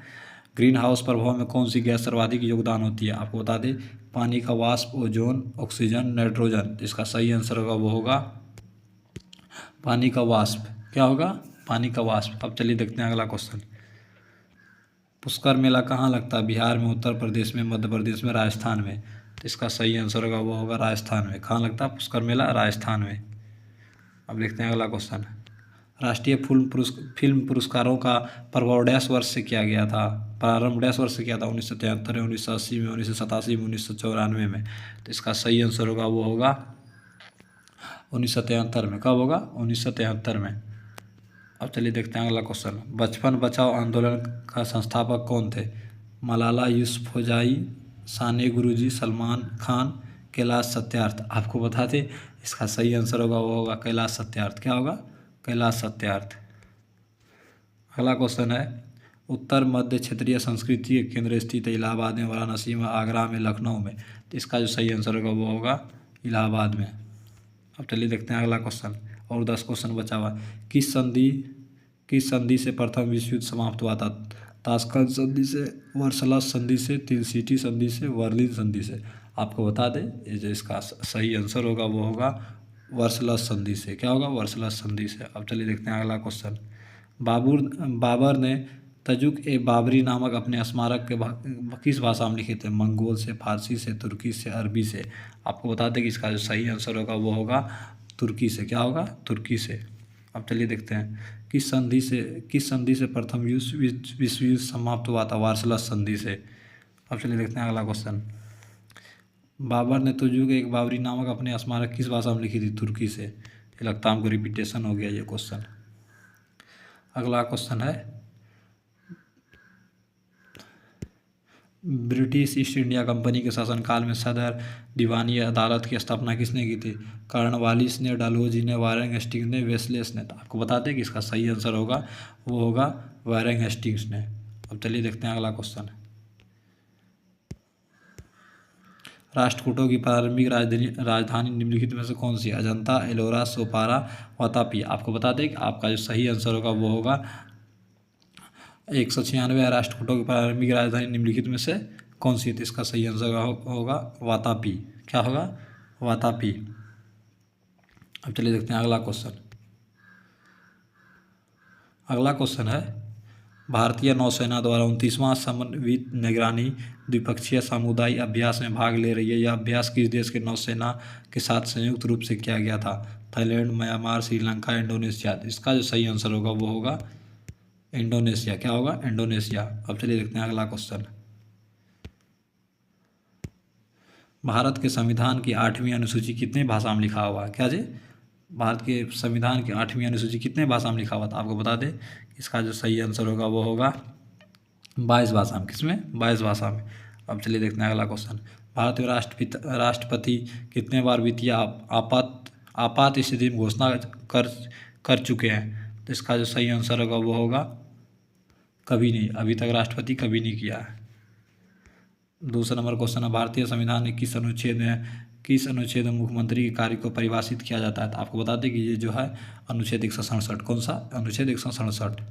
ग्रीन हाउस प्रभाव में कौन सी गैस सर्वाधिक योगदान होती है? आपको बता दें, पानी का वाष्प, ओजोन, ऑक्सीजन, नाइट्रोजन। इसका सही आंसर होगा वो होगा पानी का वाष्प। क्या होगा? पानी का वाष्प। अब चलिए देखते हैं अगला क्वेश्चन। पुष्कर मेला कहाँ लगता है? बिहार में, उत्तर प्रदेश में, मध्य प्रदेश में, राजस्थान में। तो इसका सही आंसर होगा वो होगा राजस्थान में। कहाँ लगता है पुष्कर मेला? राजस्थान में। अब देखते हैं अगला क्वेश्चन। राष्ट्रीय फिल्म पुरस्कारों का प्रभाव डैश वर्ष से किया गया था? प्रारंभ डैश वर्ष से किया था? 1973 में, 1980 में, 1987 में, 1994 में। तो इसका सही आंसर होगा वो होगा 1973 में। कब होगा? 1973 में। अब चलिए देखते हैं अगला क्वेश्चन। बचपन बचाओ आंदोलन का संस्थापक कौन थे? मलाला यूसुफजई, साने गुरुजी, सलमान खान, कैलाश सत्यार्थ। आपको बता दें इसका सही आंसर होगा वो होगा कैलाश सत्यार्थ। क्या होगा? कैलाश सत्यार्थ। अगला क्वेश्चन है, उत्तर मध्य क्षेत्रीय संस्कृति के केंद्र स्थित है? इलाहाबाद में, वाराणसी में, आगरा में, लखनऊ में। तो इसका जो सही आंसर होगा वो होगा इलाहाबाद में। अब चलिए देखते हैं अगला क्वेश्चन, और 10 क्वेश्चन बचा हुआ। किस संधि से प्रथम विश्व युद्ध समाप्त हुआ था? ताशकंद संधि से, वर्सलास संधि से, तिनसीटी संधि से, बर्लिन संधि से। आपको बता दें ये जो इसका सही आंसर होगा वो होगा वर्सलास संधि से। क्या होगा? वर्सलास संधि से। अब चलिए देखते हैं अगला क्वेश्चन। बाबर ने तजुक ए बाबरी नामक अपने स्मारक के किस भाषा में लिखे थे? मंगोल से, फारसी से, तुर्की से, अरबी से। आपको बता दें कि इसका जो सही आंसर होगा वो होगा तुर्की से। क्या होगा? तुर्की से। अब चलिए देखते हैं किस संधि से प्रथम विश्व युद्ध समाप्त हुआ था? वार्सलास संधि से। अब चलिए देखते हैं अगला क्वेश्चन। बाबर ने तजुक एक बाबरी नामक अपने स्मारक किस भाषा में लिखी थी? तुर्की से। ये लगता है हमको रिपीटेशन हो गया ये क्वेश्चन। अगला क्वेश्चन है, ब्रिटिश ईस्ट इंडिया कंपनी के शासनकाल में सदर दीवानी अदालत की स्थापना किसने की थी? कॉर्नवालिस ने, डलहौजी ने, वारेंग हेस्टिंग्स ने, वेस्लेस ने। तो आपको बताते हैं कि इसका सही आंसर होगा वो होगा वारेंग हेस्टिंग्स ने। अब चलिए देखते हैं अगला क्वेश्चन। राष्ट्रकूटों की प्रारंभिक राजधानी निम्नलिखित में से कौन सी है? अजंता, एलोरा, सोपारा, वातापी। आपको बता दें कि आपका जो सही आंसर होगा वो होगा 196 राष्ट्रकूटों की प्रारंभिक राजधानी निम्नलिखित में से कौन सी है? तो इसका सही आंसर होगा वातापी। क्या होगा? वातापी। अब चलिए देखते हैं अगला क्वेश्चन। अगला क्वेश्चन है, भारतीय नौसेना द्वारा 29वां समन्वित निगरानी द्विपक्षीय समुदाय अभ्यास में भाग ले रही है। यह अभ्यास किस देश के नौसेना के साथ संयुक्त रूप से किया गया था? Thailand, Myanmar, Sri Lanka, Indonesia. इसका जो सही आंसर होगा वो होगा इंडोनेशिया। क्या होगा? इंडोनेशिया। अब चलिए देखते हैं अगला क्वेश्चन। भारत के संविधान की 8वीं अनुसूची कितने भाषा में लिखा हुआ है? क्या जी? भारत के संविधान की 8वीं अनुसूची कितने भाषा में लिखा हुआ था? आपको बता दें इसका जो सही आंसर होगा वो होगा 22 भाषा में। किसमें? 22 भाषा में। अब चलिए देखते हैं अगला क्वेश्चन। भारत के राष्ट्रपति कितने बार वित्तीय आपात स्थिति में घोषणा कर चुके हैं? तो इसका जो सही आंसर होगा वो होगा कभी नहीं। अभी तक राष्ट्रपति कभी नहीं किया है। दूसरा नंबर क्वेश्चन है, भारतीय संविधान में किस अनुच्छेद में मुख्यमंत्री के कार्य को परिभाषित किया जाता है? तो आपको बता दें कि ये जो है अनुच्छेद 167। कौन सा? अनुच्छेद 167।